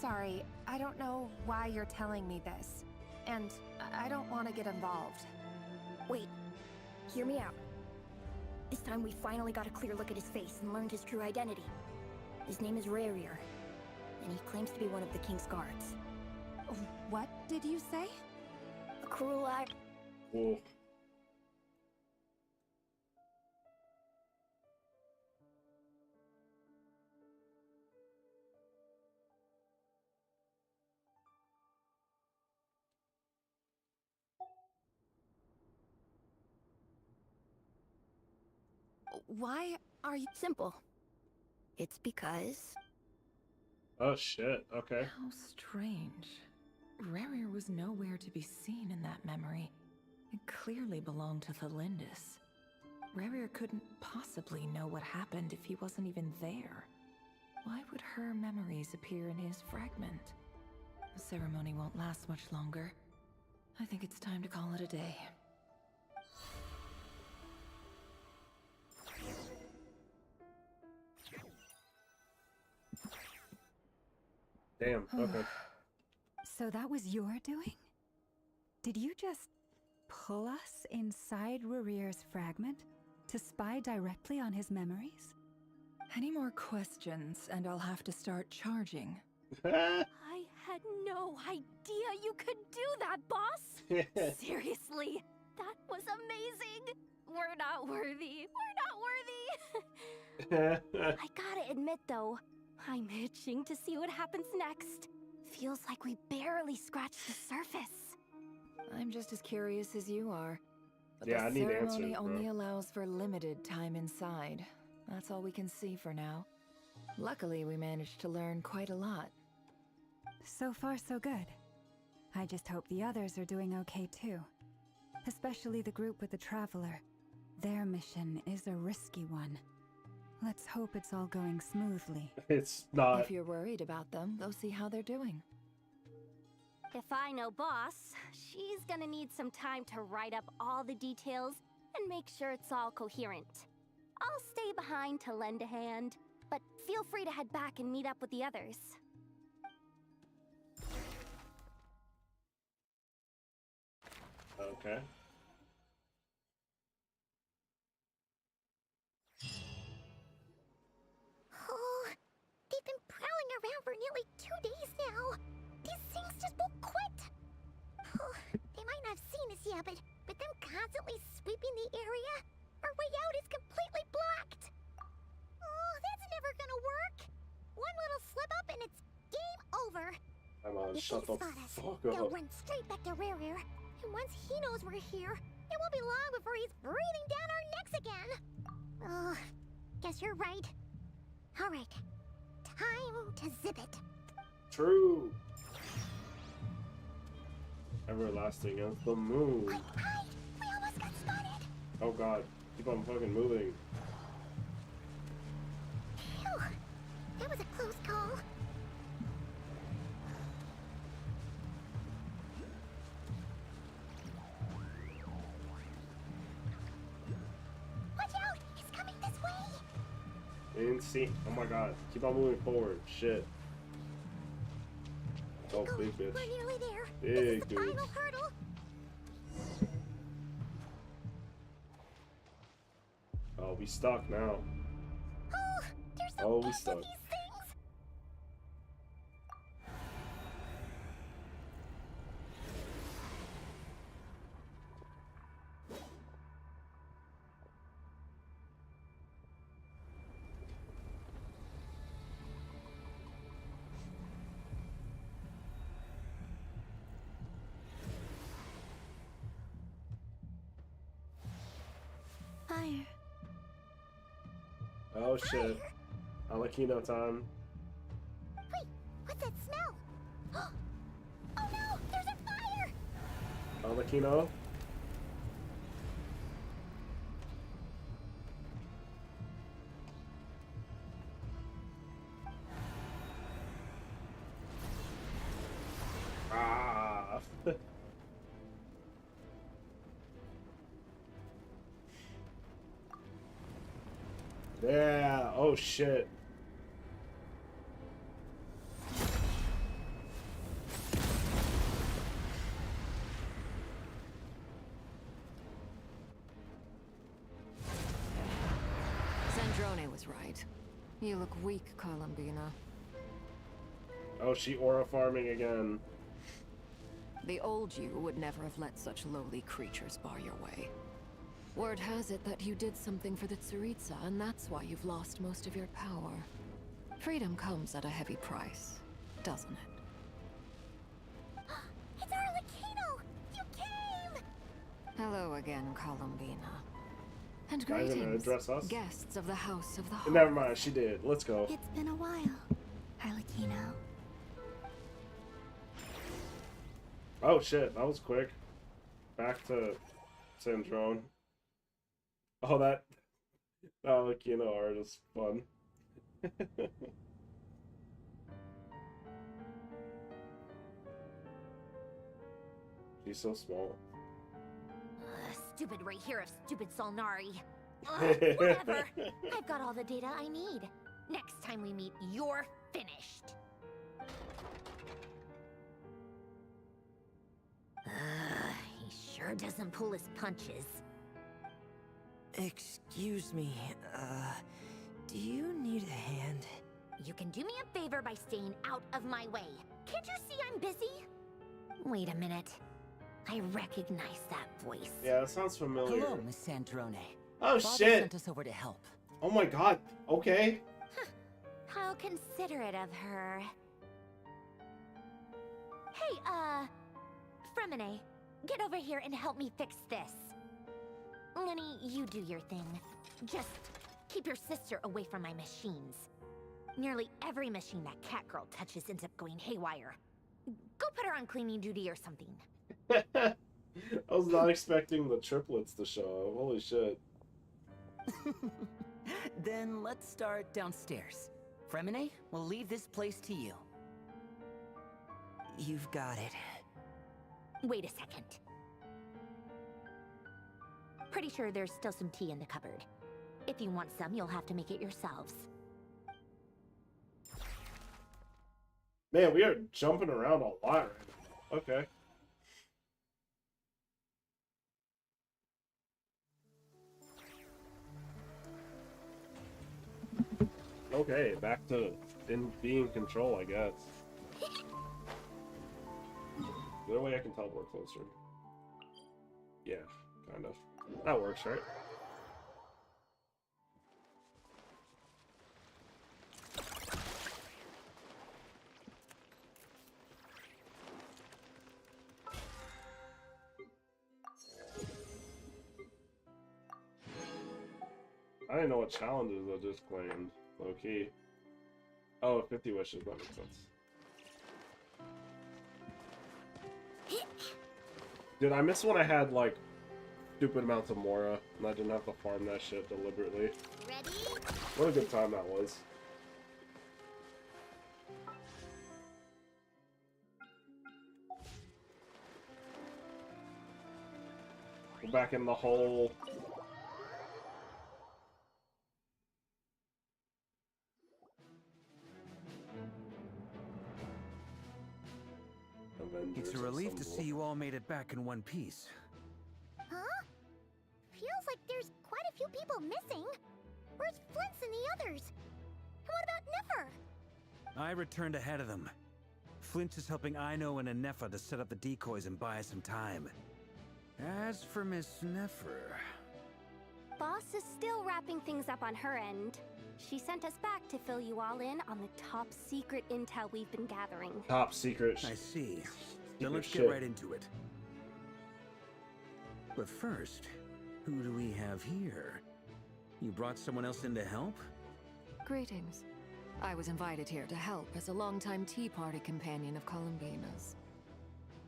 Sorry, I don't know why you're telling me this. And I don't want to get involved. Wait, hear me out. This time we finally got a clear look at his face and learned his true identity. His name is Rerir, and he claims to be one of the King's guards. What did you say? A cruel eye. Whoa. Why are you... Simple. It's because... Oh shit. Okay. How strange. Rerir was nowhere to be seen in that memory. It clearly belonged to the Lindis. Rerir couldn't possibly know what happened if he wasn't even there. Why would her memories appear in his fragment? The ceremony won't last much longer. I think it's time to call it a day. Damn. Okay. So that was your doing? Did you just pull us inside Rerir's fragment to spy directly on his memories? Any more questions, and I'll have to start charging. I had no idea you could do that, boss! Seriously, that was amazing! We're not worthy. We're not worthy! I gotta admit, though, I'm itching to see what happens next. Feels like we barely scratched the surface. I'm just as curious as you are. But Yeah, I the need ceremony answers, bro. only allows for limited time inside. That's all we can see for now. Luckily, we managed to learn quite a lot. So far, so good. I just hope the others are doing okay too. Especially the group with the Traveler. Their mission is a risky one. Let's hope it's all going smoothly. It's not. If you're worried about them, go see how they're doing. If I know boss, she's gonna need some time to write up all the details and make sure it's all coherent. I'll stay behind to lend a hand, but feel free to head back and meet up with the others. Okay. Oh, they've been prowling around for nearly 2 days now. These things just won't quit. Oh, they might not have seen us yet, but them constantly sweeping the area? Our way out is completely blocked. Oh, that's never gonna work. One little slip up and it's game over. Come on, If shut they the spot us, fuck they'll up. run straight back to Rear. And once he knows we're here, it won't be long before he's breathing down our necks again. Oh, guess you're right. All right, time to zip it. True. Everlasting as the moon. Quick, hide! We almost got spotted. Oh god, keep on fucking moving. Phew, that was a close call. Watch out! He's coming this way! You didn't see. Oh my god, keep on moving forward. Shit. Oh, big bitch. We're nearly there. Big This is the dude. final hurdle. Oh, we stuck now. Oh, there's Oh, no we stuck. these things. Fire. Oh shit. Alakino time. Wait, what's that smell? Oh no, there's a fire! Alakino. Ah. Yeah. Oh shit. Sandrone was right. You look weak, Columbina. Oh, she aura farming again. The old you would never have let such lowly creatures bar your way. Word has it that you did something for the Tsaritsa, and that's why you've lost most of your power. Freedom comes at a heavy price, doesn't it? It's Arlecchino! You came! Hello again, Columbina. And Guys, gonna greetings, address us? guests of the House of the Never mind, she did. Let's go. It's been a while, Arlecchino. Oh shit, that was quick. Back to Sandrone. Oh, that Alakino art is fun. She's so small. Stupid right here of stupid Solnari. Whatever. I've got all the data I need. Next time we meet, you're finished. He sure doesn't pull his punches. Excuse me, do you need a hand? You can do me a favor by staying out of my way. Can't you see I'm busy? Wait a minute. I recognize that voice. Yeah, that sounds familiar. Hello, Miss Sandrone. Oh Father shit! sent us over to help. Oh my god. Okay. How considerate of her. Hey, Fremine, get over here and help me fix this. Lenny, you do your thing. Just keep your sister away from my machines. Nearly every machine that Catgirl touches ends up going haywire. Go put her on cleaning duty or something. I was not expecting the triplets to show up. Holy shit. Then let's start downstairs. Fremine, we'll leave this place to you. You've got it. Wait a second. Pretty sure there's still some tea in the cupboard. If you want some, you'll have to make it yourselves. Man, we are jumping around a lot right now. Okay. Okay, back to being in control, I guess. Is there a way I can teleport closer? Yeah. Kind of. That works, right? I didn't know what challenges I just claimed. Low key. Oh, 50 wishes, that makes sense. Dude, I miss when I had, like, stupid amounts of Mora, and I didn't have to farm that shit deliberately. Ready? What a good time that was. We're back in the hole. It's a relief to see you all made it back in one piece. Huh? Feels like there's quite a few people missing. Where's Flint's and the others? And what about Nefer? I returned ahead of them. Flint is helping Ino and Nefer to set up the decoys and buy us some time. As for Miss Nefer... Boss is still wrapping things up on her end. She sent us back to fill you all in on the top secret intel we've been gathering. Top secret. I see. Then let's shit. get right into it. But first, who do we have here? You brought someone else in to help? Greetings. I was invited here to help as a longtime Tea Party companion of Columbina's.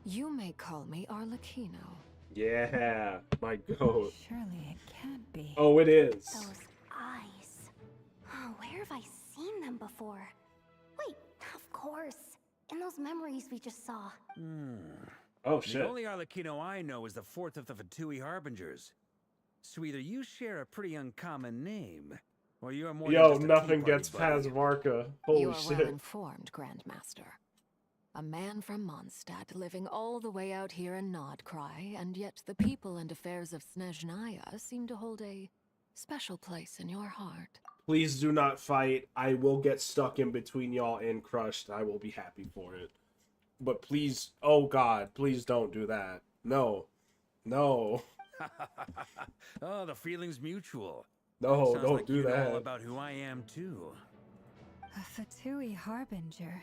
You may call me Arlecchino. Yeah, my goat. Surely it can't be. Oh, it is. Those eyes. Oh, where have I seen them before? Wait, of course. In those memories we just saw. Oh, shit. The only Arlecchino I know is the fourth of the Fatui Harbingers. So either you share a pretty uncommon name, or you're more than just a nothing Tea Party gets buddy. past Varka. Holy You are shit. well informed, Grandmaster. A man from Mondstadt living all the way out here in Nodcry, and yet the people and affairs of Snezhnaya seem to hold a special place in your heart. Please do not fight. I will get stuck in between y'all and crushed. I will be happy for it. But please, oh god, please don't do that. No. No. Oh, the feeling's mutual. No, Sounds don't like do you know that. all about who I am, too. A Fatui Harbinger.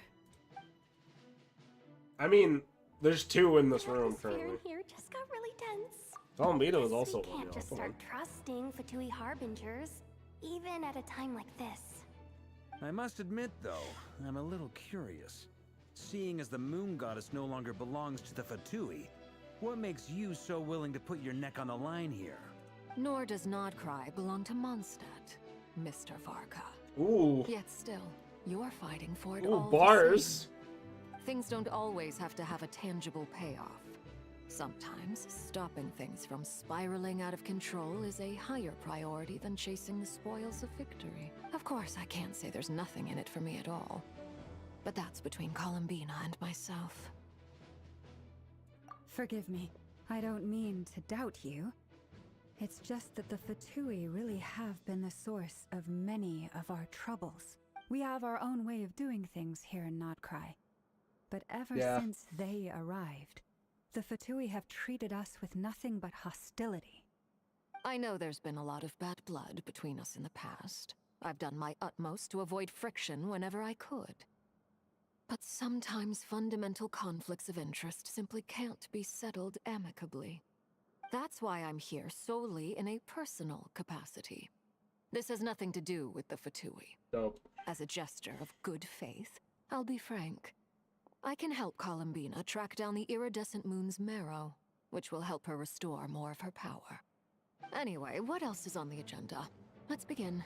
I mean, there's two in this room Atmosphere currently. in here just got really tense. Columbina is Guess also we one, can't y'all. just Come start on. trusting Fatui Harbingers, even at a time like this. I must admit, though, I'm a little curious. Seeing as the moon goddess no longer belongs to the Fatui, what makes you so willing to put your neck on the line here? Nor does Nodcry belong to Mondstadt, Mr. Varka. Ooh. Yet still, you're fighting for it Ooh, all bars. the same. Things don't always have to have a tangible payoff. Sometimes, stopping things from spiraling out of control is a higher priority than chasing the spoils of victory. Of course, I can't say there's nothing in it for me at all. But that's between Columbina and myself. Forgive me. I don't mean to doubt you. It's just that the Fatui really have been the source of many of our troubles. We have our own way of doing things here in Nodcry. But ever since they arrived, the Fatui have treated us with nothing but hostility. I know there's been a lot of bad blood between us in the past. I've done my utmost to avoid friction whenever I could. But sometimes fundamental conflicts of interest simply can't be settled amicably. That's why I'm here solely in a personal capacity. This has nothing to do with the Fatui. Dope. As a gesture of good faith, I'll be frank. I can help Columbina track down the iridescent moon's marrow, which will help her restore more of her power. Anyway, what else is on the agenda? Let's begin.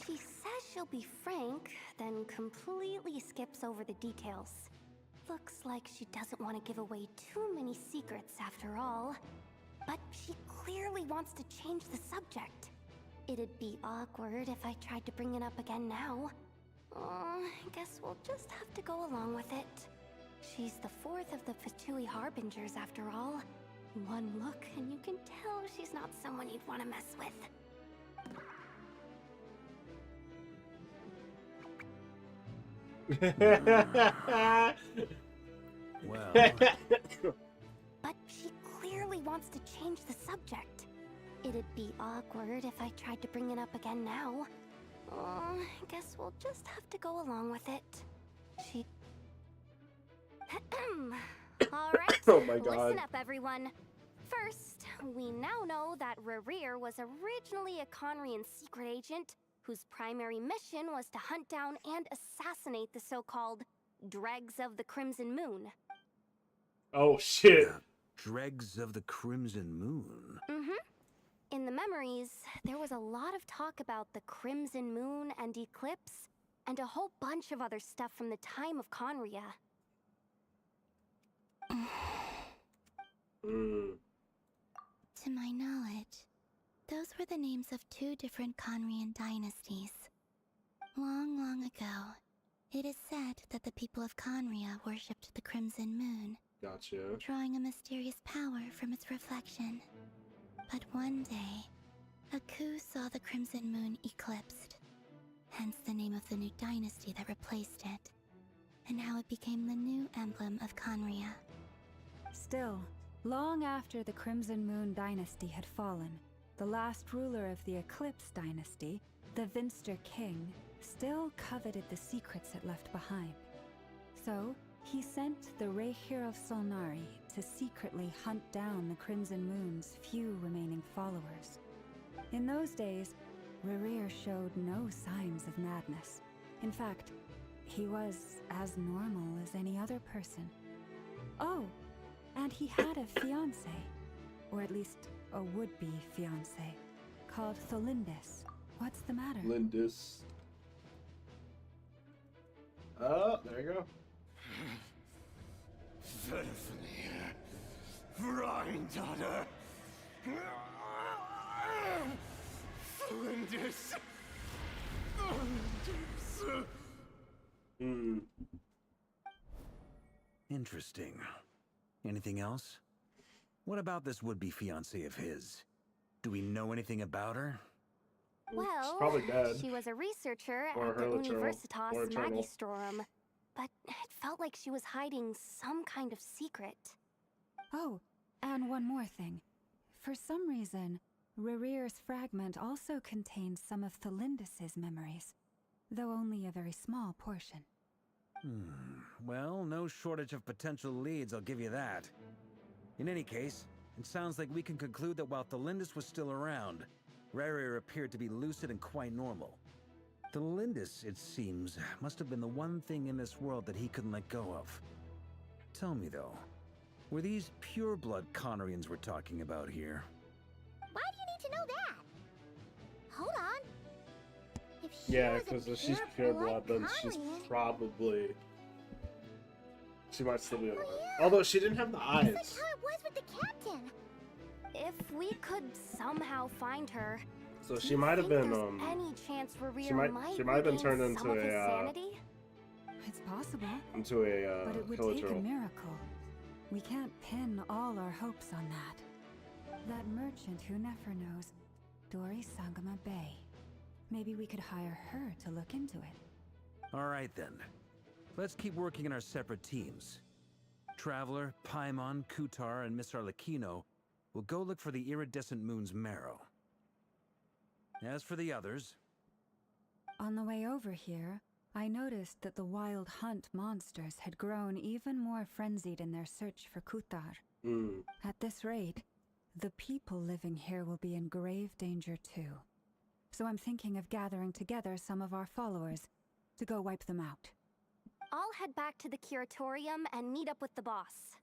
She says she'll be frank, then completely skips over the details. Looks like she doesn't want to give away too many secrets after all. But she clearly wants to change the subject. It'd be awkward if I tried to bring it up again now. I guess we'll just have to go along with it. She's the fourth of the Fatui Harbingers after all. One look and you can tell she's not someone you'd want to mess with. Well... But she clearly wants wants to change the subject. It'd be awkward if I tried to bring it up again now. I guess we'll just have to go along with it. She... Alright, Oh my God. Listen up, everyone. First, we now know that Rerir was originally a Conrian secret agent whose primary mission was to hunt down and assassinate the so-called Dregs of the Crimson Moon. Oh shit. Dregs of the Crimson Moon? In the memories, there was a lot of talk about the Crimson Moon and Eclipse, and a whole bunch of other stuff from the time of Conria. To my knowledge, those were the names of 2 different Conrian dynasties. Long, long ago, it is said that the people of Conria worshipped the Crimson Moon, Gotcha. drawing a mysterious power from its reflection. But one day, a coup saw the Crimson Moon eclipsed, hence the name of the new dynasty that replaced it, and how it became the new emblem of Conria. Still, long after the Crimson Moon dynasty had fallen, the last ruler of the Eclipse dynasty, the Vinster King, still coveted the secrets it left behind. So, he sent the Reir of Solnari to secretly hunt down the Crimson Moon's few remaining followers. In those days, Rerir showed no signs of madness. In fact, he was as normal as any other person. Oh, and he had a fiancé, or at least a would-be fiancé, called Tholindis. What's the matter? Lindis. Oh, there you go. Granddaughter! Flinders! Interesting. Anything else? What about this would-be fiancé of his? Do we know anything about her? Well, probably dead. she was a researcher Or at the her literal- or Universitas eternal. Magistrorum, but it felt like she was hiding some kind of secret. Oh, and one more thing. For some reason, Rerir's fragment also contains some of Tholindis' memories, though only a very small portion. Well, no shortage of potential leads, I'll give you that. In any case, it sounds like we can conclude that while Tholindis was still around, Rerir appeared to be lucid and quite normal. Tholindis, it seems, must have been the one thing in this world that he couldn't let go of. Tell me though, were these pure-blood Conrians we're talking about here? Why do you need to know that? Hold on. If she Yeah, was a because if she's pure blood, then she's Conrian, probably... She might still be alive. Although she didn't have the eyes. that's how it was with the captain. If we could somehow find her, So do she you might have think been, there's any chance Rerir she might have been regain turned into some of his a, sanity? It's possible, But it would killer take a turtle. miracle. We can't pin all our hopes on that. That merchant who Nefer knows, Dori Sangama Bay. Maybe we could hire her to look into it. All right then. Let's keep working in our separate teams. Traveler, Paimon, Kutar, and Miss Arlecchino will go look for the iridescent moon's marrow. As for the others... On the way over here, I noticed that the Wild Hunt monsters had grown even more frenzied in their search for Kutar. At this rate, the people living here will be in grave danger too. So I'm thinking of gathering together some of our followers to go wipe them out. I'll head back to the curatorium and meet up with the boss.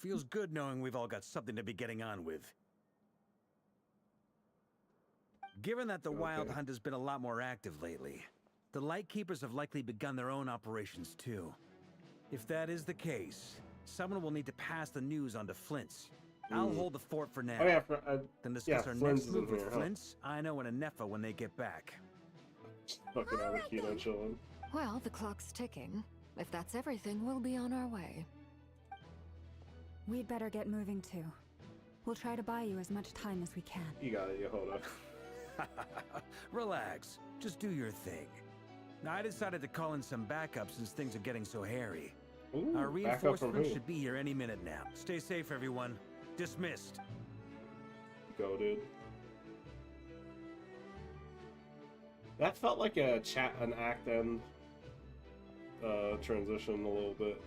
Feels good knowing we've all got something to be getting on with. Given that the Wild Hunt has been a lot more active lately, the Lightkeepers have likely begun their own operations too. If that is the case, someone will need to pass the news on to Flint's. I'll hold the fort for now. Oh yeah, then discuss our Flynn's next move in with here, huh? Flint's, I know, and a Nefer when they get back. Fucking Arlecchino chilling. Well, the clock's ticking. If that's everything, we'll be on our way. We'd better get moving too. We'll try to buy you as much time as we can. You got it, you hold up. Relax. Just do your thing. Now, I decided to call in some backup since things are getting so hairy. Ooh, Our backup from reinforcements who? should be here any minute now. Stay safe, everyone. Dismissed. goated. That felt like an act end transition a little bit.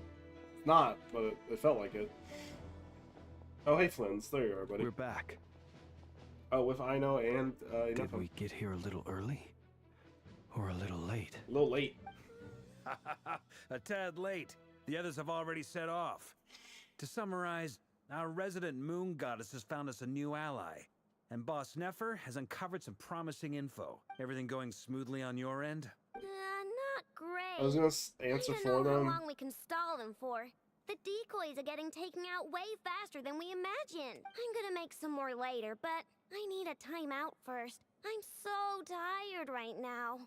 Not, but it felt like it. Oh, hey, Flins. There you are, buddy. We're back. Oh, with Ino and Did Nefer. we get here a little early? Or a little late? A little late. A tad late. The others have already set off. To summarize, our resident moon goddess has found us a new ally. And Boss Nefer has uncovered some promising info. Everything going smoothly on your end? Not great. I was gonna answer I for don't know them. how long we can stall them for. The decoys are getting taken out way faster than we imagined. I'm gonna make some more later, but I need a timeout first. I'm so tired right now.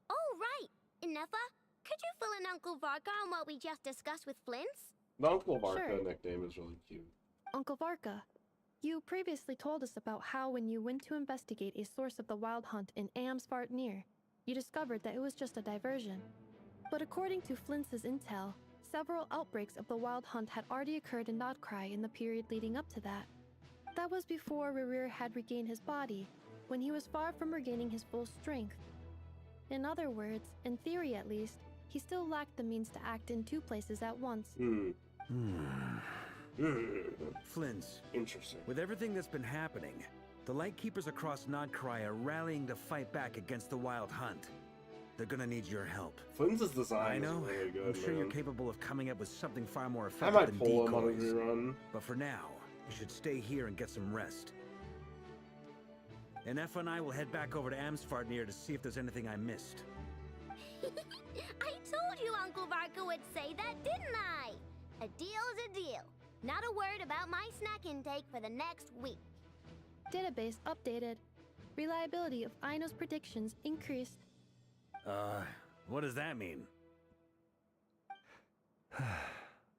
Oh, right. Nefa, could you fill in Uncle Varka on what we just discussed with Flint's? The Uncle Varka Sure. nickname is really cute. Uncle Varka, you previously told us about how when you went to investigate a source of the wild hunt in Amsvartnir, you discovered that it was just a diversion. But according to Flintz's intel, several outbreaks of the wild hunt had already occurred in Nodcry in the period leading up to that. That was before Rerir had regained his body, when he was far from regaining his full strength. In other words, in theory at least, he still lacked the means to act in two places at once. Flint's. Interesting. With everything that's been happening, the Lightkeepers across Nodcry are rallying to fight back against the Wild Hunt. They're gonna need your help. Flynn's design I know. is really good, I'm sure man. you're capable of coming up with something far more I effective might than pull him on a decoys. rerun. But for now, you should stay here and get some rest. And Nefer and I will head back over to Amsvartnir to see if there's anything I missed. I told you Uncle Varka would say that, didn't I? A deal's a deal. Not a word about my snack intake for the next week. Database updated. Reliability of Ino's predictions increased. What does that mean?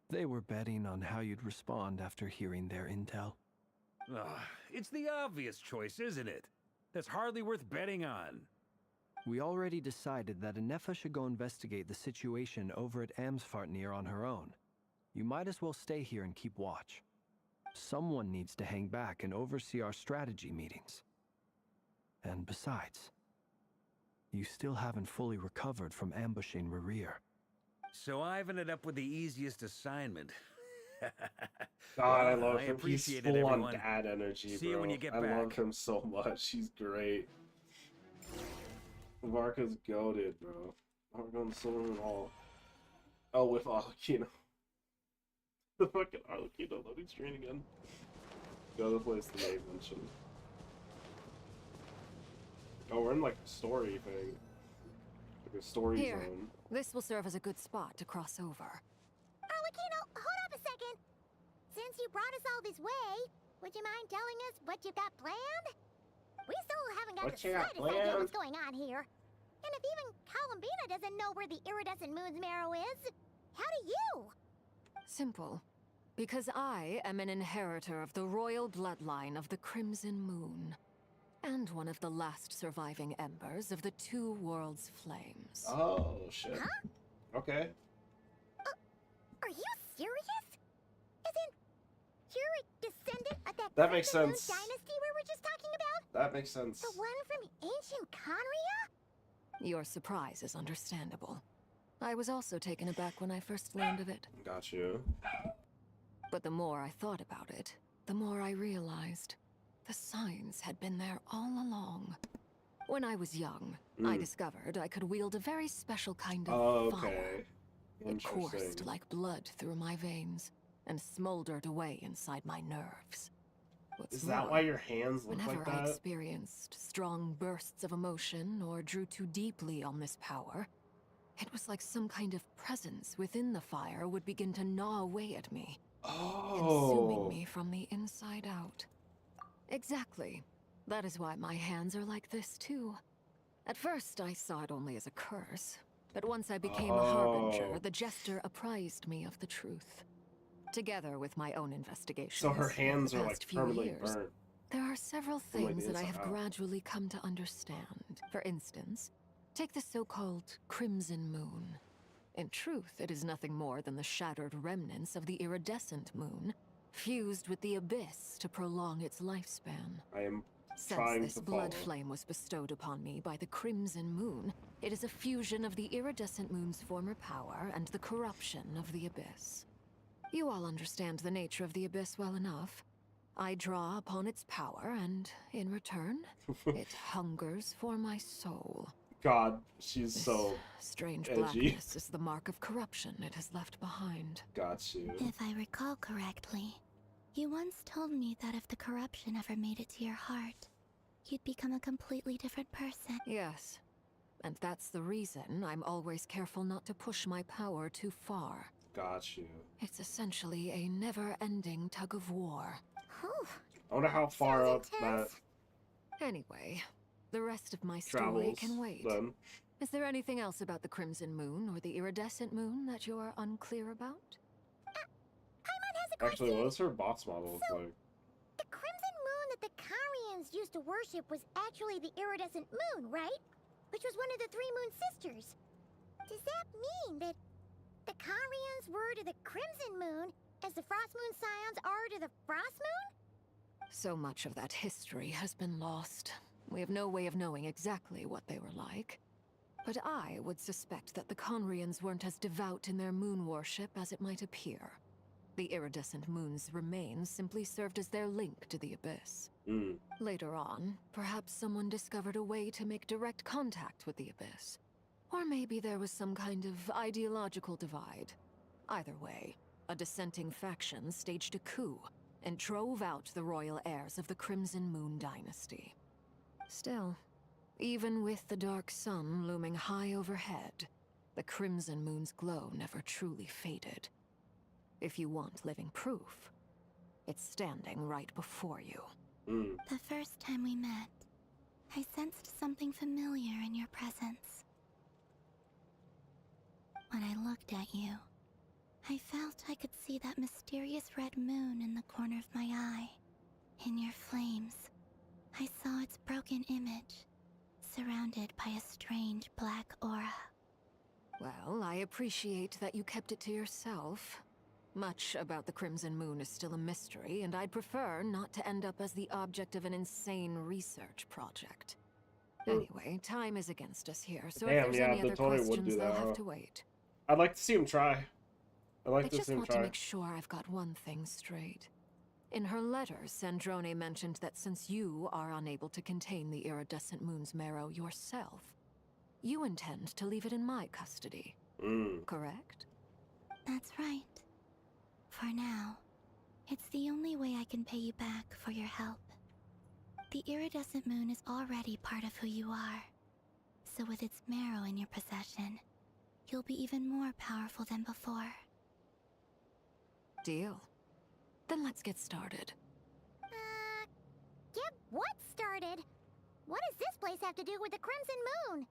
They were betting on how you'd respond after hearing their intel. It's the obvious choice, isn't it? That's hardly worth betting on. We already decided that Nefa should go investigate the situation over at Amsvartnir on her own. You might as well stay here and keep watch. Someone needs to hang back and oversee our strategy meetings. And besides, you still haven't fully recovered from ambushing Rerir. So I've ended up with the easiest assignment. God, I love him. He's appreciate it, full on everyone. dad energy, See you bro. when you get I back. love him so much. He's great. Varka's goated, bro. Oh, we're going to Silvermoon Hall. Oh, with Arlecchino. The fucking Arlecchino loading screen again. The other place the name mentioned. Oh, we're in like a story thing. Like a story Here, zone. this will serve as a good spot to cross over. Arlecchino, hold up a second. Since you brought us all this way, would you mind telling us what you've got planned? We still haven't got What the you got slightest idea planned? what's going on here. And if even Columbina doesn't know where the iridescent moon's marrow is, how do you? Simple. Because I am an inheritor of the royal bloodline of the Crimson Moon. And one of the last surviving embers of the Two Worlds Flames. Oh, shit. Okay. Are you serious? Isn't you're a descendant of that That makes Crimson Moon sense. dynasty we were just talking about? That makes sense. The one from ancient Conria? Your surprise is understandable. I was also taken aback when I first learned of it. Got you. But the more I thought about it, the more I realized the signs had been there all along. When I was young, I discovered I could wield a very special kind of power. Okay. It coursed Interesting. like blood through my veins and smoldered away inside my nerves. What's Is that more, why your hands look whenever like I that? experienced strong bursts of emotion or drew too deeply on this power, it was like some kind of presence within the fire would begin to gnaw away at me, consuming me from the inside out. Exactly. That is why my hands are like this too. At first, I saw it only as a curse, but once I became a harbinger, the jester apprised me of the truth. Together with my own investigations So her hands over are the like past few permanently years, burnt. there are several From, like, things the that I have inside out. gradually come to understand. For instance, take the so-called Crimson Moon. In truth, it is nothing more than the shattered remnants of the iridescent moon, fused with the Abyss to prolong its lifespan. I am Since trying this to blood follow. flame was bestowed upon me by the Crimson Moon, it is a fusion of the iridescent moon's former power and the corruption of the Abyss. You all understand the nature of the Abyss well enough. I draw upon its power, and in return, it hungers for my soul. God, she's This so strange edgy. blackness is the mark of corruption it has left behind. Got you. If I recall correctly, you once told me that if the corruption ever made it to your heart, you'd become a completely different person. Yes, and that's the reason I'm always careful not to push my power too far. Got you. It's essentially a never-ending tug of war. I wonder how far up that Anyway, the rest of my story travels. can wait. Then. Is there anything else about the Crimson Moon or the Iridescent Moon that you're unclear about? Actually, what does her boss model look like? The crimson moon that the Karians used to worship was actually the iridescent moon, right? Which was one of the three moon sisters. Does that mean that the Karians were to the crimson moon as the frost moon scions are to the frost moon? So much of that history has been lost. We have no way of knowing exactly what they were like. But I would suspect that the Conrians weren't as devout in their moon worship as it might appear. The iridescent moon's remains simply served as their link to the Abyss. Later on, perhaps someone discovered a way to make direct contact with the Abyss. Or maybe there was some kind of ideological divide. Either way, a dissenting faction staged a coup and drove out the royal heirs of the Crimson Moon dynasty. Still, even with the dark sun looming high overhead, the Crimson Moon's glow never truly faded. If you want living proof, it's standing right before you. The first time we met, I sensed something familiar in your presence. When I looked at you, I felt I could see that mysterious red moon in the corner of my eye. In your flames, I saw its broken image, surrounded by a strange black aura. Well, I appreciate that you kept it to yourself. Much about the Crimson Moon is still a mystery, and I'd prefer not to end up as the object of an insane research project. Anyway, time is against us here, so if there's any other questions, they'll have to wait. I'd like to see him try. I just want to make sure I've got one thing straight. In her letter, Sandrone mentioned that since you are unable to contain the iridescent moon's marrow yourself, you intend to leave it in my custody. Correct? That's right. For now, it's the only way I can pay you back for your help. The iridescent moon is already part of who you are, so with its marrow in your possession, you'll be even more powerful than before. Deal. Then let's get started. Get what started? What does this place have to do with the Crimson Moon?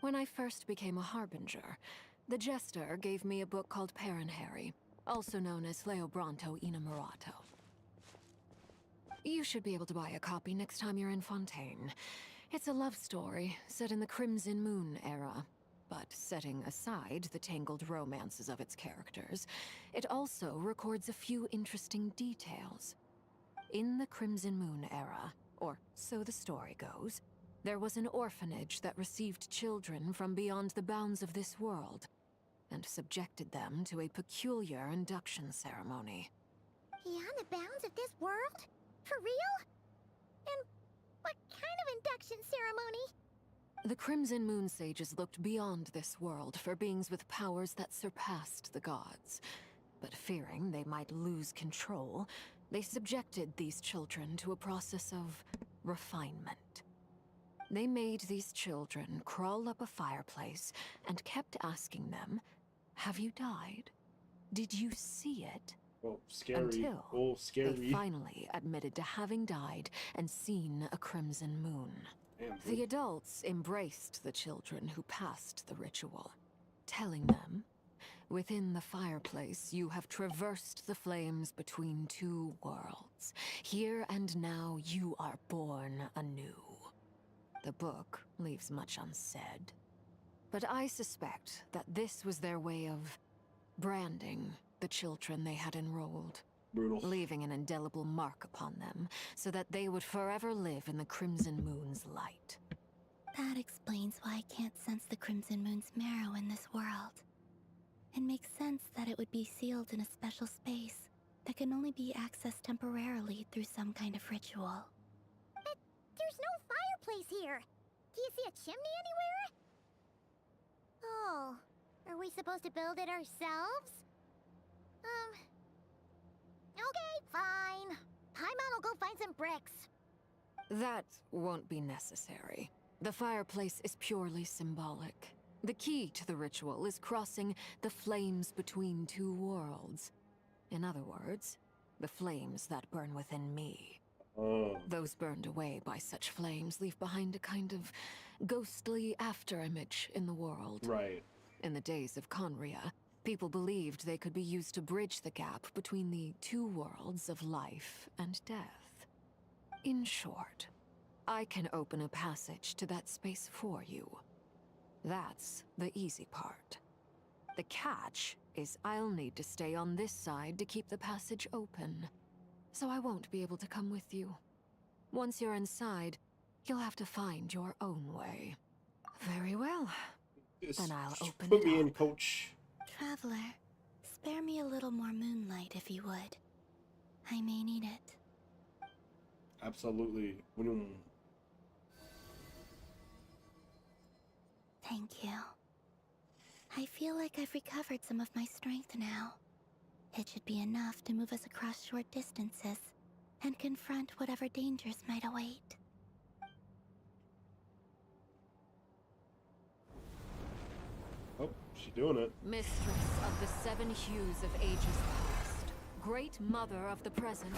When I first became a Harbinger, the Jester gave me a book called Paranhari, also known as Leobranto Inamorato. You should be able to buy a copy next time you're in Fontaine. It's a love story set in the Crimson Moon era. But setting aside the tangled romances of its characters, it also records a few interesting details. In the Crimson Moon era, or so the story goes, there was an orphanage that received children from beyond the bounds of this world, and subjected them to a peculiar induction ceremony. Beyond the bounds of this world? For real? And what kind of induction ceremony? The Crimson Moon sages looked beyond this world for beings with powers that surpassed the gods. But fearing they might lose control, they subjected these children to a process of refinement. They made these children crawl up a fireplace and kept asking them, "Have you died? Did you see it?" Oh, scary. Until scary. they finally admitted to having died and seen a crimson moon. Damn, The adults embraced the children who passed the ritual, telling them, "Within the fireplace, you have traversed the flames between two worlds. Here and now, you are born anew." The book leaves much unsaid, but I suspect that this was their way of branding the children they had enrolled. Brutal. leaving an indelible mark upon them so that they would forever live in the Crimson Moon's light. That explains why I can't sense the Crimson Moon's marrow in this world. It makes sense that it would be sealed in a special space that can only be accessed temporarily through some kind of ritual. But there's no fireplace here. Do you see a chimney anywhere? Oh, are we supposed to build it ourselves? Okay, fine. Paimon will go find some bricks. That won't be necessary. The fireplace is purely symbolic. The key to the ritual is crossing the flames between two worlds. In other words, the flames that burn within me. Oh. Those burned away by such flames leave behind a kind of ghostly afterimage in the world. Right. In the days of Conria, people believed they could be used to bridge the gap between the two worlds of life and death. In short, I can open a passage to that space for you. That's the easy part. The catch is I'll need to stay on this side to keep the passage open, so I won't be able to come with you. Once you're inside, you'll have to find your own way. Very well. Then I'll open Put it me up. in, coach. Traveler, spare me a little more moonlight if you would. I may need it. Absolutely. Thank you. I feel like I've recovered some of my strength now. It should be enough to move us across short distances and confront whatever dangers might await. Oh, she's doing it. Mistress of the seven hues of ages past, great mother of the present,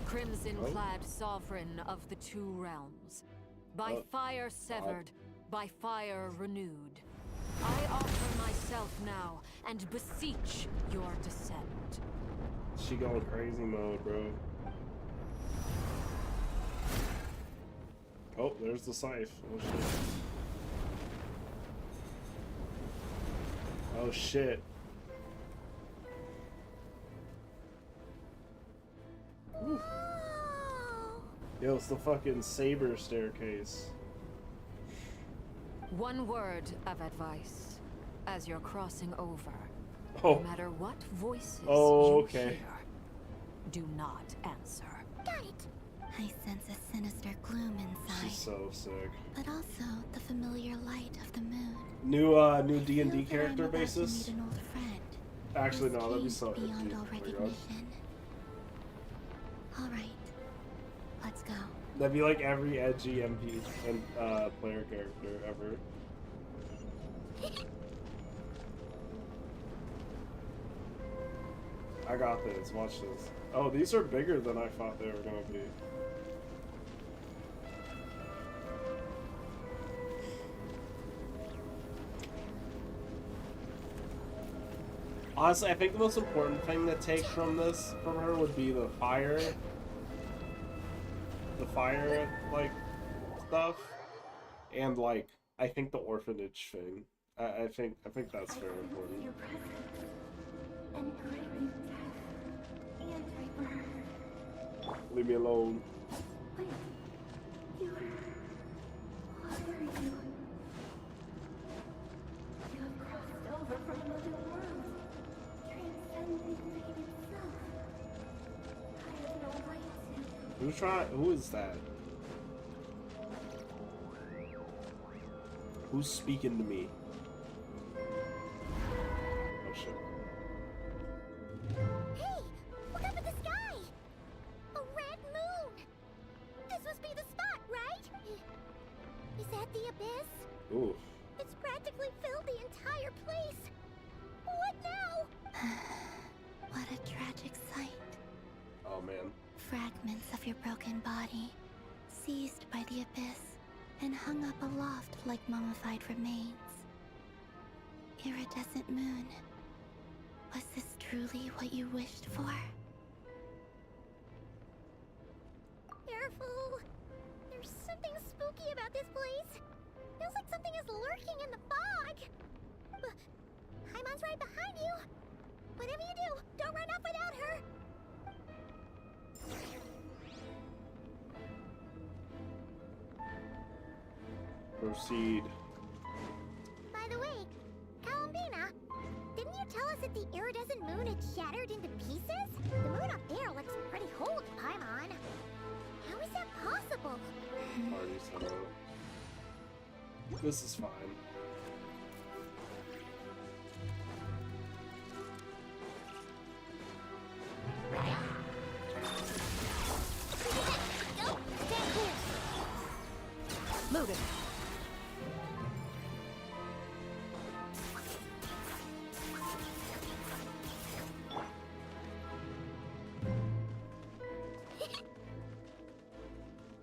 crimson-clad sovereign of the two realms. By fire severed, by fire renewed. I offer myself now and beseech your descent. She going crazy mode, bro. Oh, there's the scythe. Oh shit. Oh shit. Woo. Yo, it's the fucking saber staircase. One word of advice as you're crossing over. Oh. No matter what voices Oh, you okay. hear, do not answer. Got it. I sense a sinister gloom inside, She's so sick. but also the familiar light of the moon. New D&D I feel that character I'm about to basis. meet an old friend. Actually, who's no, that'd be changed so beyond empty. all Oh my God. recognition. All right, let's go. That'd be like every edgy MP and player character ever. I got this. Watch this. Oh, these are bigger than I thought they were gonna be. Honestly, I think the most important thing to take from her would be the fire, like, stuff, and, like, I think the orphanage thing. I think that's very important. Your presence and craving death and rebirth. Leave me alone. Wait, what are you? You have crossed over from another world, transcending fate itself. I have no right to. Who is that? Who's speaking to me? Oh shit. Hey, look up at the sky! A red moon! This must be the spot, right? Is that the abyss? Ooh. It's practically filled the entire place. What now? What a tragic sight. Oh man. Fragments of your broken body, seized by the abyss, and hung up aloft like mummified remains. Iridescent moon, was this truly what you wished for? Careful! There's something spooky about this place. Feels like something is lurking in the fog. Paimon's right behind you. Whatever you do, don't run off without her. Proceed. By the way, Columbina, didn't you tell us that the iridescent moon had shattered into pieces? The moon up there looks pretty whole to Paimon. How is that possible? Party set up. This is fine. Go! Stand clear! Loaded.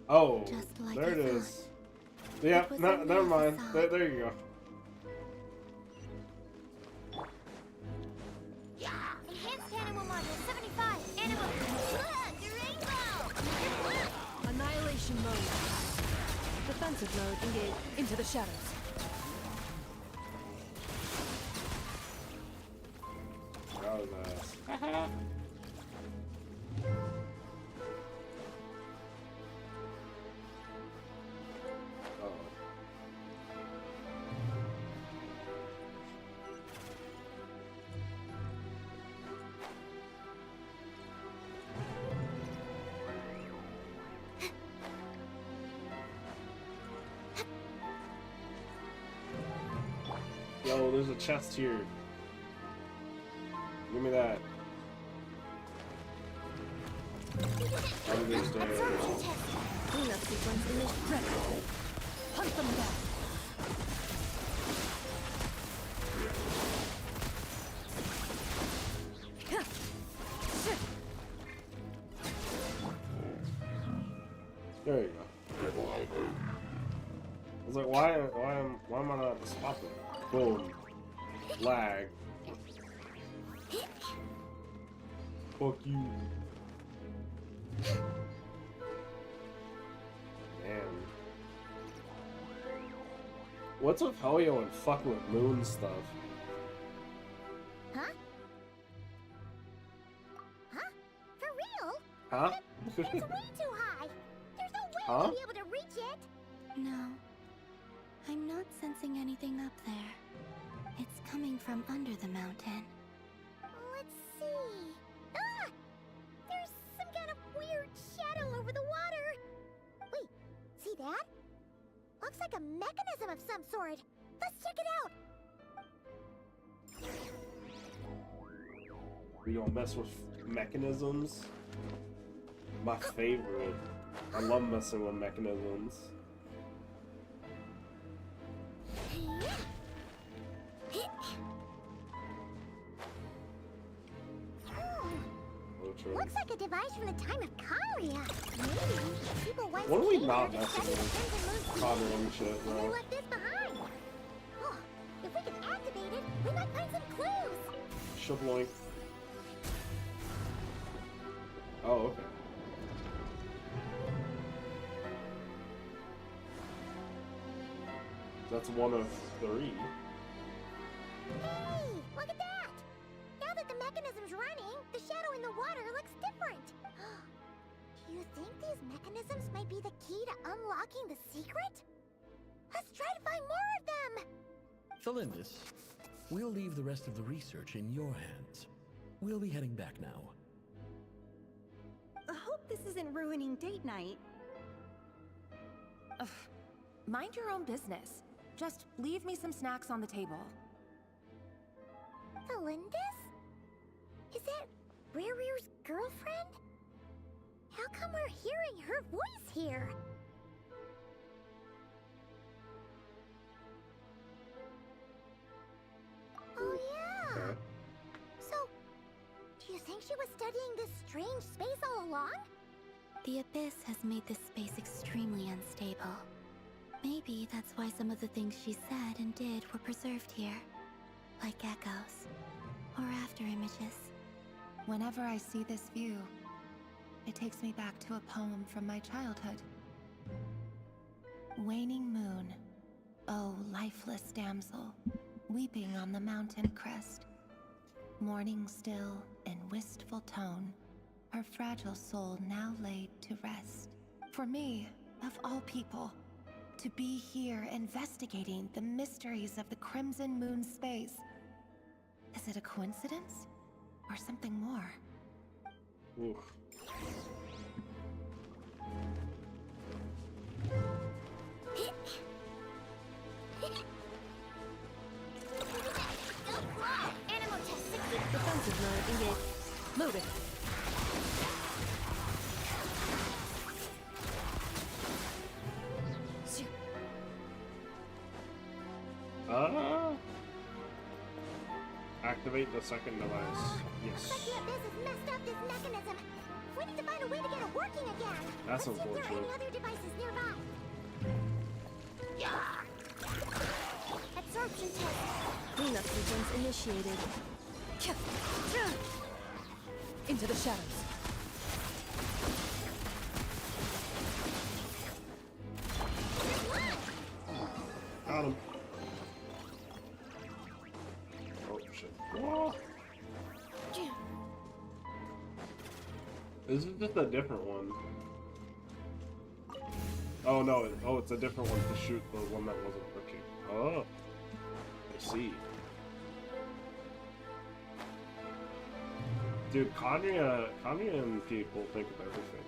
Oh, Just like there I it thought. is. Yeah, It was no, only never a mind. facade. There you go. Enhanced animal module 75. Animal. Look, the rainbow! Annihilation mode. Defensive mode engage into the shadows. That was ass. Yo, there's a chest here. Give me that. Understairs. Cleanup sequence ready. Hunt them down. There you go. I was like, why am I not stopping? Boom. Lag. Fuck you. Man. What's with Helio and fucking with moon stuff? Huh? Huh? For real? Huh? It's way too high. There's no way Huh? we'll be able to reach it. No. I'm not sensing anything up there. It's coming from under the mountain. Let's see. Ah! There's some kind of weird shadow over the water. Wait, see that? Looks like a mechanism of some sort. Let's check it out. We don't mess with mechanisms. My favorite. I love messing with mechanisms. Looks like a device from the time of Karia. Maybe people once What are we came not here to messing study the with? Crimson Moon's Connor secrets, and shit, and they bro. left this behind. Oh, if we can activate it, we might find some clues. Shabloink. Oh, okay. That's one of 3. Hey, look at that! Now that the mechanism's running, the shadow in the water looks different. Do you think these mechanisms might be the key to unlocking the secret? Let's try to find more of them! Felindis, we'll leave the rest of the research in your hands. We'll be heading back now. I hope this isn't ruining date night. Ugh. Mind your own business. Just leave me some snacks on the table. Felindis? Is that Rear's girlfriend? How come we're hearing her voice here? Oh yeah! Okay. So, do you think she was studying this strange space all along? The Abyss has made this space extremely unstable. Maybe that's why some of the things she said and did were preserved here. Like echoes. Or after images. Whenever I see this view, it takes me back to a poem from my childhood. Waning moon, oh lifeless damsel, weeping on the mountain crest. Mourning still in wistful tone, her fragile soul now laid to rest. For me, of all people, to be here investigating the mysteries of the Crimson Moon space. Is it a coincidence? Or something more? Oof. Animal test 60. Defensive mode engaged. Moving. Activate the second device. Yes. Looks like the Abyss has messed up this mechanism. We need to find a way to get it working again. That's Let's see if there are unfortunate. any other devices nearby. Absorption test. Cleanup sequence initiated. Into the shadows. Got him. Oh shit. Whoa. This is just a different one. Oh no, it's a different one to shoot the one that wasn't working. Oh. I see. Dude, Kanye and people think of everything.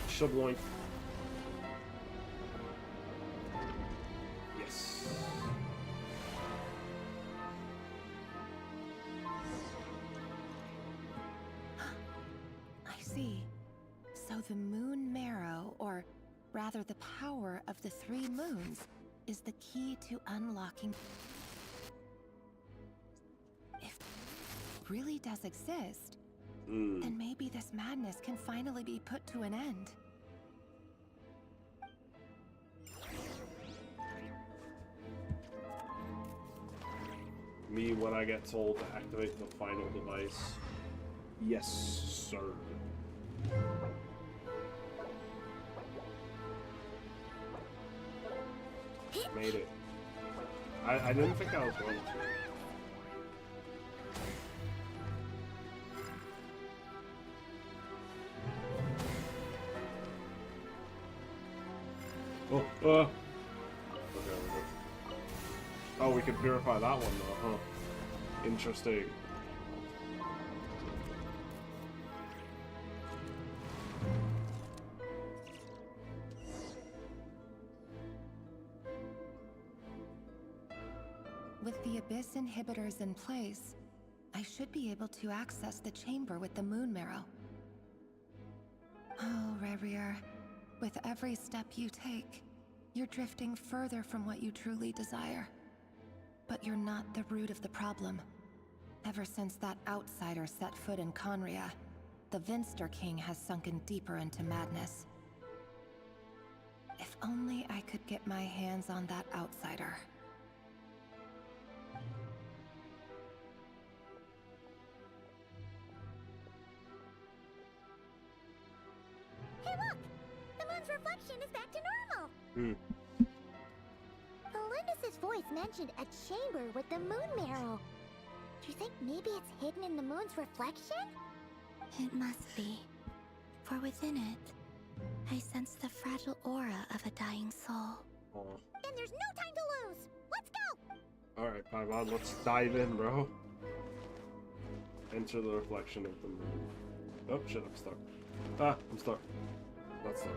Shabloink. Yes. I see. So the moon marrow, or rather the power of the 3 moons, is the key to unlocking. If it really does exist, then maybe this madness can finally be put to an end. Me when I get told to activate the final device. Yes, sir. Made it. I didn't think I was going to. Oh, okay, oh, we can purify that one though, huh? Interesting. With the Abyss inhibitors in place, I should be able to access the chamber with the moon marrow. Oh, Revier, with every step you take, you're drifting further from what you truly desire. But you're not the root of the problem. Ever since that outsider set foot in Conria, the Vinster King has sunken deeper into madness. If only I could get my hands on that outsider. Hey look! The moon's reflection is back to normal! Olympus's voice mentioned a chamber with the moon marrow. Do you think maybe it's hidden in the moon's reflection? It must be. For within it, I sense the fragile aura of a dying soul. Then there's no time to lose! Let's go! Alright, Paimon, let's dive in, bro. Enter the reflection of the moon. Oh shit, I'm stuck. Ah, I'm stuck. Not stuck.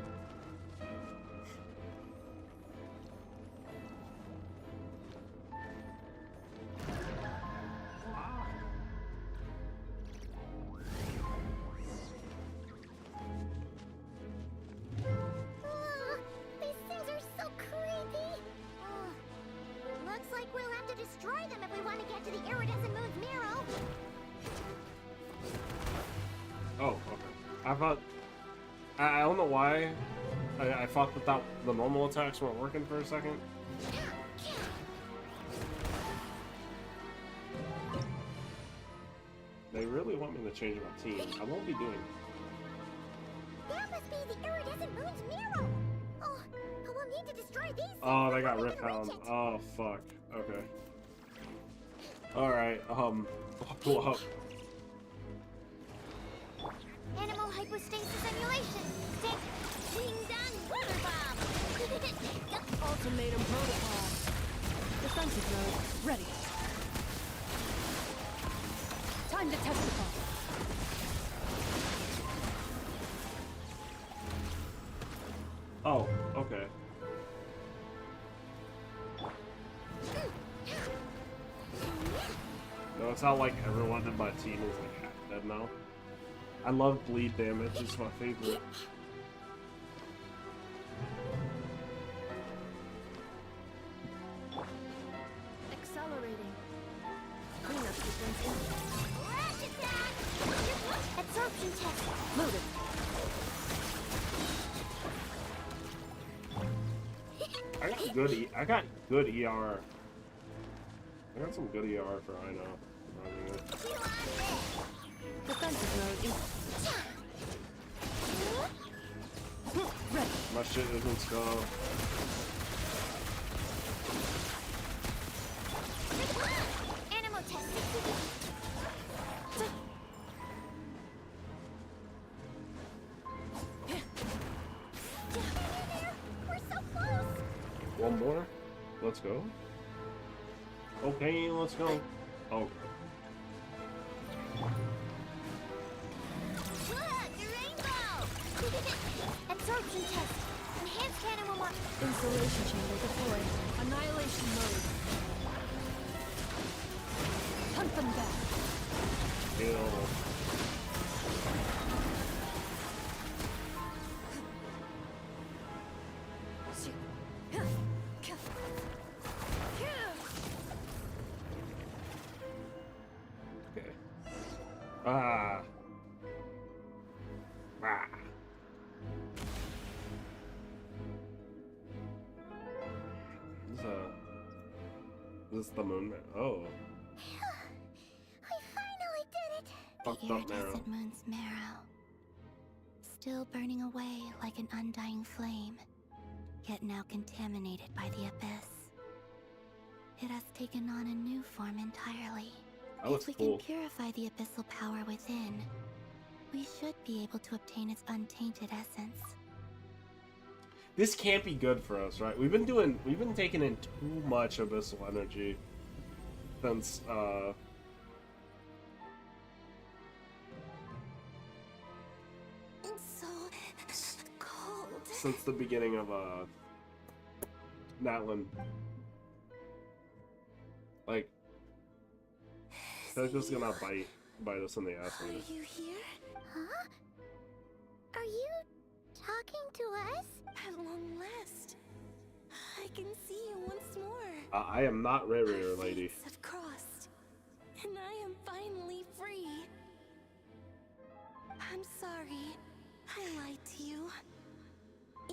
These things are so creepy! Looks like we'll have to destroy them if we want to get to the iridescent moon's marrow! Oh, okay. I thought... I don't know why. I thought that the normal attacks weren't working for a second. They really want me to change my team. I won't be doing it. That must be the iridescent moon's marrow! Oh, we'll need to destroy these things Oh, they before got we Rip can reach Hound. it. Oh, fuck. Okay. Alright, well, Animal hypostasis emulation. Ding dong water bomb. Ultimatum protocol. Defensive mode ready. Time to testify. oh, okay. No, it's not like everyone in my team is like half dead now. I love bleed damage, it's my favorite. Accelerating. Cleanup sequence in. Rash attack. Absorption test. Loaded. I got good ER. I got some good ER for I know. Defensive mode in. Ready. My shit isn't skull. Animal test. We're so close. One more? Let's go. Okay, let's go. Oh. Look, the rainbow. Absorption test. Enhanced animal mark. Insulation chamber deployed. Annihilation mode. Hunt them back. Kill. Okay. Ah. Ah. This is the moon man. Oh. I finally did it. Fucked The up marrow. iridescent moon's marrow. Still burning away like an undying flame, yet now contaminated by the abyss. It has taken on a new form entirely. That looks if we cool. can purify the abyssal power within, we should be able to obtain its untainted essence. This can't be good for us, right? We've been taking in too much abyssal energy since It's so cold. since the beginning of Natlan. Like they're just gonna bite us in the ass. Are you here? Huh? Are you talking to us? At long last, I can see you once more. I am not Rarier, lady. Fates have crossed, and I am finally free. I'm sorry, I lied to you.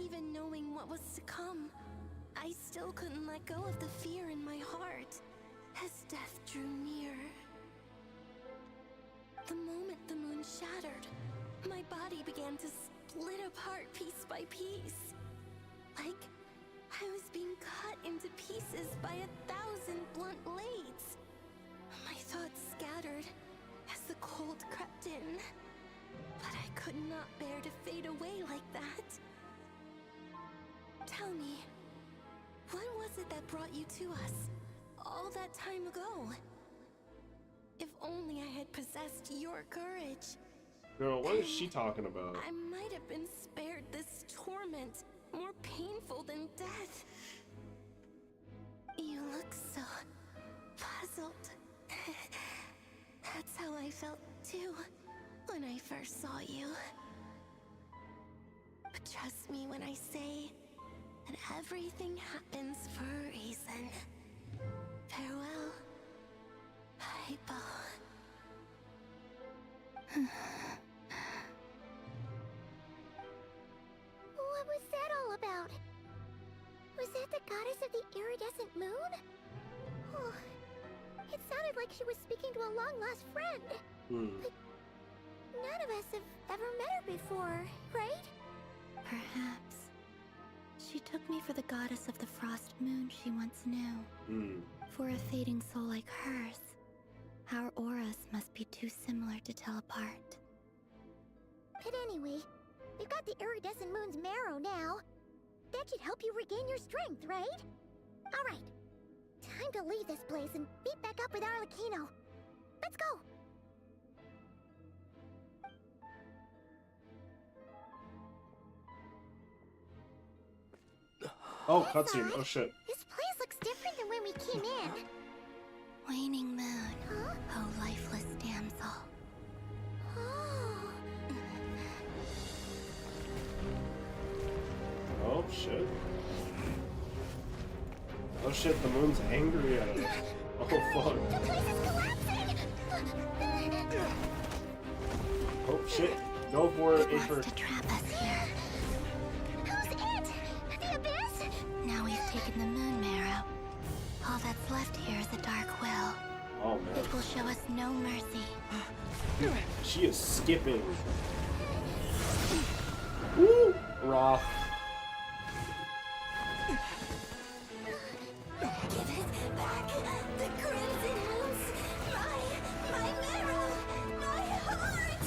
Even knowing what was to come, I still couldn't let go of the fear in my heart as death drew near. The moment the moon shattered, my body began to split apart piece by piece. Like I was being cut into pieces by 1,000 blunt blades. My thoughts scattered as the cold crept in, but I could not bear to fade away like that. Tell me, what was it that brought you to us all that time ago? If only I had possessed your courage. Girl, what is she talking about? I might have been spared this torment, more painful than death. You look so puzzled. That's how I felt too when I first saw you. But trust me when I say that everything happens for a reason. Farewell, Hypo. What was that all about? Was that the goddess of the iridescent moon? Oh, it sounded like she was speaking to a long-lost friend. But none of us have ever met her before, right? Perhaps. She took me for the goddess of the frost moon she once knew. For a fading soul like hers, Our auras must be too similar to tell apart. But anyway, we've got the iridescent moon's marrow now. That should help you regain your strength, right? Alright. Time to leave this place and meet back up with Arlecchino. Let's go! Oh, cutscene. Oh shit. This place looks different than when we came in. Waning moon. Huh? Oh, lifeless damsel. Oh shit. Oh shit, the moon's angry at us. Oh fuck. The place is collapsing! Oh shit. Go for it, Wants Aper. to trap us here. Who's it? The Abyss? Now we've taken the moon marrow. All that's left here is a dark will. Oh man. It will show us no mercy. She is skipping. Woo! Raw. Give it back! The crimson moons! My marrow! My heart!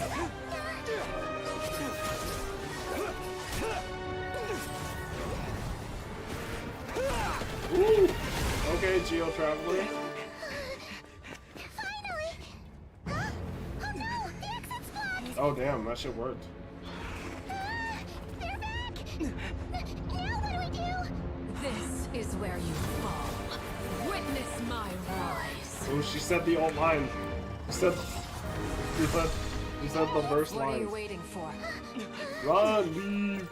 Woo! Okay, Geo Traveler. Finally! Oh no! The exit's blocked! Oh damn, that shit worked. They're back! Now what do we do? This is where you fall. Witness my rise. Oh, she said the old line. She said the first What are line. you waiting for? Run, leave,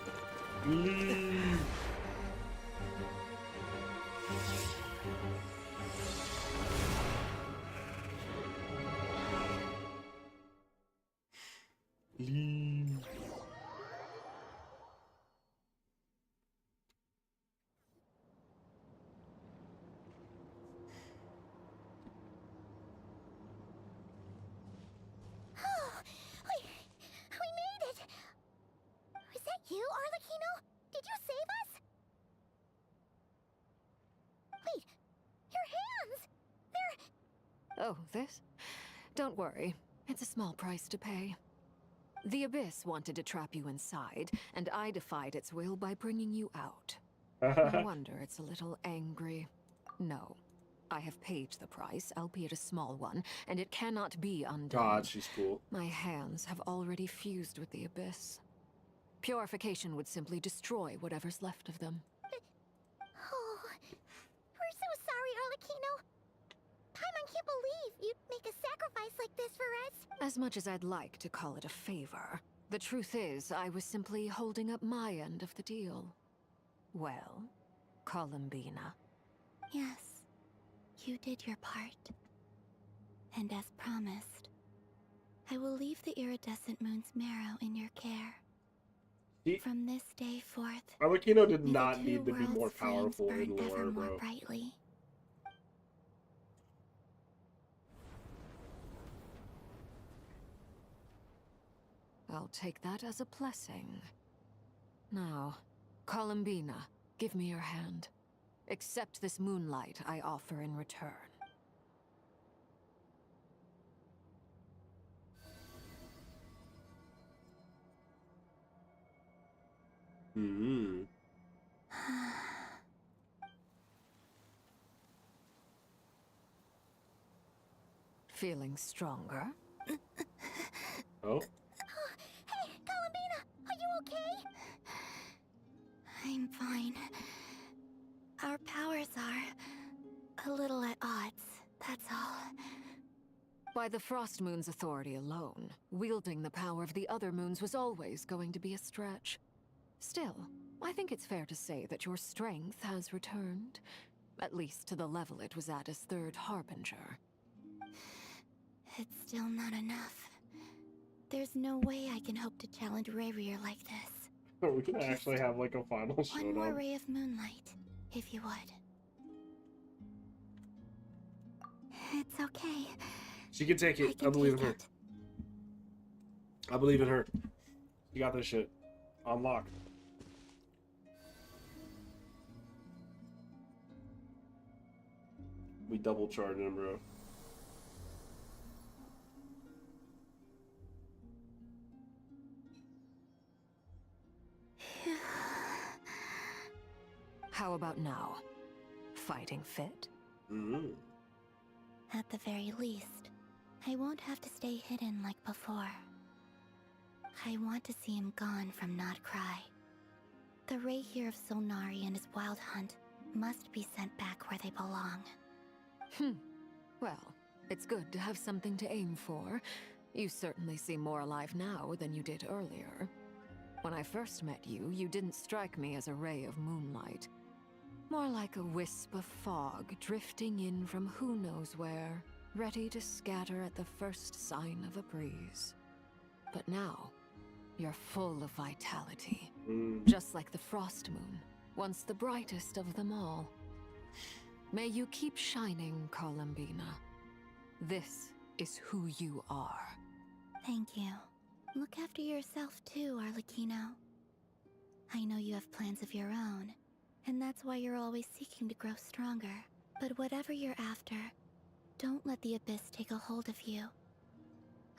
leave. Leave. We made it! Was that you, Arlecchino? Did you save us? Wait, your hands! They're... Oh, this? Don't worry. It's a small price to pay. The Abyss wanted to trap you inside, and I defied its will by bringing you out. No wonder it's a little angry. No. I have paid the price, albeit a small one, and it cannot be undone. God, she's cool. My hands have already fused with the Abyss. Purification would simply destroy whatever's left of them. Oh, we're so sorry, Arlecchino. Paimon can't believe you'd make a sacrifice like this for us. As much as I'd like to call it a favor, the truth is I was simply holding up my end of the deal. Well, Columbina. Yes, you did your part. And as promised, I will leave the iridescent moon's marrow in your care. From this day forth, Arlecchino did may the not two need to be more worlds' flames powerful burn in lore, ever more bro. brightly. I'll take that as a blessing. Now, Columbina, give me your hand. Accept this moonlight I offer in return. Hmm. Feeling stronger? Oh? Hey, Columbina, are you okay? I'm fine. Our powers are a little at odds, that's all. By the Frost Moon's authority alone, wielding the power of the other moons was always going to be a stretch. Still, I think it's fair to say that your strength has returned, at least to the level it was at as Third Harbinger. It's still not enough. There's no way I can hope to challenge Rayrier like this. We can actually have like a final One more showdown. ray of moonlight, if you would. It's okay. She can take it. I believe in her. I believe in her. You got this shit. On lock. We double charged him, bro. How about now? Fighting fit? At the very least, I won't have to stay hidden like before. I want to see him gone from Not Cry. The ray here of Solnari and his wild hunt must be sent back where they belong. Well, it's good to have something to aim for. You certainly seem more alive now than you did earlier. When I first met you, you didn't strike me as a ray of moonlight. More like a wisp of fog drifting in from who knows where, ready to scatter at the first sign of a breeze. But now, you're full of vitality. Just like the frost moon, once the brightest of them all. May you keep shining, Columbina. This is who you are. Thank you. Look after yourself too, Arlecchino. I know you have plans of your own, and that's why you're always seeking to grow stronger. But whatever you're after, don't let the Abyss take a hold of you.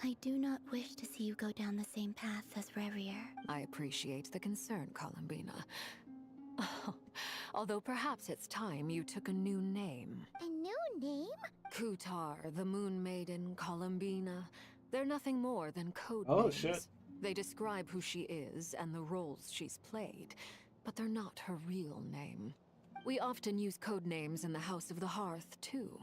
I do not wish to see you go down the same path as Revier. I appreciate the concern, Columbina. Although perhaps it's time you took a new name. A new name? Kutar, the Moon Maiden, Columbina. They're nothing more than code Oh, names. shit. They describe who she is and the roles she's played, but they're not her real name. We often use code names in the House of the Hearth, too.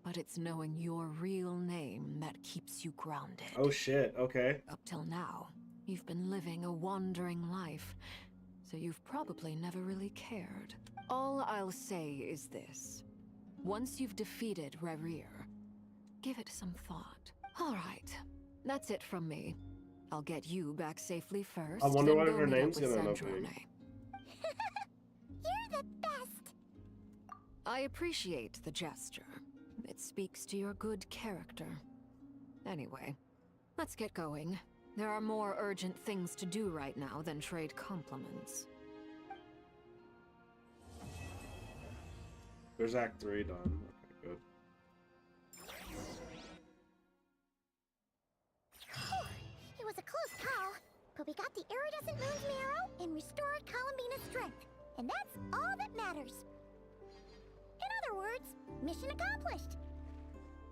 But it's knowing your real name that keeps you grounded. Oh shit, okay. Up till now, you've been living a wandering life, so you've probably never really cared. All I'll say is this. Once you've defeated Revier, give it some thought. All right, that's it from me. I'll get you back safely first. I wonder then what go her meet up name's with gonna end up being. Sandrone. You're the best! I appreciate the gesture. It speaks to your good character. Anyway, let's get going. There are more urgent things to do right now than trade compliments. There's Act 3 done. Okay, good. It was a close call, but we got the iridescent moon's marrow and restored Columbina's strength. And that's all that matters. In other words, mission accomplished.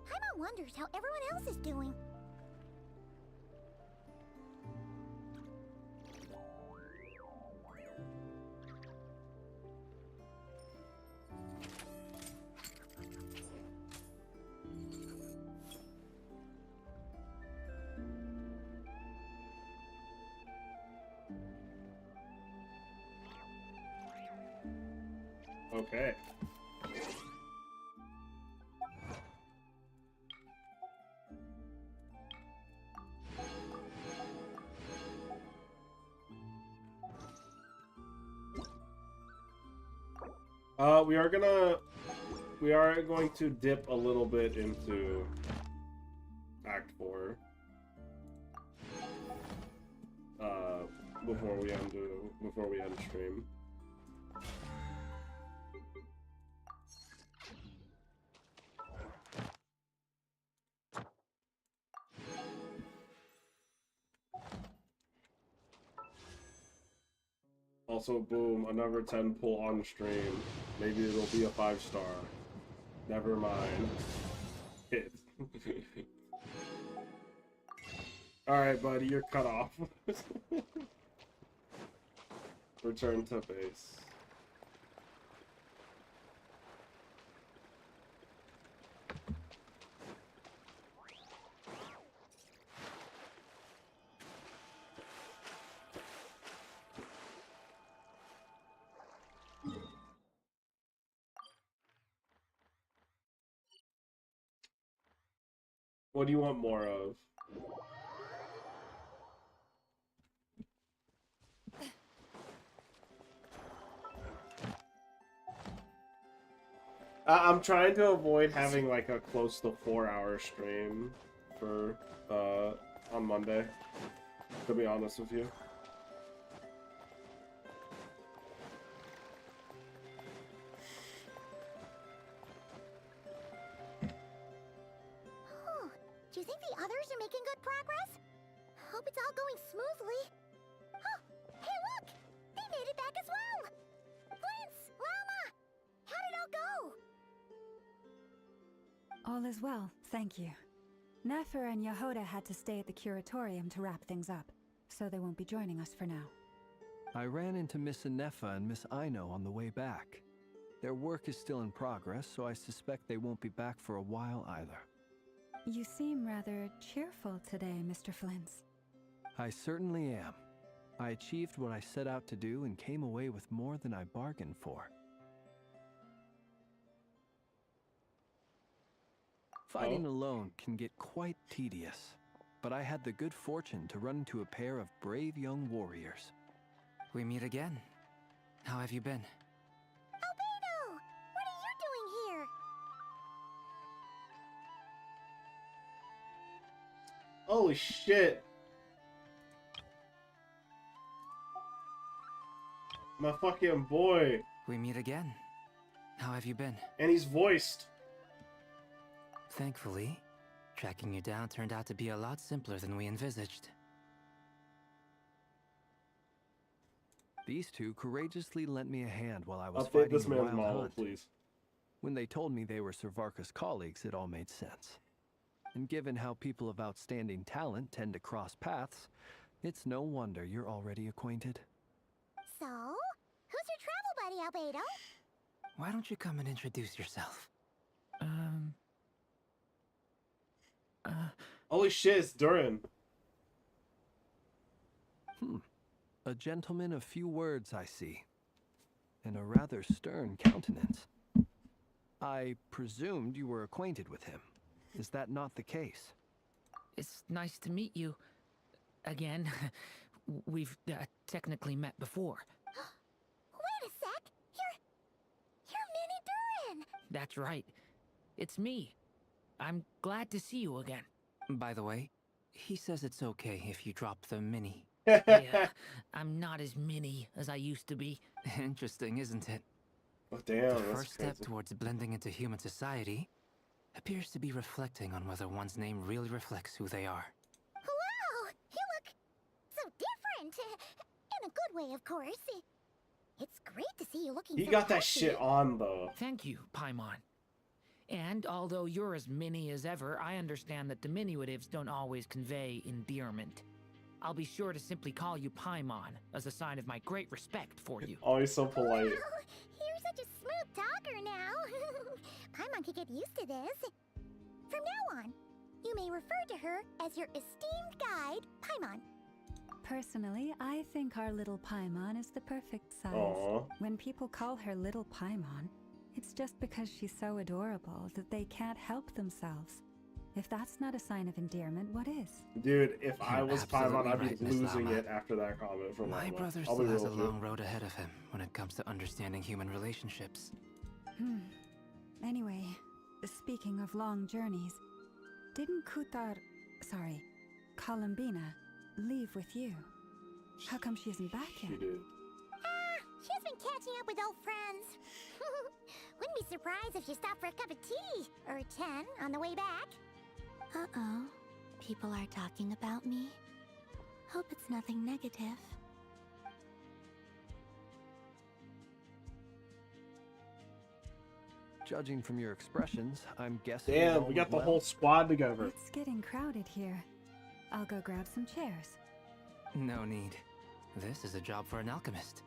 Paimon wonders how everyone else is doing. Okay. We are going to dip a little bit into Act 4 before we end stream. Also, boom, another 10 pull on stream. Maybe it'll be a 5-star. Never mind. Hit. Alright, buddy, you're cut off. Return to base. What do you want more of? I'm trying to avoid having like a close to 4-hour stream for on Monday, to be honest with you. Do you think the others are making good progress? Hope it's all going smoothly. Oh, hey look! They made it back as well! Lance, All is well, thank you. Nefer and Yehoda had to stay at the curatorium to wrap things up, so they won't be joining us for now. I ran into Miss Nefer and Miss Aino on the way back. Their work is still in progress, so I suspect they won't be back for a while either. You seem rather cheerful today, Mr. Flintz. I certainly am. I achieved what I set out to do and came away with more than I bargained for. Fighting alone can get quite tedious, but I had the good fortune to run into a pair of brave young warriors. We meet again. How have you been? Albedo! What are you doing here? Holy shit! My fucking boy. We meet again. How have you been? And he's voiced. Thankfully, tracking you down turned out to be a lot simpler than we envisaged. These two courageously lent me a hand while I was Update fighting this the man's wild model, hunt. please. When they told me they were Servarka's colleagues, it all made sense. And given how people of outstanding talent tend to cross paths, it's no wonder you're already acquainted. So, who's your travel buddy, Albedo? Why don't you come and introduce yourself? Holy shit, it's Durin. A gentleman of few words, I see. And a rather stern countenance. I presumed you were acquainted with him. Is that not the case? It's nice to meet you. Again. We've technically met before. Wait a sec! You're Mini Durin! That's right. It's me. I'm glad to see you again. By the way, he says it's okay if you drop the mini. Yeah, I'm not as mini as I used to be. Interesting, isn't it? Oh, damn, the that's first step crazy. towards blending into human society appears to be reflecting on whether one's name really reflects who they are. Wow! You look so different! In a good way, of course. It's great to see you looking He so got that healthy. shit on, though. Thank you, Paimon. And although you're as mini as ever, I understand that diminutives don't always convey endearment. I'll be sure to simply call you Paimon as a sign of my great respect for you. Always so polite. Wow, you're such a smooth talker now. Paimon could get used to this. From now on, you may refer to her as your esteemed guide, Paimon. Personally, I think our little Paimon is the perfect size. Aww. When people call her little Paimon, it's just because she's so adorable that they can't help themselves. If that's not a sign of endearment, what is? Dude, if I was absolutely Paimon, I'd be right, Miss losing Lama. it after that comment from My Lama. brother I'll be still has a real with you. long road ahead of him when it comes to understanding human relationships. Anyway, speaking of long journeys, didn't Columbina, leave with you? How come she isn't back yet? She did. She's been catching up with old friends. Wouldn't be surprised if she stopped for a cup of tea or 10 on the way back. Uh-oh. People are talking about me. Hope it's nothing negative. Judging from your expressions, I'm guessing... Damn, we got the whole squad together. It's getting crowded here. I'll go grab some chairs. No need. This is a job for an alchemist.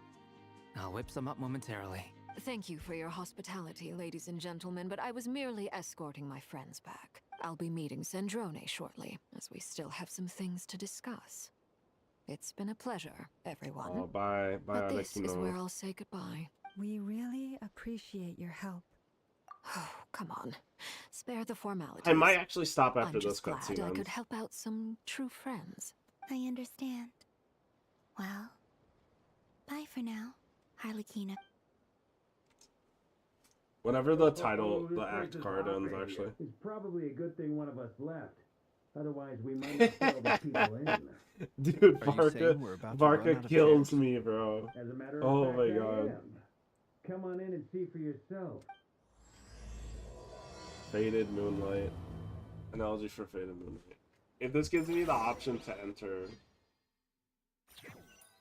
I'll whip some up momentarily. Thank you for your hospitality, ladies and gentlemen, but I was merely escorting my friends back. I'll be meeting Sandrone shortly, as we still have some things to discuss. It's been a pleasure, everyone. Oh, bye. Bye, But this is Alekino. where I'll say goodbye. We really appreciate your help. Oh, come on. Spare the formalities. I might actually stop after I'm this just glad cutscene I ends. could help out some true friends. I understand. Well, bye for now, Harlequina. Whenever the title, the act card ends, actually. It's probably a good thing one of us left. Otherwise, we might not fill the people in. Dude, Are you saying we're about to run out Varka of kills chairs? me, bro. As a matter of Oh fact, my I god. am. Come on in and see for yourself. Faded Moonlight. Analogy for Faded Moonlight. If this gives me the option to enter...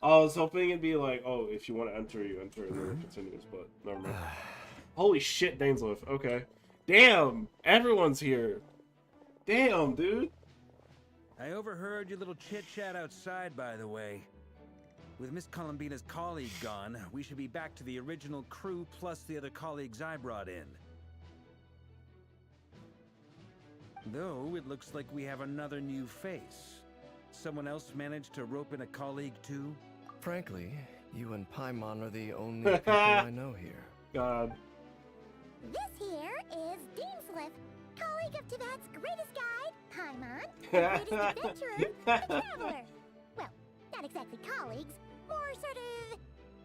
Oh, I was hoping it'd be like, oh, if you want to enter, you enter, and then it continues, but never mind. Holy shit, Dainsliff. Okay. Damn, everyone's here. Damn, dude. I overheard your little chit-chat outside, by the way. With Miss Columbina's colleague gone, we should be back to the original crew plus the other colleagues I brought in. Though, it looks like we have another new face. Someone else managed to rope in a colleague too? Frankly, you and Paimon are the only people I know here. God. This here is Deansliff, colleague of Tibet's greatest guide, Paimon, and greatest adventurer, the Traveler. Well, not exactly colleagues, more sort of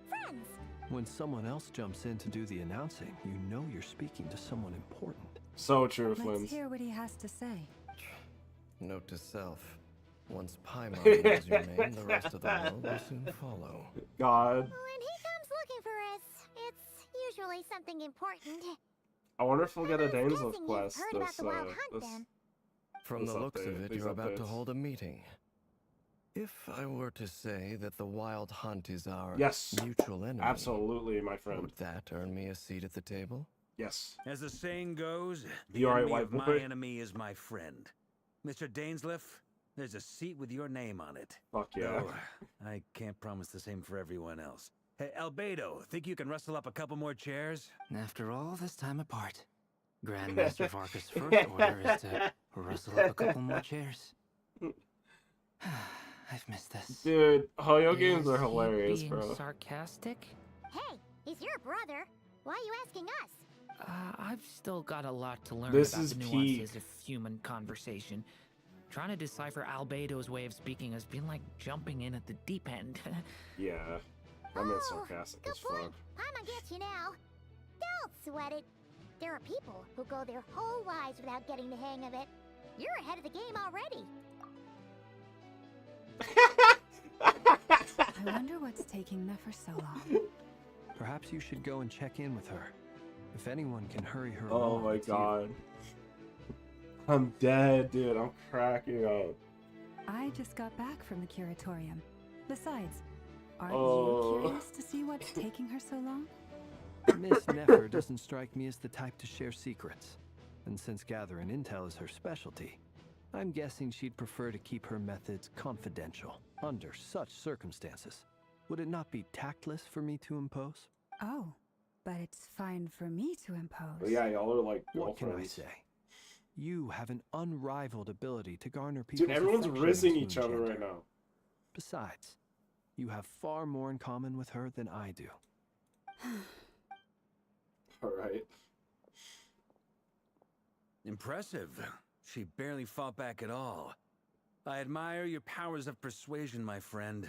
friends. When someone else jumps in to do the announcing, you know you're speaking to someone important. So true, Flynn. Let's hear what he has to say. Note to self. Once Paimon knows your name, the rest of the world will soon follow. God. When he comes looking for us, it's usually something important. I wonder if we'll get a Dainsleif Guessing quest you've heard about this, the Wild Hunt, then. From the looks of it, these you're about to updates. hold a meeting. If I were to say that the Wild Hunt is our Yes, mutual enemy, absolutely, my friend. would that earn me a seat at the table? Yes. As the saying goes, the You alright, enemy white of my boy? enemy is my friend. Mr. Dainsleif, there's a seat with your name on it. Fuck yeah. Though, I can't promise the same for everyone else. Hey, Albedo, think you can rustle up a couple more chairs? After all this time apart, Grandmaster Varka's first order is to rustle up a couple more chairs. I've missed this. Dude, Hoyo games are Is he hilarious, being bro. sarcastic? Hey, he's your brother. Why are you asking us? I've still got a lot to learn This about is the nuances of human conversation. Trying to decipher Albedo's way of speaking has been like jumping in at the deep end. Yeah. I meant sarcastic as fuck. Paimon gets you now. Don't sweat it. There are people who go their whole lives without getting the hang of it. You're ahead of the game already. I wonder what's taking Nefer so long. Perhaps you should go and check in with her. If anyone can hurry her Oh along, my it's you. god. I'm dead, dude. I'm cracking up. I just got back from the curatorium. Besides, aren't Oh. you curious to see what's taking her so long? Miss Nefer doesn't strike me as the type to share secrets. And since gathering intel is her specialty, I'm guessing she'd prefer to keep her methods confidential under such circumstances. Would it not be tactless for me to impose? Oh, but it's fine for me to impose. But yeah, y'all are like What can I girlfriends. say? You have an unrivaled ability to garner people's Dude, everyone's affection rizzing as each other Moongender. right now. Besides, you have far more in common with her than I do. Alright. Impressive. She barely fought back at all. I admire your powers of persuasion, my friend.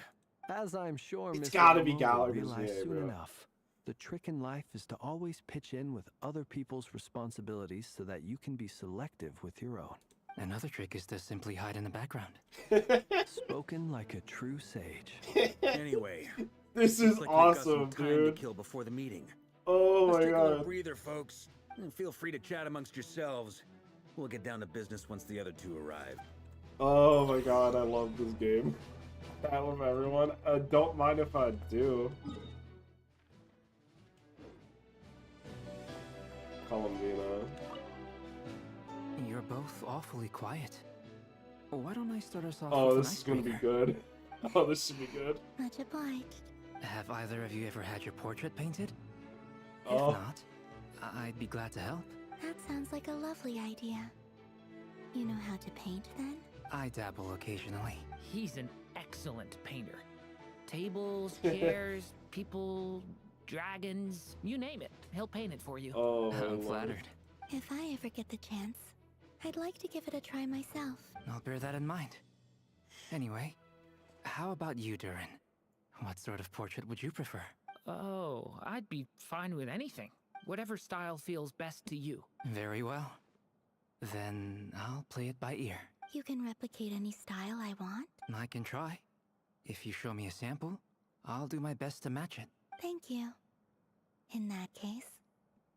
As I'm sure It's Mr. gotta be Elmo will Gallagher's realize VA, soon bro. enough, the trick in life is to always pitch in with other people's responsibilities so that you can be selective with your own. Another trick is to simply hide in the background. Spoken like a true sage. Anyway, This looks is like we've got some awesome, time dude. to kill before the meeting. Oh Let's my take a little god. breather, folks. And feel free to chat amongst yourselves. We'll get down to business once the other two arrive. Oh my god, I love this game. I love everyone. Don't mind if I do. Columbina. You're both awfully quiet. Why don't I start us off Oh, with this an is gonna be icebreaker? good. Oh, this should be good. Much obliged. Have either of you ever had your portrait painted? Oh. If not, I'd be glad to help. That sounds like a lovely idea. You know how to paint, then? I dabble occasionally. He's an excellent painter. Tables, chairs, people, dragons, you name it. He'll paint it for you. Oh, I'm flattered. If I ever get the chance, I'd like to give it a try myself. I'll bear that in mind. Anyway, how about you, Durin? What sort of portrait would you prefer? Oh, I'd be fine with anything. Whatever style feels best to you. Very well. Then I'll play it by ear. You can replicate any style I want? I can try. If you show me a sample, I'll do my best to match it. Thank you. In that case,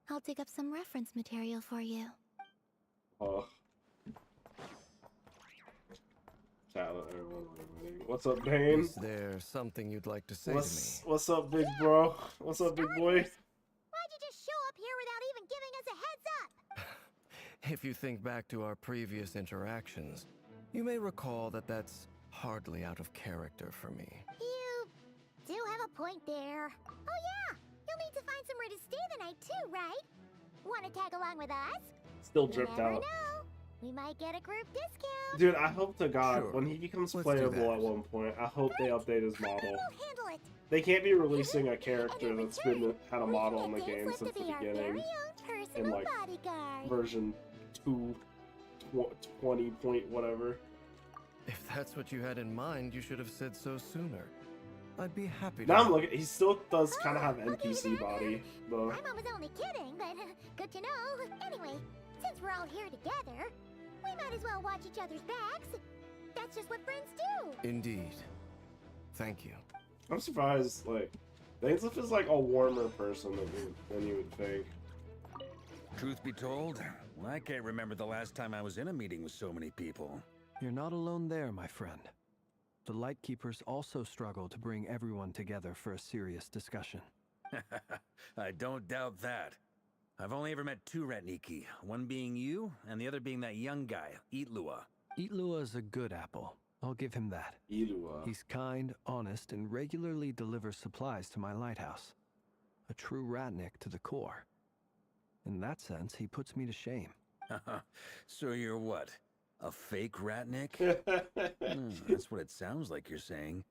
I'll dig up some reference material for you. Oh. What's up, Dane? Is there something you'd like to say What's up, big bro? What's up, big boy? Why'd you just show up here without even giving us a heads up? If you think back to our previous interactions, you may recall that that's hardly out of character for me. You do have a point there. Oh yeah, you'll need to find somewhere to stay the night too, right? Want to tag along with us? Still You dripped never out. know. We might get a group discount. Dude, I hope to God, Sure. when he becomes Let's do playable that. at one point, I hope they update his model. We'll handle it. They can't be releasing a character And in that's been had a we model can in the get Danes game left since to the be our beginning. very own personal In like bodyguard. version 2, 20 point whatever. If that's what you had in mind, you should have said so sooner. I'd be happy to. Now I'm looking. He still does kind of have NPC body, though. My mom was only kidding, but good to know. Anyway, since we're all here together, we might as well watch each other's backs. That's just what friends do. Indeed. Thank you. I'm surprised. Like, Dainsliff is like a warmer person than you would think. Truth be told, I can't remember the last time I was in a meeting with so many people. You're not alone there, my friend. The Lightkeepers also struggle to bring everyone together for a serious discussion. I don't doubt that. I've only ever met 2 Ratniki, one being you, and the other being that young guy, Eatlua. Eatlua is a good apple. I'll give him that. Eatlua. He's kind, honest, and regularly delivers supplies to my lighthouse. A true Ratnik to the core. In that sense, he puts me to shame. So you're what? A fake Ratnik? That's what it sounds like you're saying.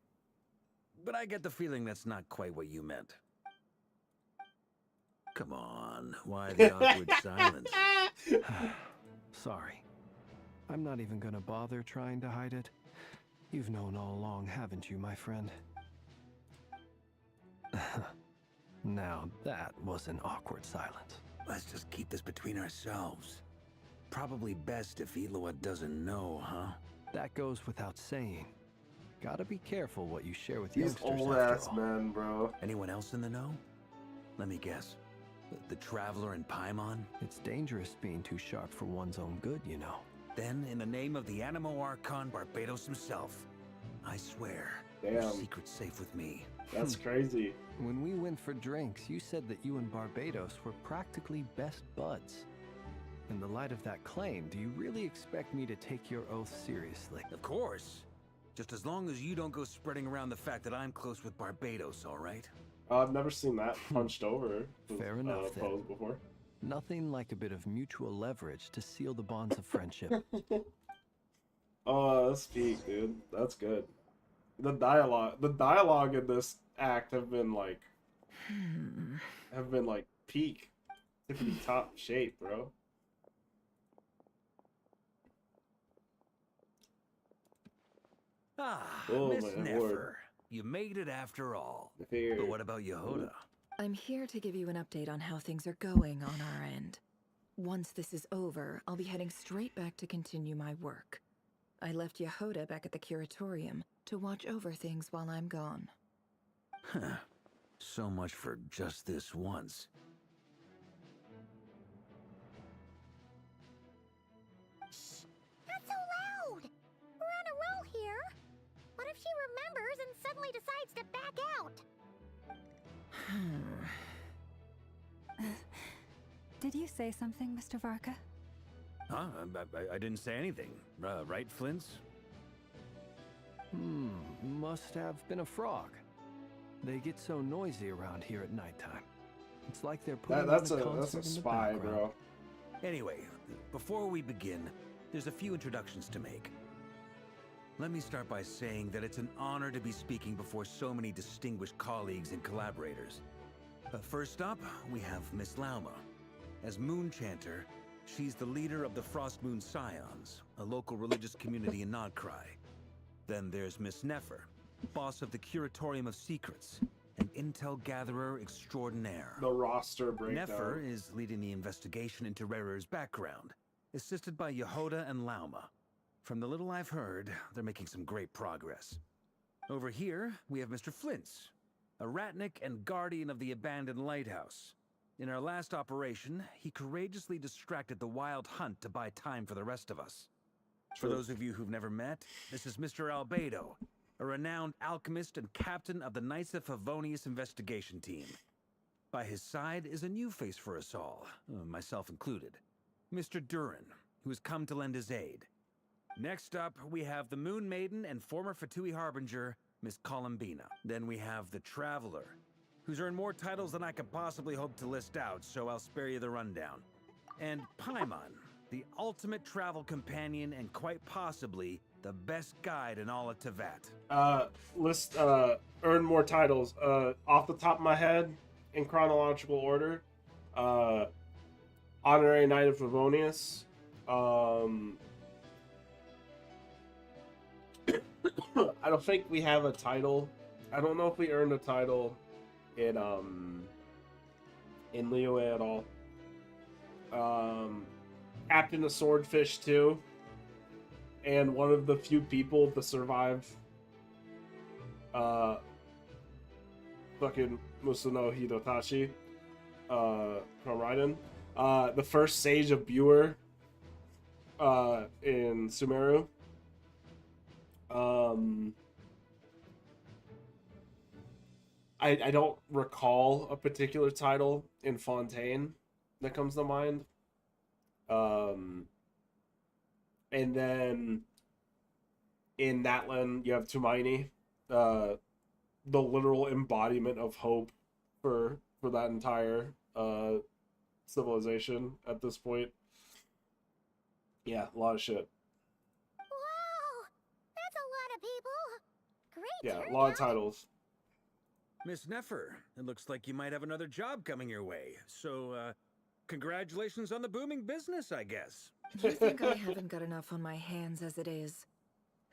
But I get the feeling that's not quite what you meant. Come on, why the awkward silence? Sorry. I'm not even gonna bother trying to hide it. You've known all along, haven't you, my friend? Now that was an awkward silence. Let's just keep this between ourselves. Probably best if Eloa doesn't know, huh? That goes without saying. Gotta be careful what you share with These youngsters old after ass all. men, bro. Anyone else in the know? Let me guess. The Traveler and Paimon? It's dangerous being too sharp for one's own good, you know. Then, in the name of the Animo Archon Barbados himself, I swear, your Damn. secret's safe with me. That's crazy. When we went for drinks, you said that you and Barbados were practically best buds. In the light of that claim, do you really expect me to take your oath seriously? Of course. Just as long as you don't go spreading around the fact that I'm close with Barbados, all right? I've never seen that punched over. Fair enough, then. Posed before. Nothing like a bit of mutual leverage to seal the bonds of friendship. Oh, that's peak, dude. That's good. The dialogue in this act have been like peak, tippity top shape, bro. Ah, Oh, Miss my Nefer. lord. You made it after all. Nefer. But what about Yehoda? I'm here to give you an update on how things are going on our end. Once this is over, I'll be heading straight back to continue my work. I left Yehoda back at the Curatorium to watch over things while I'm gone. Huh. So much for just this once. Not so loud! We're on a roll here. What if she remembers and suddenly decides to back out? Did you say something, Mr. Varka? Huh? I didn't say anything. Right, Flints? Must have been a frog. They get so noisy around here at nighttime. It's like they're putting That's on a a concert in the spy, background. bro. Anyway, before we begin, there's a few introductions to make. Let me start by saying that it's an honor to be speaking before so many distinguished colleagues and collaborators. First up, we have Miss Lauma. As Moon Chanter, she's the leader of the Frost Moon Scions, a local religious community in Nodcry. Then there's Miss Nefer, boss of the Curatorium of Secrets, an intel gatherer extraordinaire. The roster breakdown. Nefer is leading the investigation into Rerer's background, assisted by Yehoda and Lauma. From the little I've heard, they're making some great progress. Over here, we have Mr. Flints, a Ratnik and guardian of the abandoned lighthouse. In our last operation, he courageously distracted the wild hunt to buy time for the rest of us. For those of you who've never met, this is Mr. Albedo, a renowned alchemist and captain of the Knights of Favonius investigation team. By his side is a new face for us all, myself included. Mr. Durin, who has come to lend his aid. Next up, we have the Moon Maiden and former Fatui Harbinger, Miss Columbina. Then we have the Traveler, who's earned more titles than I could possibly hope to list out, so I'll spare you the rundown. And Paimon, the ultimate travel companion and quite possibly the best guide in all of Tevat. List earn more titles. Off the top of my head, in chronological order, Honorary Knight of Favonius. I don't think we have a title. I don't know if we earned a title in Liyue at all. Captain of Swordfish too, and one of the few people to survive fucking Musuno Hidotashi from Raiden. The first Sage of Buer in Sumeru. I don't recall a particular title in Fontaine that comes to mind. And then in Natlan, you have Tumaini, the literal embodiment of hope for that entire civilization at this point. Yeah, a lot of shit. Wow, that's a lot of people. Great. Yeah, a lot of titles. Miss Nefer, it looks like you might have another job coming your way. So, congratulations on the booming business, I guess. You think I haven't got enough on my hands as it is?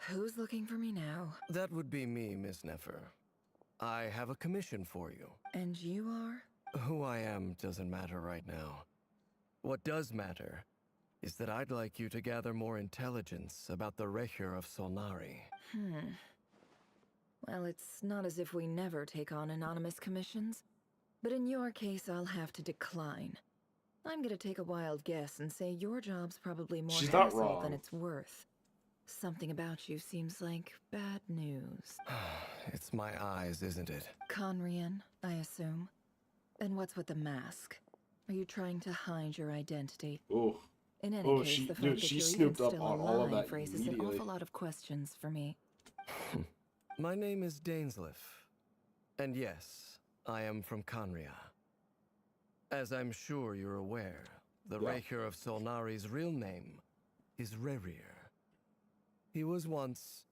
Who's looking for me now? That would be me, Miss Nefer. I have a commission for you. And you are? Who I am doesn't matter right now. What does matter is that I'd like you to gather more intelligence about the Recher of Solnari. Well, it's not as if we never take on anonymous commissions. But in your case, I'll have to decline. I'm gonna take a wild guess and say your job's probably more hassle than it's worth. Something about you seems like bad news. It's my eyes, isn't it? Conrian, I assume. And what's with the mask? Are you trying to hide your identity? Ooh. In any case, the fact that she you're even snooped up still on all of alive that raises an awful lot of questions for me. My name is Dainsleif. And yes, I am from Conria. As I'm sure you're aware, the Recher of Solnari's real name is Rerir. He was once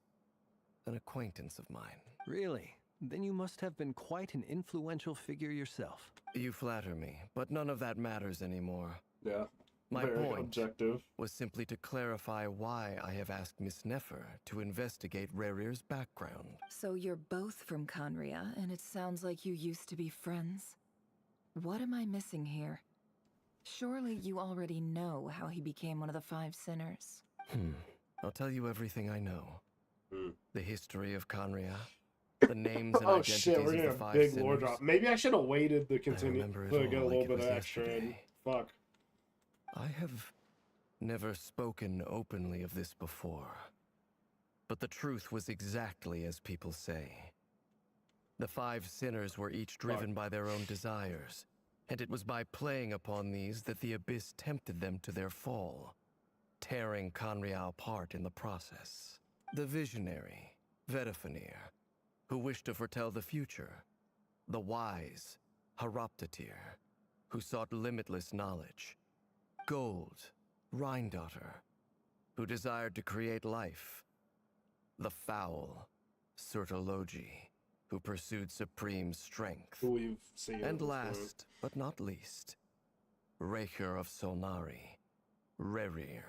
an acquaintance of mine. Really? Then you must have been quite an influential figure yourself. You flatter me, but none of that matters anymore. Yeah. My Very point objective. was simply to clarify why I have asked Miss Nefer to investigate Rerir's background. So you're both from Conria, and it sounds like you used to be friends? What am I missing here? Surely you already know how he became one of the 5 sinners. I'll tell you everything I know. The history of Conria, the names and identities shit, we're of getting the a 5 big sinners. lore drop. Maybe I should have waited to continue remember it to get a all little like it bit of was extra in. yesterday. Fuck. I have never spoken openly of this before. But the truth was exactly as people say. The 5 sinners were each driven by their own desires, and it was by playing upon these that the Abyss tempted them to their fall, tearing Conria apart in the process. The visionary, Vedafenir, who wished to foretell the future. The wise, Haroptatir, who sought limitless knowledge. Gold, Rhindaughter, who desired to create life. The foul, Surtologi, who pursued supreme strength. Who we've seen And before. last, but not least, Recher of Solnari, Rerir,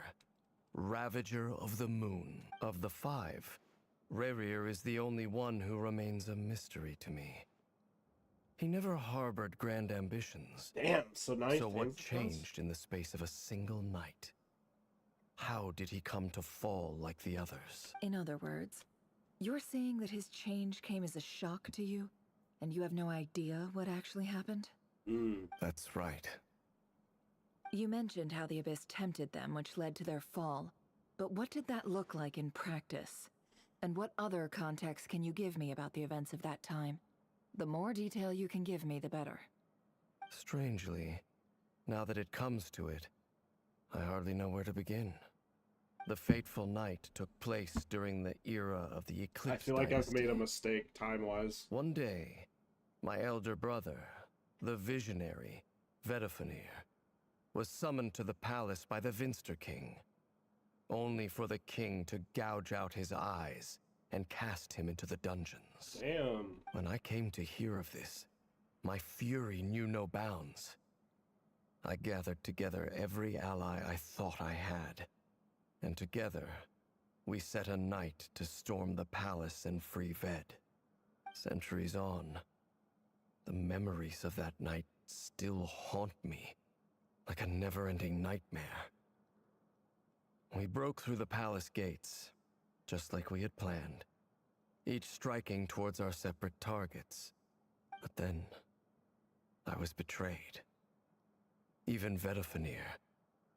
Ravager of the Moon. Of the 5, Rerir is the only one who remains a mystery to me. He never harbored grand ambitions. Damn, so nice. So what changed in the space of a single night? How did he come to fall like the others? In other words, you're saying that his change came as a shock to you, and you have no idea what actually happened? That's right. You mentioned how the Abyss tempted them, which led to their fall. But what did that look like in practice? And what other context can you give me about the events of that time? The more detail you can give me, the better. Strangely, now that it comes to it, I hardly know where to begin. The fateful night took place during the era of the Eclipse I feel like Dynasty. I've made a mistake time-wise. One day, my elder brother, the visionary, Vedifenir, was summoned to the palace by the Vinster King, only for the king to gouge out his eyes and cast him into the dungeons. Damn. When I came to hear of this, my fury knew no bounds. I gathered together every ally I thought I had, and together we set a night to storm the palace and free Ved. Centuries on, the memories of that night still haunt me like a never-ending nightmare. We broke through the palace gates, just like we had planned, each striking towards our separate targets. But then, I was betrayed. Even Vedifenir,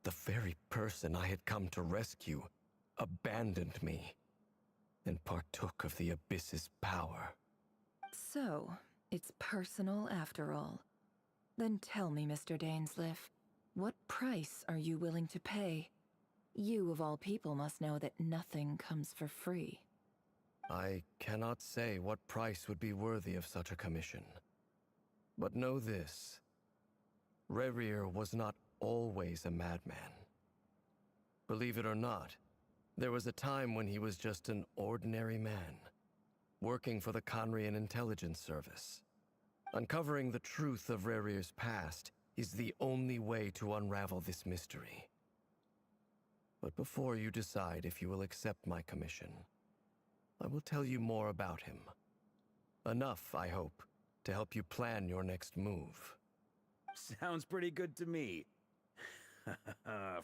the very person I had come to rescue, abandoned me and partook of the Abyss's power. So, it's personal after all. Then tell me, Mr. Dainsleif, what price are you willing to pay? You, of all people, must know that nothing comes for free. I cannot say what price would be worthy of such a commission. But know this. Rerir was not always a madman. Believe it or not, there was a time when he was just an ordinary man, working for the Conrian Intelligence Service. Uncovering the truth of Rerir's past is the only way to unravel this mystery. But before you decide if you will accept my commission, I will tell you more about him. Enough, I hope, to help you plan your next move. Sounds pretty good to me.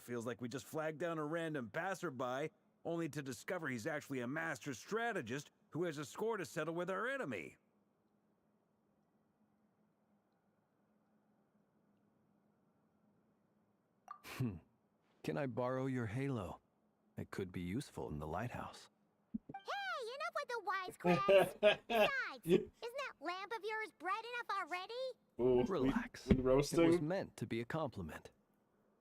Feels like we just flagged down a random passerby, only to discover he's actually a master strategist who has a score to settle with our enemy. Can I borrow your halo? It could be useful in the lighthouse. Hey, enough with the wisecracks! Besides, isn't that lamp of yours bright enough already? Ooh, Relax. We roasting? It was meant to be a compliment.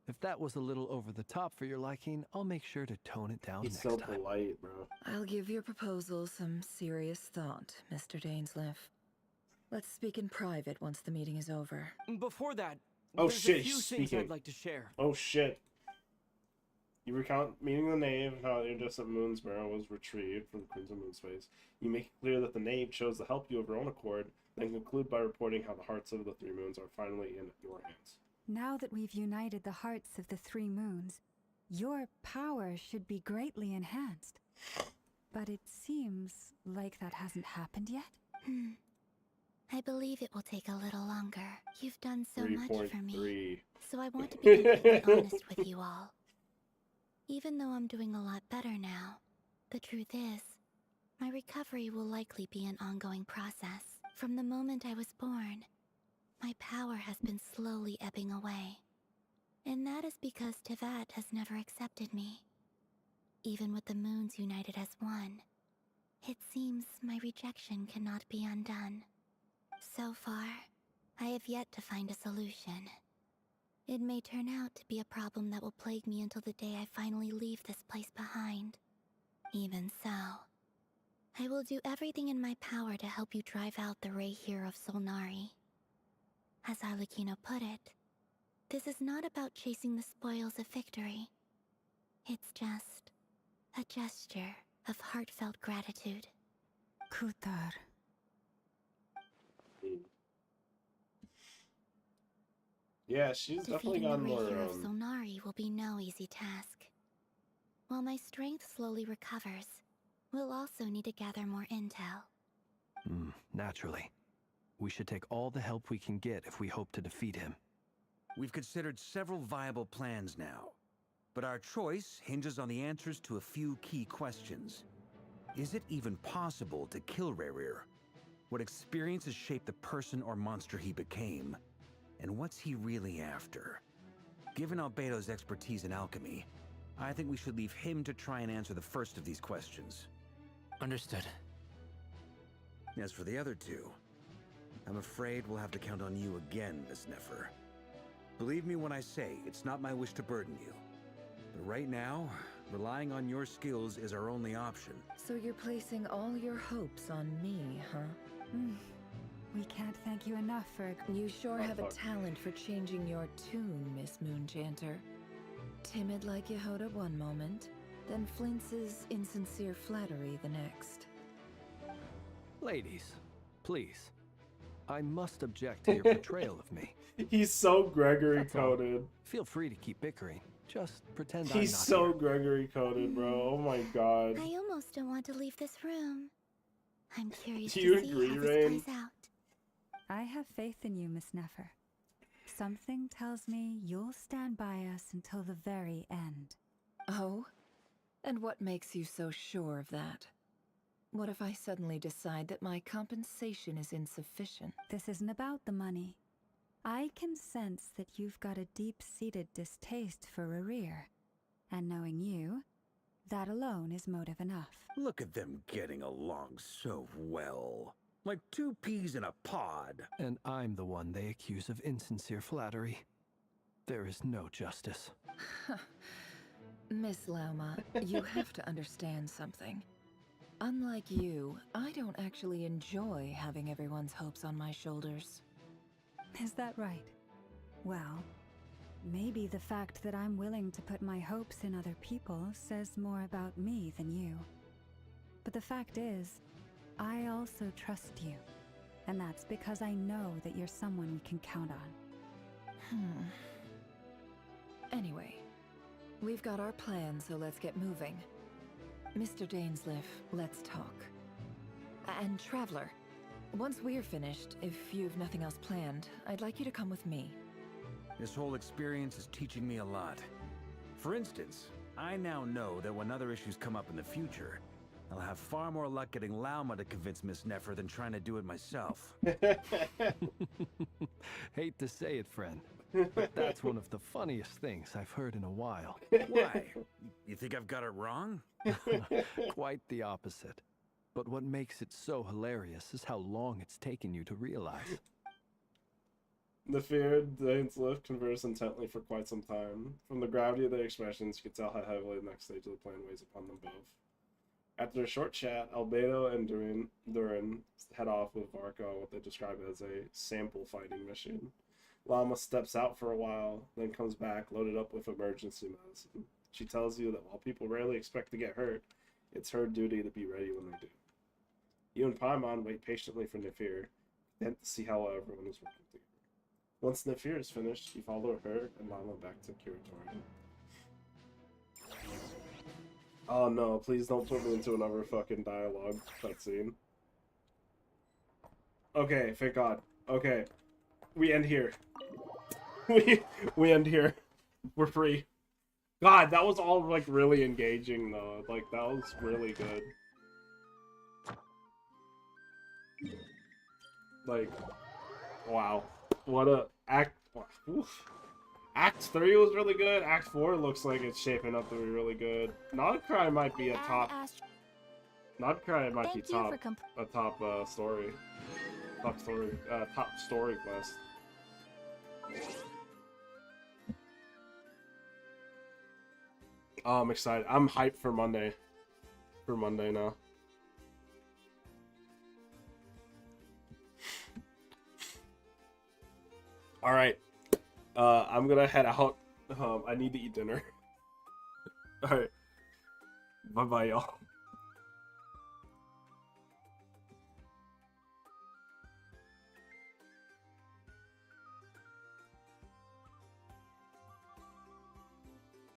If that was a little over the top for your liking, I'll make sure to tone it down He's next so time. polite, bro. I'll give your proposal some serious thought, Mr. Dainsleif. Let's speak in private once the meeting is over. Before that, Oh there's shit, a few he's things speaking. I'd like to share. Oh shit. You recount meeting the knave and how the iridescent moon's marrow was retrieved from the Crimson Moon's face. You make it clear that the knave chose to help you of her own accord, then conclude by reporting how the hearts of the three moons are finally in your hands. Now that we've united the hearts of the three moons, your power should be greatly enhanced. But it seems like that hasn't happened yet. I believe it will take a little longer. You've done so much for me, 3.3. so I want to be completely honest with you all. Even though I'm doing a lot better now, the truth is, my recovery will likely be an ongoing process. From the moment I was born, my power has been slowly ebbing away. And that is because Tevat has never accepted me. Even with the moons united as one, it seems my rejection cannot be undone. So far, I have yet to find a solution. It may turn out to be a problem that will plague me until the day I finally leave this place behind. Even so, I will do everything in my power to help you drive out the Rayhir of Solnari. As Arlecchino put it, this is not about chasing the spoils of victory. It's just a gesture of heartfelt gratitude. Kutar. Yeah, she's definitely Defeating gotten the more. Rayhir of Solnari will be no easy task. While my strength slowly recovers, we'll also need to gather more intel. Naturally. We should take all the help we can get if we hope to defeat him. We've considered several viable plans now, but our choice hinges on the answers to a few key questions. Is it even possible to kill Rerir? What experiences shaped the person or monster he became? And what's he really after? Given Albedo's expertise in alchemy, I think we should leave him to try and answer the first of these questions. Understood. As for the other two, I'm afraid we'll have to count on you again, Miss Nefer. Believe me when I say it's not my wish to burden you, But right now, relying on your skills is our only option. So you're placing all your hopes on me, huh? We can't thank you enough for... You sure have a talent for changing your tune, Miss Moonchanter. Timid like Yehoda one moment, then flinces insincere flattery the next. Ladies, please. I must object to your portrayal of me. He's so Gregory coded. Feel free to keep bickering. Just pretend He's I'm not so here. Gregory coded, bro. Oh my god. I almost don't want to leave this room. I'm curious Do you to see agree, how this Rain? plays out. I have faith in you, Miss Nefer. Something tells me you'll stand by us until the very end. Oh? And what makes you so sure of that? What if I suddenly decide that my compensation is insufficient? This isn't about the money. I can sense that you've got a deep-seated distaste for Rerir. And knowing you, that alone is motive enough. Look at them getting along so well. Like two peas in a pod. And I'm the one they accuse of insincere flattery. There is no justice. Miss Lauma, you have to understand something. Unlike you, I don't actually enjoy having everyone's hopes on my shoulders. Is that right? Well, maybe the fact that I'm willing to put my hopes in other people says more about me than you. But the fact is, I also trust you. And that's because I know that you're someone we can count on. Anyway, we've got our plan, so let's get moving. Mr. Dainsleif, let's talk. And Traveler, once we're finished, if you've nothing else planned, I'd like you to come with me. This whole experience is teaching me a lot. For instance, I now know that when other issues come up in the future, I'll have far more luck getting Lauma to convince Miss Nefer than trying to do it myself. Hate to say it, friend, but that's one of the funniest things I've heard in a while. Why? You think I've got it wrong? Quite the opposite. But what makes it so hilarious is how long it's taken you to realize. Nefer and Dainsleif converse intently for quite some time. From the gravity of their expressions, you can tell how heavily the next stage of the plan weighs upon them both. After a short chat, Albedo and Durin head off with Varka on what they describe as a sample fighting mission. Llama steps out for a while, then comes back loaded up with emergency medicine. She tells you that while people rarely expect to get hurt, it's her duty to be ready when they do. You and Paimon wait patiently for Nefer, content to see how everyone is working together. Once Nefer is finished, you follow her and Llama back to Curatorium. Oh no, please don't put me into another fucking dialogue cutscene. Okay, thank God. Okay. We end here. We end here. We're free. God, that was all like really engaging though. Like that was really good. Like, wow. What a act. Oof. Act 3 was really good. Act 4 looks like it's shaping up to be really good. Not-a-Cry might be a top. Not-a-Cry might be top. A top story. Top story quest. Oh, I'm excited. I'm hyped for Monday. For Monday now. All right. I'm gonna head out. I need to eat dinner. All right. Bye bye, y'all.